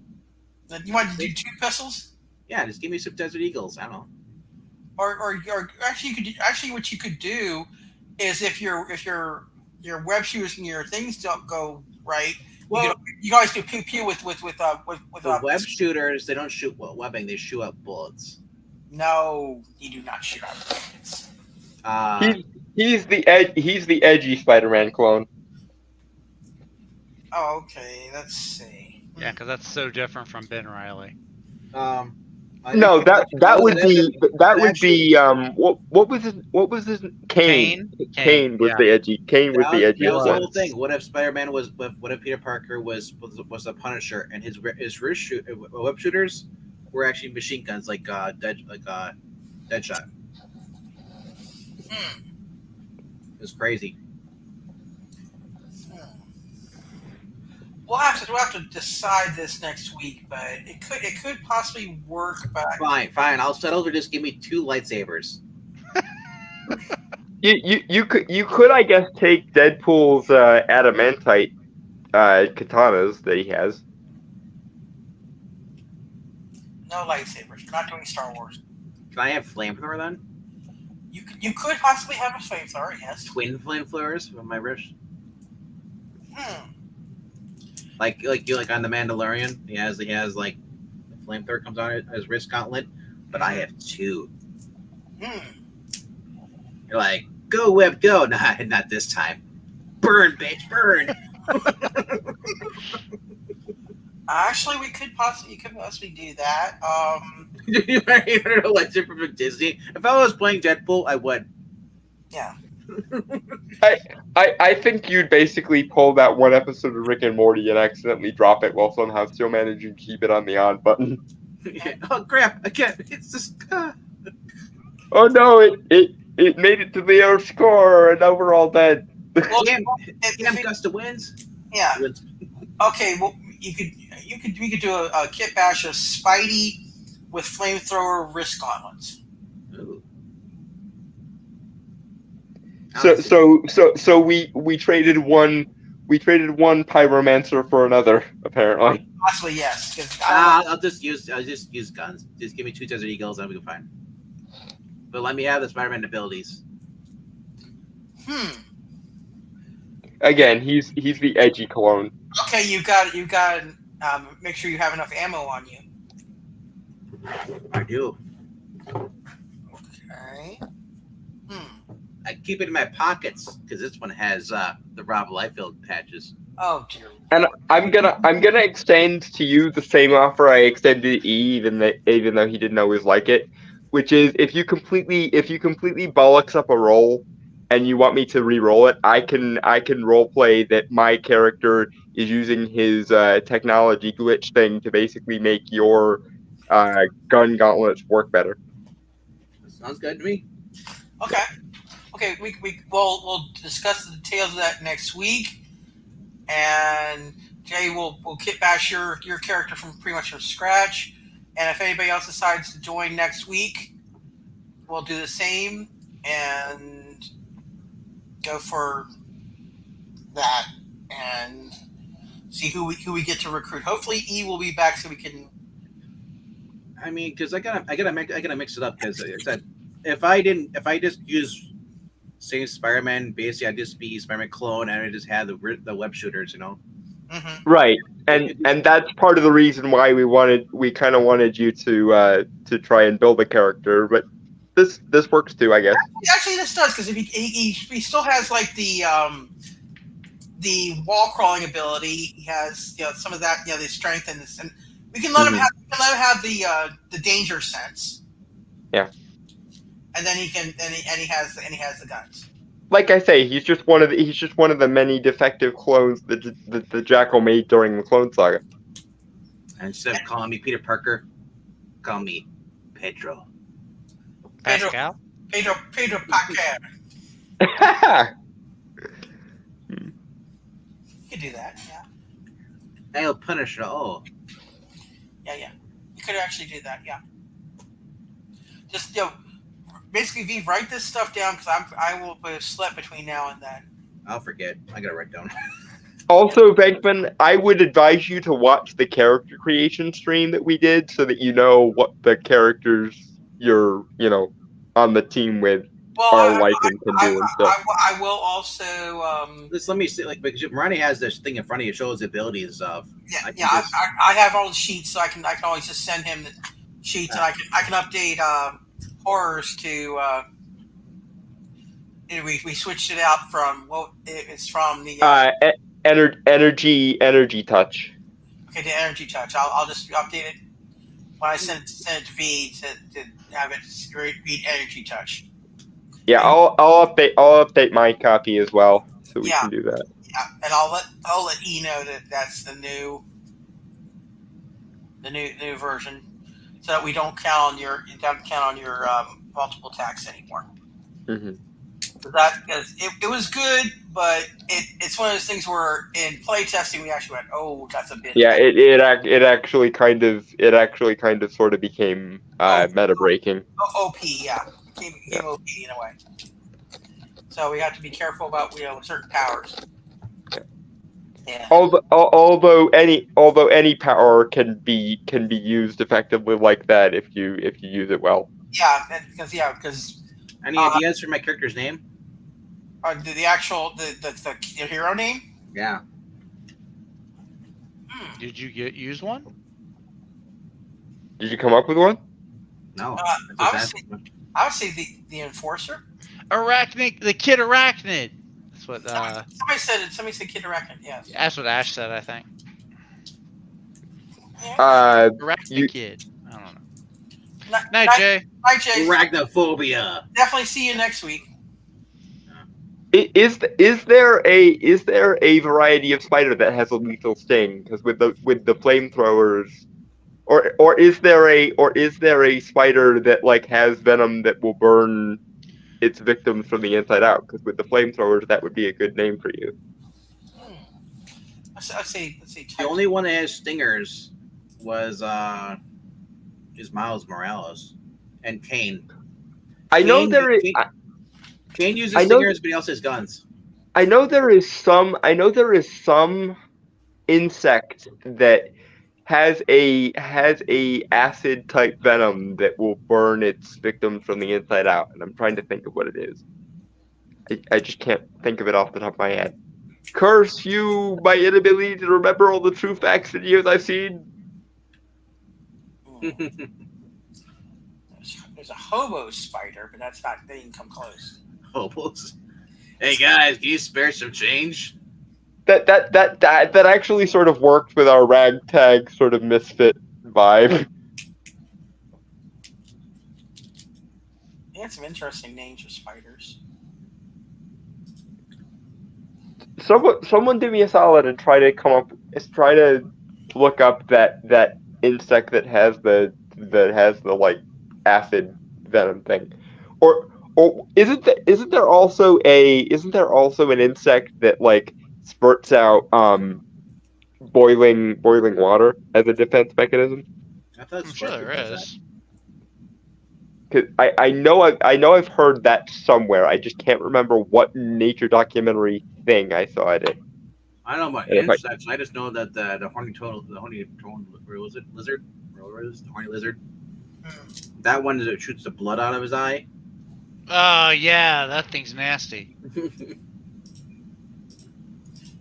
You want to do 2 pistols? Yeah, just give me some Desert Eagles. I don't know. Or actually, what you could do is if your web shooters and your things don't go right, well, you guys do pew pew with the web shooters. They don't shoot webbing; they shoot out bullets. No, you do not shoot out bullets. He's the edgy Spider-Man clone. Oh, okay. Let's see. Yeah, because that's so different from Ben Riley. No, that would be what was his Kane? Kane was the edgy. Kane was the edgy. That was the whole thing. What if Spider-Man was? What if Peter Parker was the Punisher and his web shooters were actually machine guns like Deadshot? It was crazy. We'll have to decide this next week, but it could possibly work. Back. Fine. I'll settle for just give me 2 lightsabers. You could I guess take Deadpool's adamantite katanas that he has. No lightsabers. We're not doing Star Wars. Can I have flamethrower then? You could possibly have a flamethrower. Yes. Twin flamethrowers on my wrist. Like on the Mandalorian, he has like the flamethrower comes on his wrist gauntlet, but I have 2. You're like, go web, go! Not this time. Burn, bitch, burn! Actually, you could possibly do that. You don't know what's different from Disney. If I was playing Deadpool, I would. Yeah. I think you'd basically pull that one episode of Rick and Morty and accidentally drop it while somehow still managing to keep it on the on button. Yeah. Oh crap! Again, it's just. Oh no! It made it to the Earth's core, and now we're all dead. Well, damn Gusta wins. Yeah. Okay. Well, we could do a kit bash of Spidey with flamethrower wrist gauntlets. Ooh. So we traded one pyromancer for another, apparently. Possibly, yes. I'll just use guns. Just give me 2 Desert Eagles and we'll be fine. But let me have the Spider-Man abilities. Again, he's the edgy clone. Okay, you got make sure you have enough ammo on you. I do. Okay. I keep it in my pockets because this one has the Rob Liefeld patches. Oh dear. And I'm gonna extend to you the same offer I extended to E, even though he didn't always like it. which is if you completely bollocks up a roll and you want me to re-roll it, I can role play that my character is using his technology glitch thing to basically make your gun gauntlets work better. Sounds good to me. Okay. Okay, we'll discuss the details of that next week, and Jay will kit bash your character from pretty much from scratch, and if anybody else decides to join next week, we'll do the same and go for that and see who we get to recruit. Hopefully, E will be back so we can. I mean, because I gotta mix it up. Because I said, if I just use same Spider-Man, basically I'd just be Spider-Man clone, and I just had the web shooters, you know. Mm-hmm. Right, and that's part of the reason why we kind of wanted you to try and build a character, but this works too, I guess. Actually, this does because if he still has like the wall crawling ability, he has some of that the strength and we can let him have the danger sense. Yeah. And then he has the guns. Like I say, he's just one of the many defective clones that the Jackal made during the Clone Saga. And instead of calling me Peter Parker, call me Pedro. Pascal? Pedro Parker. You could do that, yeah. I'll punish it all. Yeah. You could actually do that, yeah. Just basically write this stuff down because I will be slept between now and then. I'll forget. I gotta write down. Also, Bankman, I would advise you to watch the character creation stream that we did so that you know what the characters you're on the team with are like and can do and stuff. I will also. Just let me see, because Ronnie has this thing in front of you, shows the ability and stuff. I have all the sheets, so I can always just send him the sheets, and I can update horrors to. We switched it out from it's from the energy touch. Okay, the energy touch. I'll just update it when I send it to V to have it read energy touch. Yeah, I'll update my copy as well, so we can do that. Yeah, and I'll let E know that that's the new version, so that we don't count on your multiple attacks anymore. Mm-hmm. Because it was good, but it's one of those things where in play testing we actually went, oh, that's a bit. Yeah, it actually kind of sort of became meta breaking. OP, yeah, became OP in a way. So we have to be careful about certain powers. Yeah. Although any power can be used effectively like that if you use it well. Yeah, because. Any ideas for my character's name? The actual the hero name? Yeah. Did you use one? Did you come up with one? No. I would say the enforcer. Arachnid, the Kid Arachnid. That's what. Somebody said Kid Arachnid. Yes. That's what Ash said, I think. Arachnid Kid. I don't know. Night, Jay. Night, Jay. Arachnophobia. Definitely see you next week. Is there a variety of spider that has a lethal sting? Because with the flamethrowers, or is there a spider that has venom that will burn its victims from the inside out? Because with the flamethrowers, that would be a good name for you. Let's see. The only one that has stingers was is Miles Morales and Kane. I know there is. Kane uses stingers, but he also has guns. I know there is some insect that has a acid type venom that will burn its victims from the inside out, and I'm trying to think of what it is. I just can't think of it off the top of my head. Curse you, my inability to remember all the true facts and years I've seen. There's a hobo spider, but they didn't come close. Hobos. Hey guys, can you spare some change? That actually sort of worked with our ragtag sort of misfit vibe. had some interesting names for spiders. Someone do me a solid and try to look up that insect that has the like acid venom thing, or isn't there also an insect that like spurts out boiling water as a defense mechanism? I thought I'm sure Scorpion there does that. is. Cause I know I've heard that somewhere. I just can't remember what nature documentary thing I saw it in. I don't know about And if I- insects. I just know that the horny toad, where was it? Lizard? Where was it? The horny lizard? That one that shoots the blood out of his eye. Oh yeah, that thing's nasty.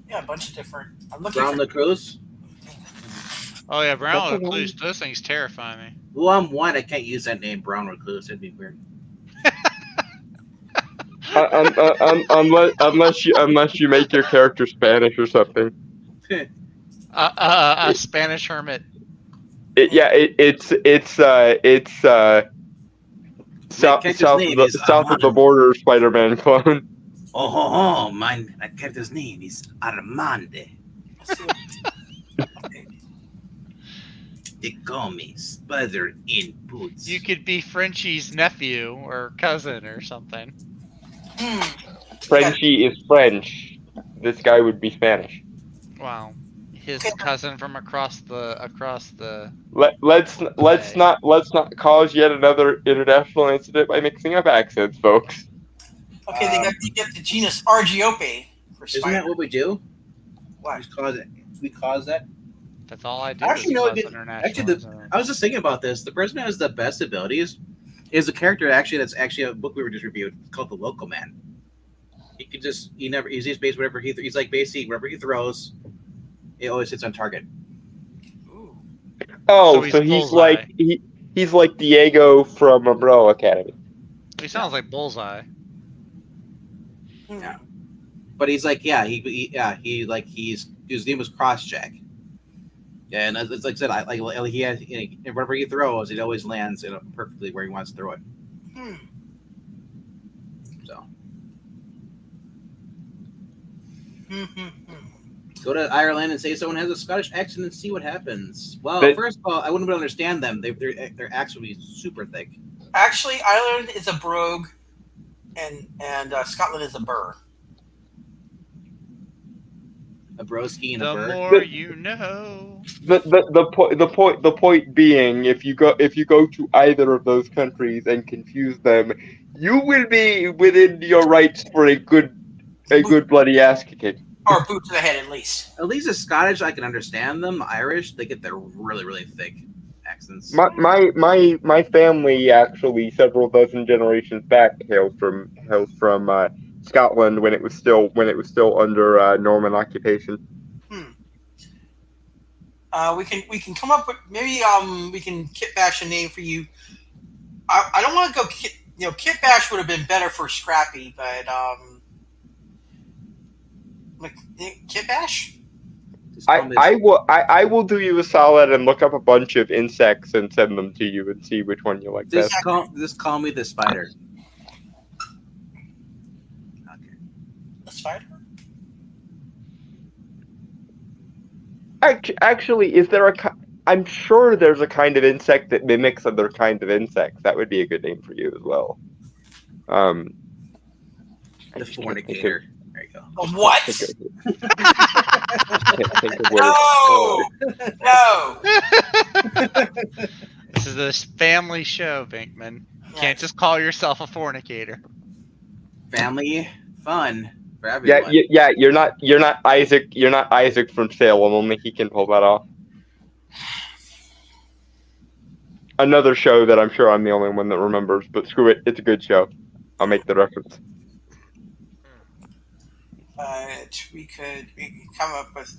Yeah, a bunch of different. I'm looking Brown for. Lacrosse. Oh yeah, brown That's the recluse. Those things terrify me. Well, I'm one. I can't use that name, Brown Recluse. It'd be weird. unless you make your character Spanish or something. A Spanish hermit. It's south character's south name of the, is south of the Armando. border Spider-Man clone. Oh, my character's name is Armande. They call me Spider in Boots. You could be Frenchie's nephew or cousin or something. Frenchie is French. This guy would be Spanish. Wow. His cousin from across the. Let's not cause yet another international incident by mixing up accents, folks. Okay, you get the genus Argiope for Isn't spider. that what we do? What? We cause that. That's all I do. Actually, is no, cause it- international actually, incidents. I was just thinking about this. The person who has the best abilities is a character that's actually a book we were just reviewed called The Local Man. He's just based whatever he's like basically wherever he throws, it always hits on target. Ooh. Oh, So so he's he's Bullseye. like he's like Diego from Umbrella Academy. He sounds like Bullseye. Yeah. But he's like, his name was Crosscheck. Yeah, and it's like I said, he has wherever he throws, it always lands perfectly where he wants to throw it. Hmm. So Hmm. go to Ireland and say someone has a Scottish accent and see what happens. Well, But- first of all, I wouldn't be able to understand them. Their accents would be super thick. Actually, Ireland is a brogue, and Scotland is a burr. A broski and a The bird. more you know. The point being, if you go to either of those countries and confuse them, you will be within your rights for a good bloody ass kicking. Or boot to the head, at least. At least the Scottish, I can understand them. Irish, they get their really, really thick accents. My family actually several dozen generations back hails from Scotland when it was still under Norman occupation. We can come up with maybe we can kit bash a name for you. I don't want to go kit bash would have been better for Scrappy, but like kit bash. Just call me- I will do you a solid and look up a bunch of insects and send them to you and see which one you like best. just call me the spider. Okay. The spider. Actually, is there I'm sure there's a kind of insect that mimics other kinds of insects. That would be a good name for you as well. I The just can't think fornicator. There you go. What? can't think of what it's No, called. no. This is this family show, Binkman. You can't just call yourself a fornicator. Family fun for Yeah, everyone. yeah. You're not Isaac. You're not Isaac from Salem. Only he can pull that off. Another show that I'm sure I'm the only one that remembers, but screw it. It's a good show. I'll make the reference. But we could come up with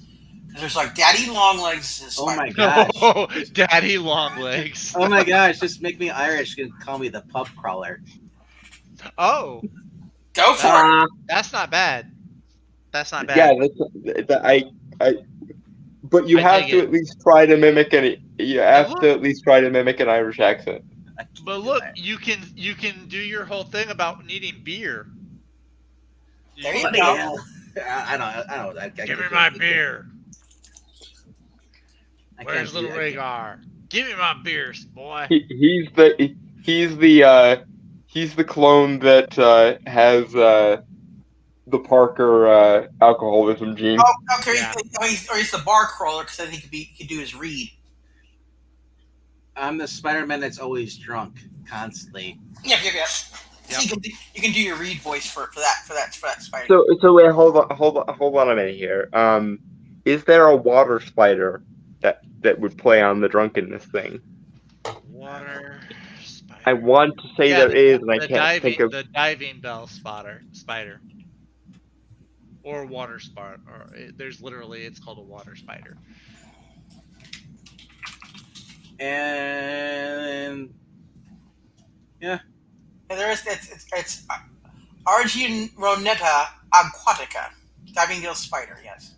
because there's like Daddy Longlegs is Oh my spider. gosh. Oh, Daddy Longlegs. Oh my gosh, just make me Irish and call me the pub crawler. Oh, Go for it. that's not bad. That's not bad. Yeah, but you I have dig to it. at least try to mimic an Irish accent. But look, you can do your whole thing about needing beer. There you Bloody go. hell. I know. I Give can't me do my it. beer. I can't Where's do- little I can't- Rhaegar? Give me my beer, boy. He's the he's the clone that has the Parker alcoholism gene. Oh, okay. Yeah. Or he's the bar crawler because I think he could do his read. I'm the Spider-Man that's always drunk, constantly. Yep. Yep. So you can do your read voice for that spider. So wait, hold on a minute here. Is there a water spider that would play on the drunkenness thing? Water spider. I want to say there is, and I can't think of. The diving bell spider. Or water spider. Or there's literally, it's called a water spider. And Yeah, there is. It's Argionronetta aquatica, diving gill spider. Yes.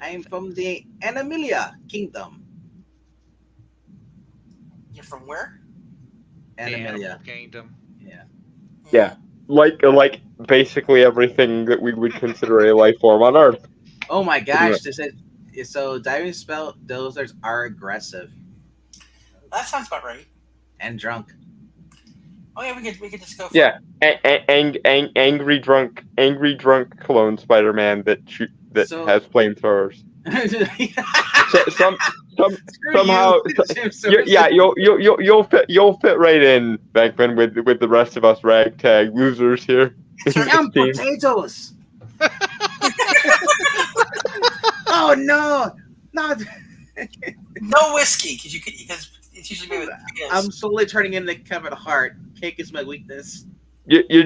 I'm from the Animalia Kingdom. You're from where? Animalia. Kingdom. Yeah. Yeah, like basically everything that we would consider a life form on Earth. Oh my gosh! This is so diving spell. Those are aggressive That sounds about right. and drunk. Oh yeah, we could just go. For Yeah, angry drunk clone Spider-Man that So- has flamethrowers. Screw Somehow, you. you'll fit right in, Bankman, with the rest of us ragtag losers here. Yum potatoes. Oh no, not. no whiskey because it's usually made with I'm slowly turning into Kevin Hart. Cake is my weakness. You're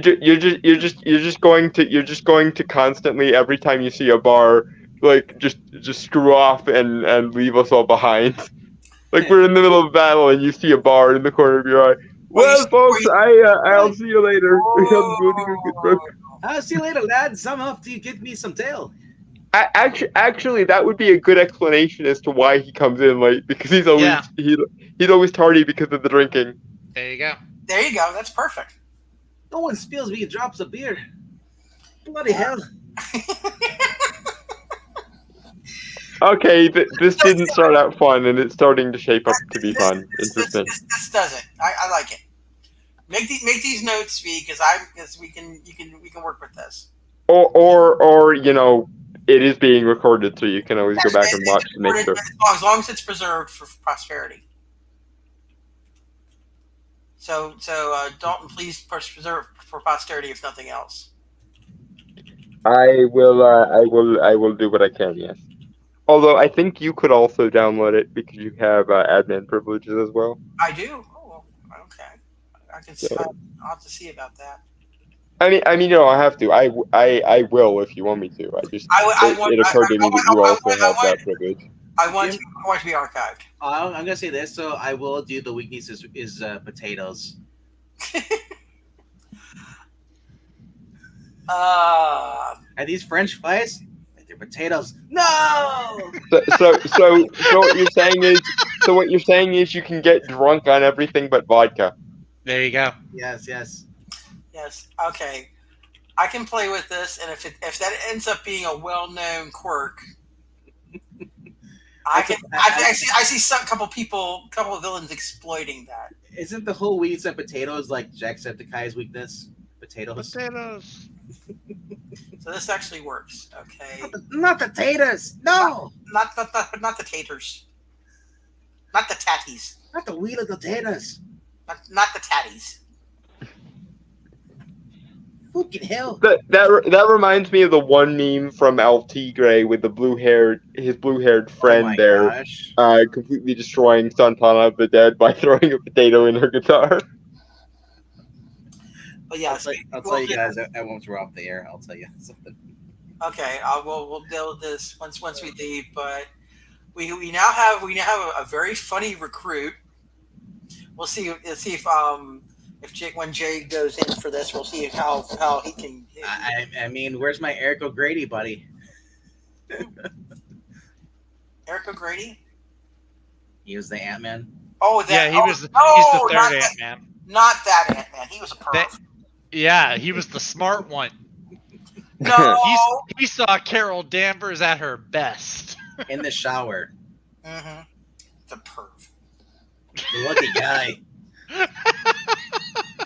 just going to constantly, every time you see a bar, like just screw off and leave us all behind. Like we're in the middle of battle and you see a bar in the corner of your eye. Well, folks, I'll see you later. I'll see you later, lads. I'm off to get me some tail. Actually, that would be a good explanation as to why he comes in late, because he's always he's always tardy because of the drinking. There you go. There you go. That's perfect. No one spills me drops of beer. Bloody hell. Okay, this didn't start out fun, and it's starting to shape up to be fun. Interesting. This doesn't. I like it. Make these notes, V, because we can work with this. Or you know, it is being recorded, so you can always go back and watch to make sure. As long as it's preserved for prosperity. So Dalton, please preserve for posterity, if nothing else. I will do what I can. Yes. Although I think you could also download it because you have admin privileges as well. I do. Oh, okay. I can. So- I'll have to see about that. I mean, you don't have to. I will if you want me to. It occurred to me that you also have that privilege. I want it to be archived. I'm gonna say this, so I will do the weakness is potatoes. Are these French fries? They're potatoes. No. So what you're saying is you can get drunk on everything but vodka. There you go. Yes. Yes. Okay. I can play with this, and if that ends up being a well-known quirk, I see a couple of villains exploiting that. Isn't the whole weeds and potatoes like Jacksepticeye's weakness? Potatoes. So this actually works. Okay. Not the taters. No. Not the taters. Not the tatties. Not the wheel of the taters. Not the tatties. Fucking hell. That reminds me of the one meme from El Tigre with the his blue-haired friend Gosh. completely destroying Santana of the Dead by throwing a potato in her guitar. But yeah, I'll tell you guys. Once we're off the air, I'll tell you something. Okay, we'll deal with this once we leave. But we now have a very funny recruit. We'll see if when Jay goes in for this, we'll see how he can. I mean, where's my Eric O'Grady buddy? Eric O'Grady? He was the Ant-Man. Oh, that. Yeah, he's the no, third Ant-Man. Not that Ant-Man. He was a perv. Yeah, he was the smart one. No. He saw Carol Danvers at her best. In the shower. Mm-hmm. The perv. The lucky guy.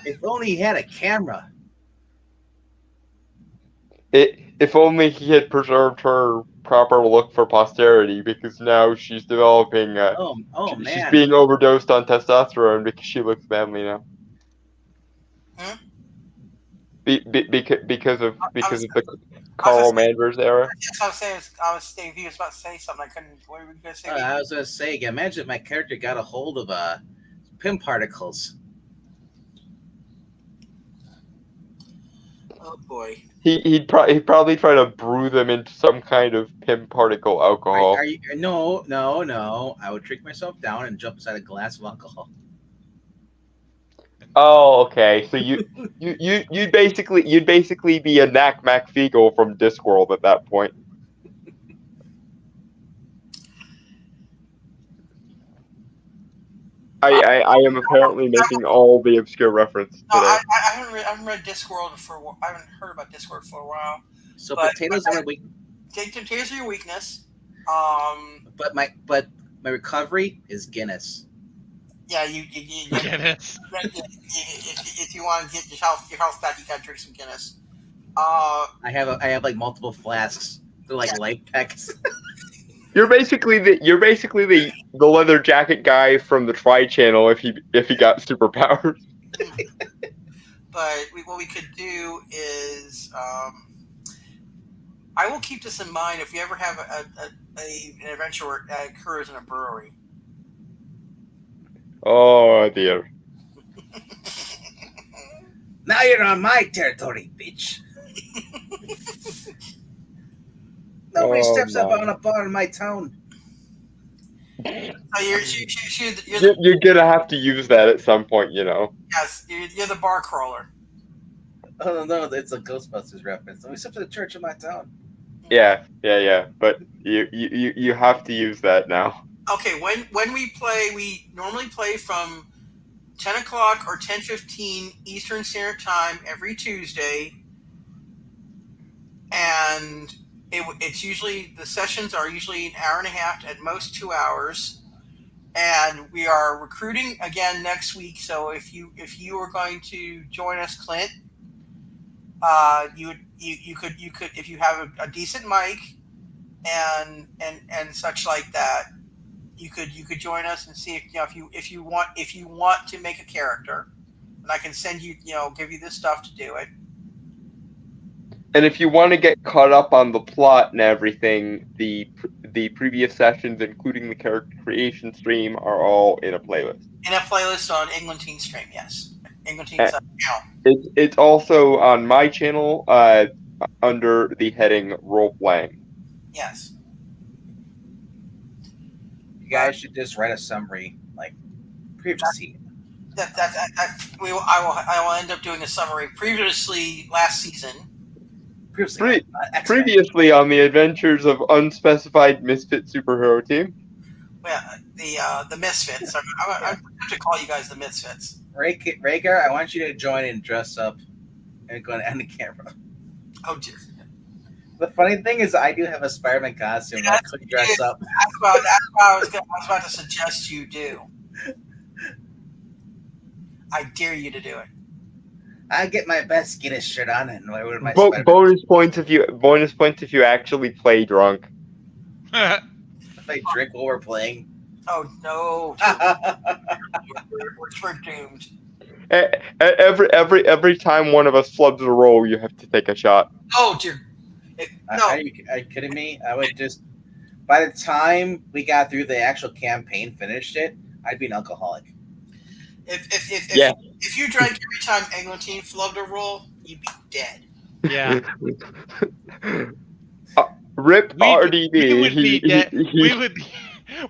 If only he had a camera. If only he had preserved her proper look for posterity, because now she's developing. Oh she's man. being overdosed on testosterone because she looks manly now. Hmm? Because of the Carl Manders era. Yes, I was saying. He was about to say something. I couldn't. What were you gonna say? I was gonna say, imagine if my character got a hold of PIM particles. Oh boy. He'd probably try to brew them into some kind of PIM particle alcohol. Are you? No. I would drink myself down and jump inside a glass of alcohol. Oh, okay. So you'd basically be a Knack MacFeagle from Discworld at that point. I am apparently making all the obscure reference today. No, I haven't read Discworld I haven't heard about Discworld for a while. So potatoes are my weak. Potatoes are your weakness. But my recovery is Guinness. Yeah, you Guinness. if you want to get your health back, you gotta drink some Guinness. I have like multiple flasks. They're like life packs. You're basically the leather jacket guy from the Tri Channel if he got superpowers. But what we could do is, I will keep this in mind if we ever have an adventure where it occurs in a brewery. Oh dear. Now you're on my territory, bitch. Nobody steps up on a bar in my town. So you're gonna have to use that at some point, you know. Yes, you're the bar crawler. Oh no, it's a Ghostbusters reference. Nobody steps to the church in my town. Yeah. But you have to use that now. Okay, when we play, we normally play from 10 o'clock or 10:15 Eastern Standard Time every Tuesday, and it's usually the sessions are usually an hour and a half, at most 2 hours, and we are recruiting again next week. So if you are going to join us, Clint, you could if you have a decent mic and such like that. You could join us and see if you want to make a character, and I can send you give you this stuff to do it. And if you want to get caught up on the plot and everything, the previous sessions, including the character creation stream, are all in a playlist. In a playlist on Englandine Stream, yes, Englantine's channel. It's also on my channel under the heading Role Playing. Yes. You guys should just write a summary, like previously. I will end up doing a summary. Previously, last season. Previously on the adventures of unspecified misfit superhero team. Well, the Misfits. I have to call you guys the Misfits. Rhaegar, I want you to join and dress up and go on the camera. Oh dear. The funny thing is, I do have a Spider-Man costume. I could dress up. That's what I was about to suggest you do. I dare you to do it. I get my best Guinness shirt on and wear my bonus points if you actually play drunk. If I drink while we're playing. Oh no! we're doomed. Every time one of us flubs a roll, you have to take a shot. Oh dear! No. Are you kidding me? I would just. By the time we got through the actual campaign, finished it, I'd be an alcoholic. If you drank every time Eglantine flubbed a roll, you'd be dead. Yeah. Rip RDB. We would be dead.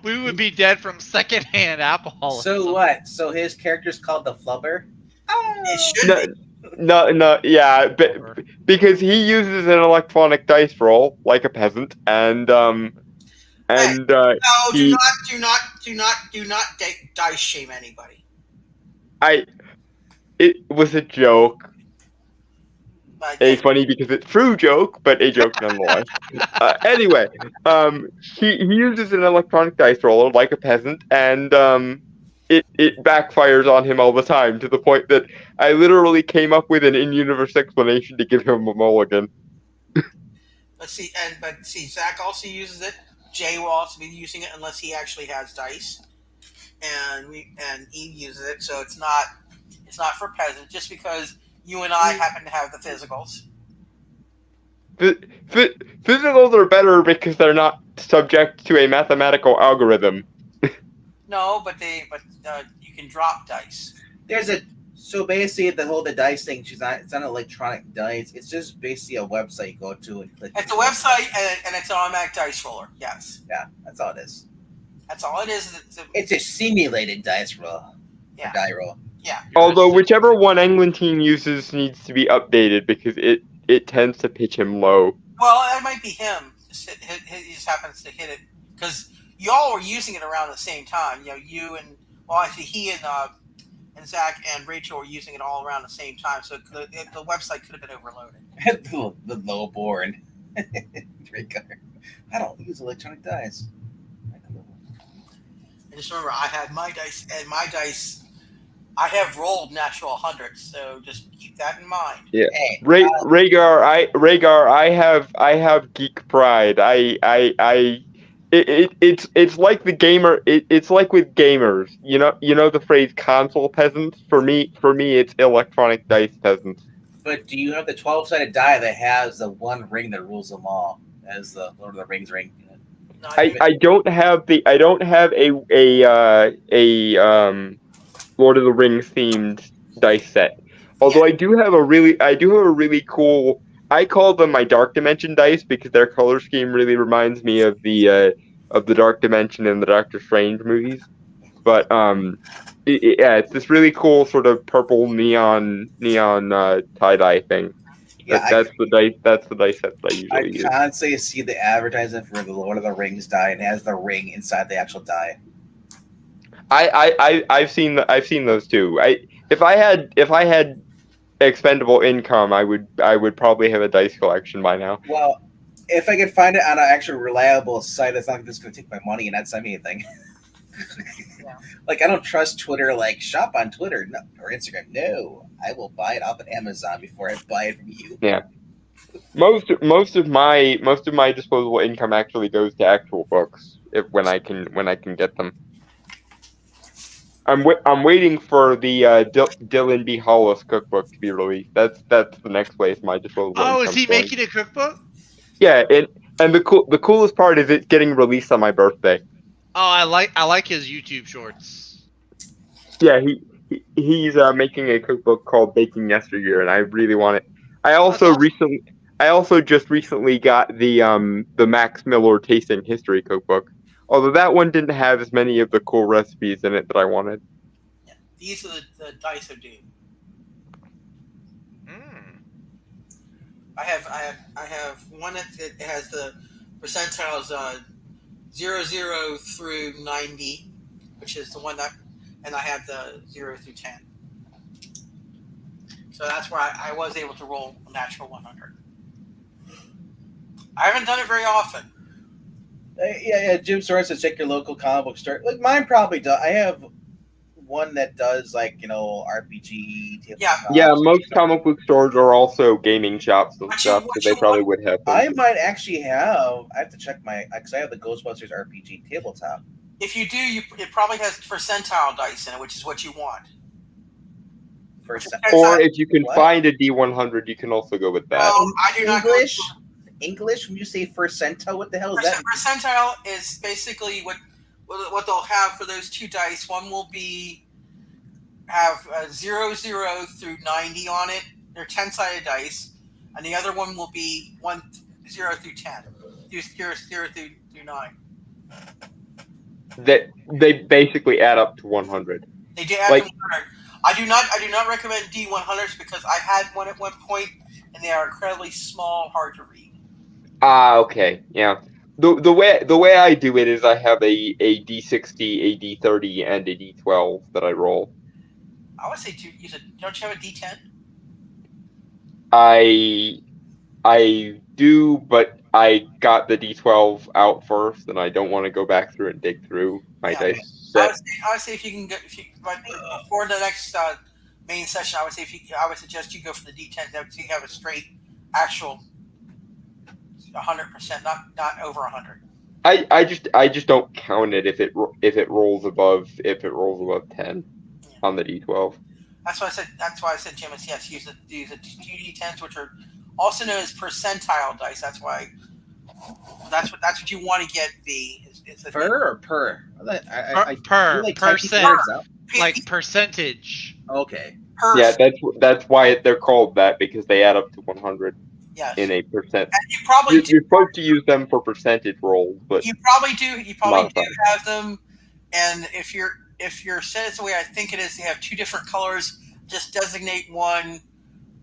We would be dead from secondhand alcohol. So what? So his character's called the Flubber? It should be. No, yeah, because he uses an electronic dice roll like a peasant, and and No, do he, not dice shame anybody. it was a joke. But A funny because it's true joke, but a joke nonetheless. Anyway, he uses an electronic dice roller like a peasant, and it backfires on him all the time to the point that I literally came up with an in-universe explanation to give him a mulligan. but see, Zach also uses it. Jay will also be using it unless he actually has dice, and he uses it. So it's not for peasant just because you and I happen to have the physicals. Physicals are better because they're not subject to a mathematical algorithm. No, but you can drop dice. So basically the dice thing. It's not electronic dice. It's just basically a website you go to and click. It's a website and it's an automatic dice roller. Yes. Yeah, that's all it is. That's all it is. It's a simulated dice roll. Yeah. Die roll. Yeah. Although whichever one Englanteen uses needs to be updated because it tends to pitch him low. Well, it might be him. He just happens to hit it because y'all were using it around the same time. You and actually he and Zach and Rachel were using it all around the same time, so the website could have been overloaded. The low born. I don't use electronic dice. And just remember, I had my dice, and my dice, I have rolled natural hundreds, so just keep that in mind. Yeah, Hey, Rhaegar, I have geek pride. It's like the gamer. It's like with gamers. You know the phrase console peasants. For me, it's electronic dice peasants. But do you have the 12-sided die that has the one ring that rules them all, as the Lord of the Rings ring? I don't have a Lord of the Rings themed dice set. Although I do have a really cool. I call them my Dark Dimension dice because their color scheme really reminds me of the Dark Dimension in the Doctor Strange movies. But it's this really cool sort of purple neon tie dye thing. Yeah, That's the dice set that I usually use. I constantly see the advertisement for the Lord of the Rings die, and it has the ring inside the actual die. I've seen those too. If I had expendable income, I would probably have a dice collection by now. Well, if I could find it on an actual reliable site that's not just going to take my money and not send me anything. Yeah. Like, I don't trust Twitter, like shop on Twitter or Instagram. No, I will buy it off of Amazon before I buy it from you. Yeah. Most of my disposable income actually goes to actual books when I can get them. I'm waiting for the Dylan B. Hollis cookbook to be released. That's the next place my disposable. Oh, is he going. making a cookbook? Yeah, and the coolest part is it's getting released on my birthday. Oh, I like his YouTube shorts. Yeah, he's making a cookbook called Baking Yesteryear, and I really want it. I also just recently got the Max Miller Tasting History cookbook. Although that one didn't have as many of the cool recipes in it that I wanted. Yeah, these are the dice of doom. I have one that has the percentiles 00 through 90, which is the one that, and I have the 0 through 10. So that's where I was able to roll a natural 100. I haven't done it very often. Yeah. Jim Soros says check your local comic book store. Like mine probably does. I have one that does RPG. Yeah. Most comic book stores are also gaming shops and stuff, so they probably would have. I might actually have. I have to check because I have the Ghostbusters RPG tabletop. If you do, it probably has percentile dice in it, which is what you want. Or if you can find a D100, you can also go with that. I do not. English? When you say percentile, what the hell is that? Percentile is basically what they'll have for those two dice. One will have 00 through 90 on it. They're 10-sided dice, and the other one will be 0 through 10, 0 through 9. That they basically add up to 100. They do add to 100. I do not recommend D100s because I had one at one point, and they are incredibly small, hard to read. Okay, yeah. the way I do it is I have a D60, a D30, and a D12 that I roll. I would say don't you have a D10? I do, but I got the D12 out first, and I don't want to go back through and dig through my Yeah. dice I set. would say if you can go, if you like, before the next main session, I would say I would suggest you go for the D10 so you have a straight actual 100%, not over 100. I just don't count it if it rolls above 10 on the D12. That's why I said, Jim, is yes, use the two D10s, which are also known as percentile dice. That's what you want to get. Is Per or per? I Per like percent, words out. like percentage. Okay. Yeah, that's why they're called that, because they add up to 100 yes. in a percent. And you probably You're supposed to use them for percentage rolls, but you probably do. You probably do modified. have them. And if you're set it's the way I think it is, they have two different colors. Just designate one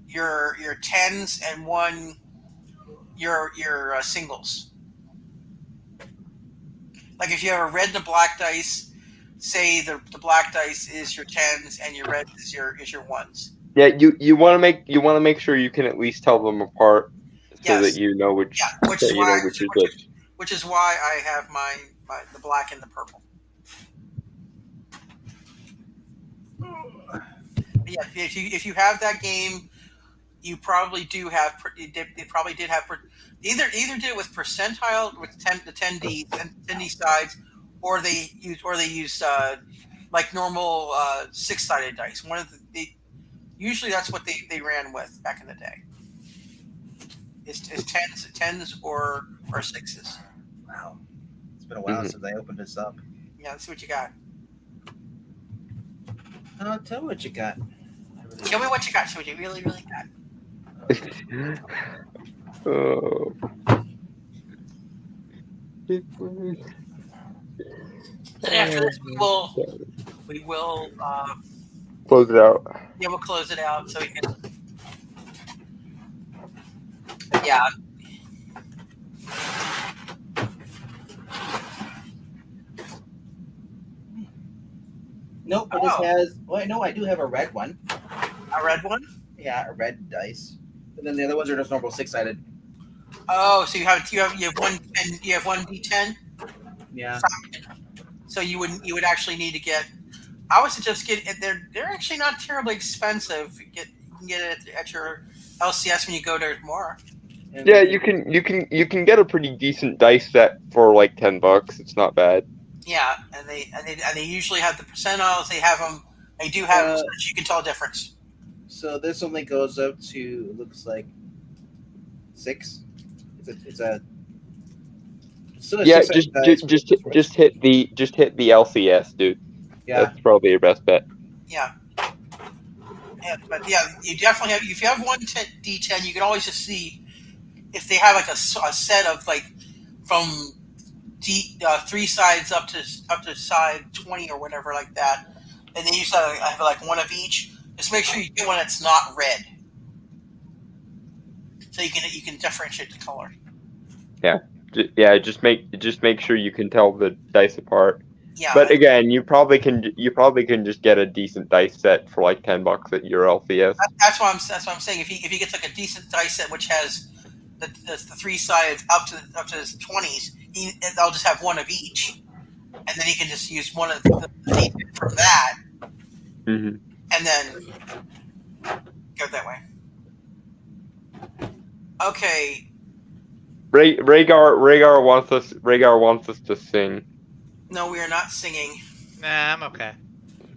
your tens and one your singles. Like if you have a red and a black dice, say the black dice is your tens and your red is your ones. Yeah, you want to make sure you can at least tell them apart, so Yes. that you know which which is which. Which is why I have the black and the purple. But yeah, if you have that game, you probably do have. They probably did have either did it with percentile with the 10D sides, or they use like normal 6-sided dice. Usually that's what they ran with back in the day. Is tens or sixes. Wow. It's been a while since I opened this up. Yeah, let's see what you got. Tell me what you got. Tell me what you got. See what you really got. Oh. Then after this, we will Close it out. Yeah, we'll close it out so we can. Yeah. Nope, it just has. Well, no, I do have a red one. A red one? Yeah, a red dice. And then the other ones are just normal 6-sided. Oh, so you have one and you have one D10. Yeah. So you would actually need to get. I would suggest they're actually not terribly expensive. You can get it at your LCS when you go there tomorrow. Yeah, you can get a pretty decent dice set for like $10. It's not bad. Yeah, and they usually have the percentiles. They have them. They do have them so that you can tell a difference. So this only goes up to, it looks like 6. It's a yeah, just hit the LCS, dude. Yeah, that's probably your best bet. Yeah. Yeah, but yeah, you definitely have. If you have one D10, you can always just see if they have like a set of like from 3 sides up to side 20 or whatever like that, and then you have like one of each. Just make sure you get one that's not red, so you can differentiate the color. Yeah, just make sure you can tell the dice apart. Yeah, but again, you probably can just get a decent dice set for like $10 at your LCS. That's what I'm saying. If he gets like a decent dice set which has the 3 sides up to his 20s, they'll just have one of each, and then he can just use one of the from that, mm-hmm. and then go that way. Okay. Rhaegar wants us to sing. No, we are not singing. Nah, I'm okay.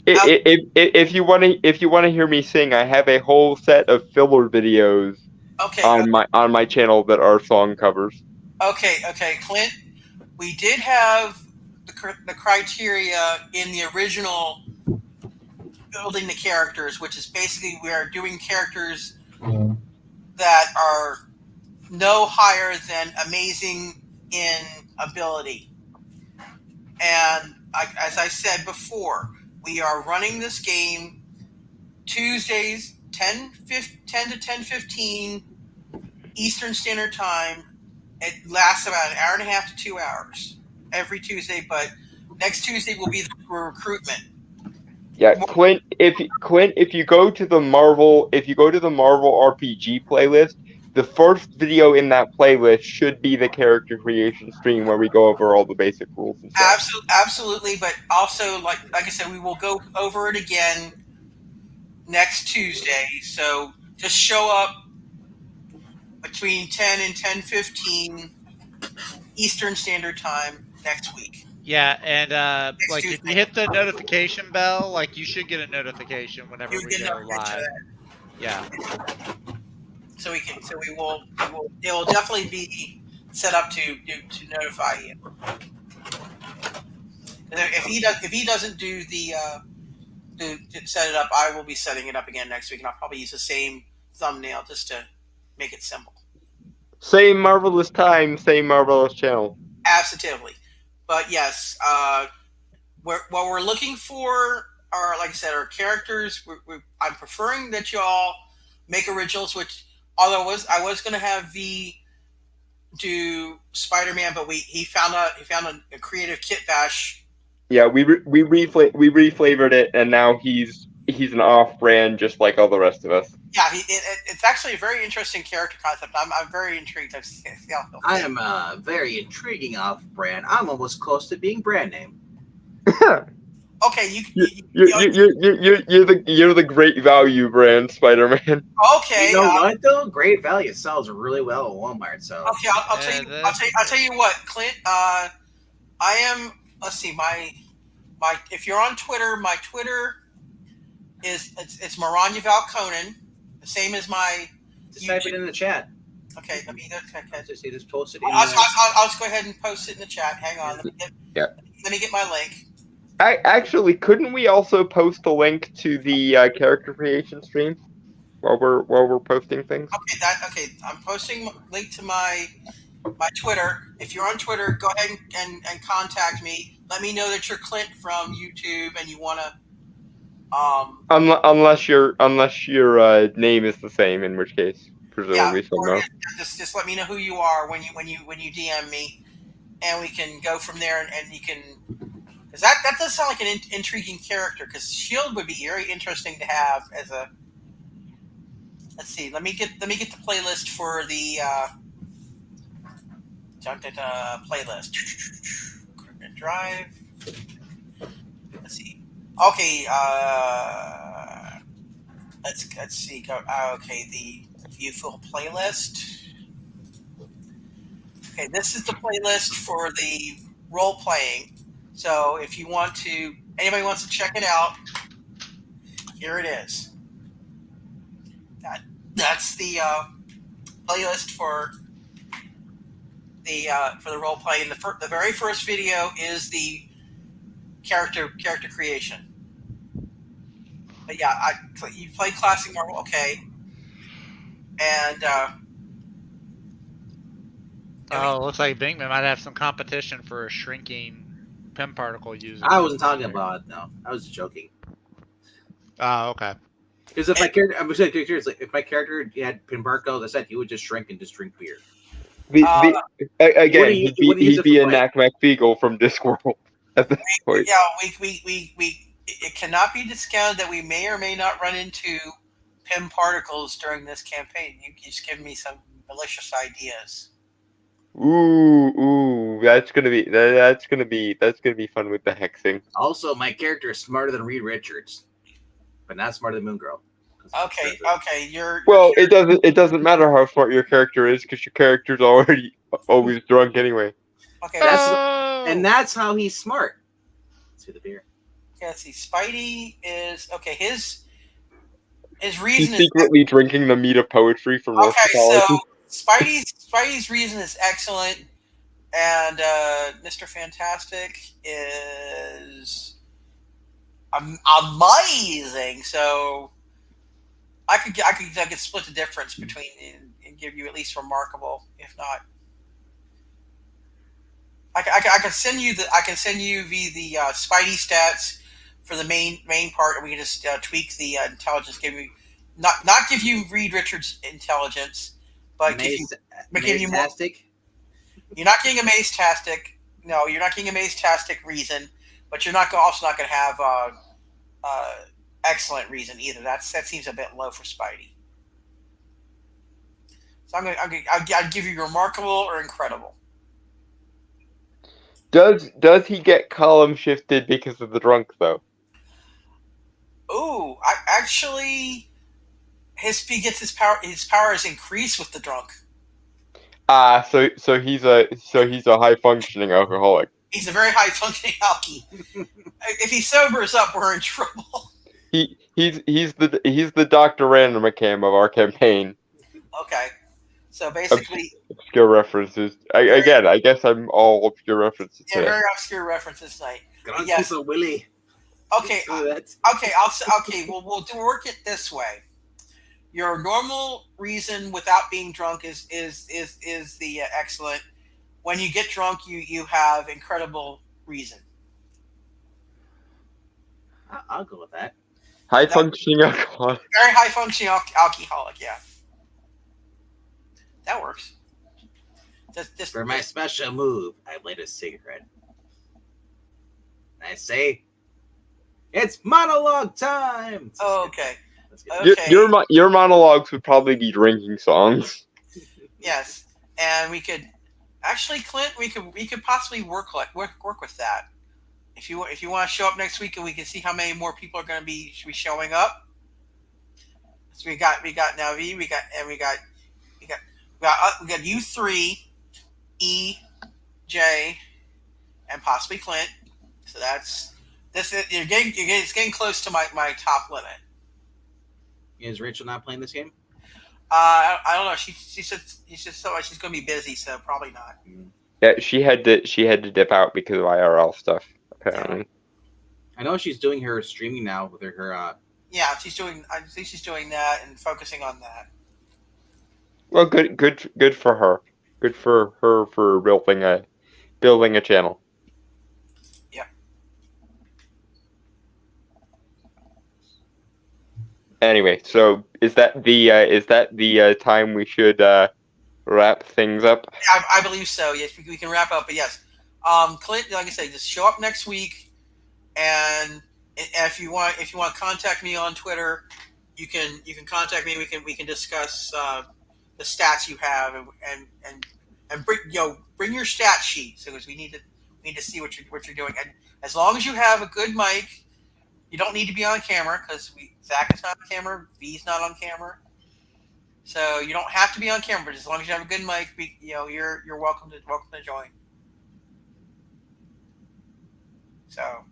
If you want to hear me sing, I have a whole set of filler videos on my channel that are song covers. Okay, Clint. We did have the criteria in the original building the characters, which is basically we are doing characters that are no higher than amazing in ability. And as I said before, we are running this game Tuesdays 10 to 10:15 Eastern Standard Time It lasts about an hour and a half to 2 hours every Tuesday, but next Tuesday will be the recruitment. Yeah, Clint, if you go to the Marvel RPG playlist, the first video in that playlist should be the character creation stream where we go over all the basic rules and stuff. Absolutely, but also like I said, we will go over it again next Tuesday. So just show up between 10 and 10:15 Eastern Standard Time next week. Yeah, and like if Tuesday. you hit the notification bell, like you should get a notification whenever You we get go notification live. of that. Yeah. So we will it will definitely be set up to notify you. If he doesn't do the to set it up, I will be setting it up again next week, and I'll probably use the same thumbnail just to make it simple. Same marvelous time, same marvelous channel. Absolutely, but yes, what we're looking for are, like I said, our characters. I'm preferring that y'all make originals, which although I was going to have V do Spider-Man, but he found a creative kit bash. Yeah, we reflavored it, and now he's an off-brand just like all the rest of us. Yeah, it's actually a very interesting character concept. I'm very intrigued. I am very intriguing off-brand. I'm almost close to being brand name. Okay, you're the great value brand, Spider-Man. Okay, you know what though? Great value sells really well at Walmart. So okay, I'll tell you what, Clint. I am. Let's see, my. If you're on Twitter, my Twitter is it's Maranya Valconen, the same as my. Just type it in the chat. Okay, let me just post it. I'll just go ahead and post it in the chat. Hang on, let me get my link. Actually, couldn't we also post a link to the character creation stream while we're posting things? Okay. I'm posting a link to my Twitter. If you're on Twitter, go ahead and contact me. Let me know that you're Clint from YouTube and you want to. Unless your name is the same, in which case presumably no. Just let me know who you are when you DM me, and we can go from there. And you can, because that does sound like an intriguing character. Because Shield would be very interesting to have as a. Let's see. Let me get the playlist for the playlist. Recruitment Drive. Let's see. Okay. Let's see. Go. Okay. The view full playlist. Okay. This is the playlist for the role playing. So if you want to, anybody wants to check it out, here it is. That's the playlist for the role playing. The very first video is the character creation. But yeah, you play classic Marvel, okay? And looks like Binkman might have some competition for a shrinking PIM particle user. I wasn't talking about it, no. I was joking. Oh, okay. Because if my character, I'm saying, if my character had PIM particle, I said he would just shrink and just drink beer. Again, he'd be a Knack McFeagle from Discworld at this point. Yeah, it cannot be discounted that we may or may not run into PIM particles during this campaign. You just give me some malicious ideas. Ooh, that's gonna be fun with the hexing. Also, my character is smarter than Reed Richards, but not smarter than Moon Girl. Okay, it doesn't matter how smart your character is because your character's already always drunk anyway. Okay, that's how he's smart. Let's see the beer. Okay, let's see. Spidey is okay. His reason He's secretly drinking the meat of poetry from Roast so Spidey's reason is excellent, and Mr. Fantastic is amazing. So I could split the difference between and give you at least remarkable, if not. I can send you the Spidey stats for the main part, and we can just tweak the intelligence. Not give you Reed Richards intelligence, but give you more. You're not getting a maze-tastic. No, you're not getting a maze-tastic reason, but you're not also not going to have uh, excellent reason either. That seems a bit low for Spidey. So I'll give you remarkable or incredible. Does he get column shifted because of the drunk though? Ooh, I actually he gets his power. His power is increased with the drunk. Ah, so he's a high functioning alcoholic. He's a very high functioning alkie. If he sobers up, we're in trouble. He's the Dr. Random cam of our campaign. Okay, so basically, Obscure references. Again, I guess I'm all obscure references yeah, today. very obscure references tonight. Grand Yes. Pizza Willie. Okay, okay, okay. We'll work it this way. Your normal reason without being drunk is the excellent. When you get drunk, you have incredible reason. I'll go with that. High functioning alcoholic. Very high functioning alcoholic. Yeah, that works. For my special move, I lit a cigarette. I say, it's monologue time. Oh, okay. Okay. Your monologues would probably be drinking songs. Yes, and we could actually, Clint, we could possibly work with that. If you want to show up next week and we can see how many more people are going to be showing up. So we got Navi, we got you three, E, J, and possibly Clint. So that's this. It's getting close to my top limit. Is Rachel not playing this game? I don't know. She said she's going to be busy, so probably not. Yeah, she had to dip out because of IRL stuff. Apparently, yeah. I know she's doing her streaming now with her. Yeah, she's doing. I think she's doing that and focusing on that. Well, good for her. Good for her for building a channel. Yeah. Anyway, so is that the time we should wrap things up? I believe so. Yes, we can wrap up. But yes, Clint, like I said, just show up next week, and if you want to contact me on Twitter, you can contact me. We can discuss the stats you have and bring your stat sheet because we need to see what you're doing. And as long as you have a good mic, you don't need to be on camera because Zach is not on camera, V's not on camera. So you don't have to be on camera, but as long as you have a good mic, you're welcome to join. So,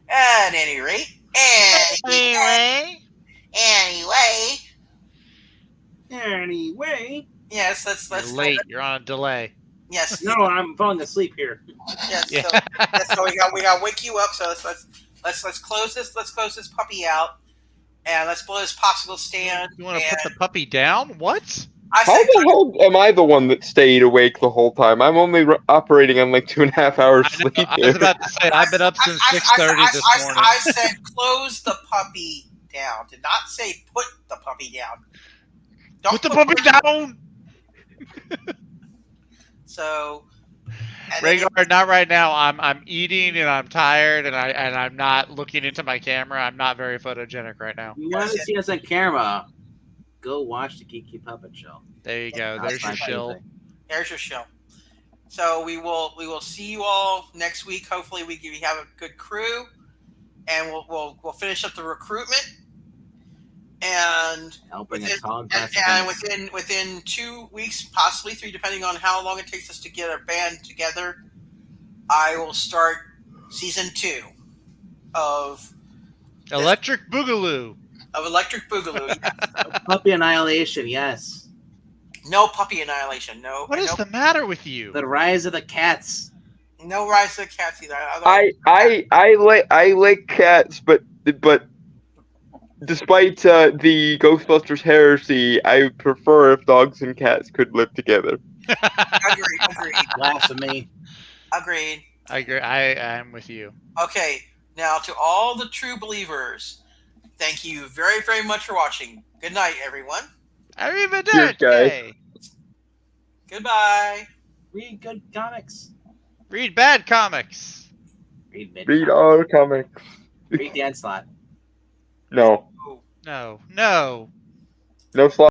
at any rate, anyway, yes, let's. You're late. You're on a delay. Yes. No, I'm falling asleep here. Yes. Yeah. So we got to wake you up. So let's close this. Let's close this puppy out. And let's blow this popsicle stand. You want to put the puppy down? What? How the hell am I the one that stayed awake the whole time? I'm only operating on like 2.5 hours sleep. I was about to say, I've been up since 6:30 this morning. I said close the puppy down. Did not say put the puppy down. Don't put the puppy down! So... Rhaegar, not right now. I'm eating and I'm tired and I'm not looking into my camera. I'm not very photogenic right now. You want to see us on camera? Go watch the Geeky Puppet Show. There you go. There's your shill. There's your shill. So we will see you all next week. Hopefully we have a good crew, and we'll finish up the recruitment. And within 2 weeks, possibly 3, depending on how long it takes us to get our band together, I will start season 2 of Electric Boogaloo. Yes. Puppy Annihilation, yes. No puppy annihilation. No. What is the matter with you? The Rise of the Cats. No Rise of the Cats either. I like cats, but despite the Ghostbusters heresy, I prefer if dogs and cats could live together. Agreed. Blasphemy. Agreed. I agree. I am with you. Okay, now to all the true believers, thank you very, very much for watching. Good night, everyone. Arrivederci. Goodbye. Read good comics. Read bad comics. Read mid. Read all comics. Read Dan Slott. No. No. No. No slot.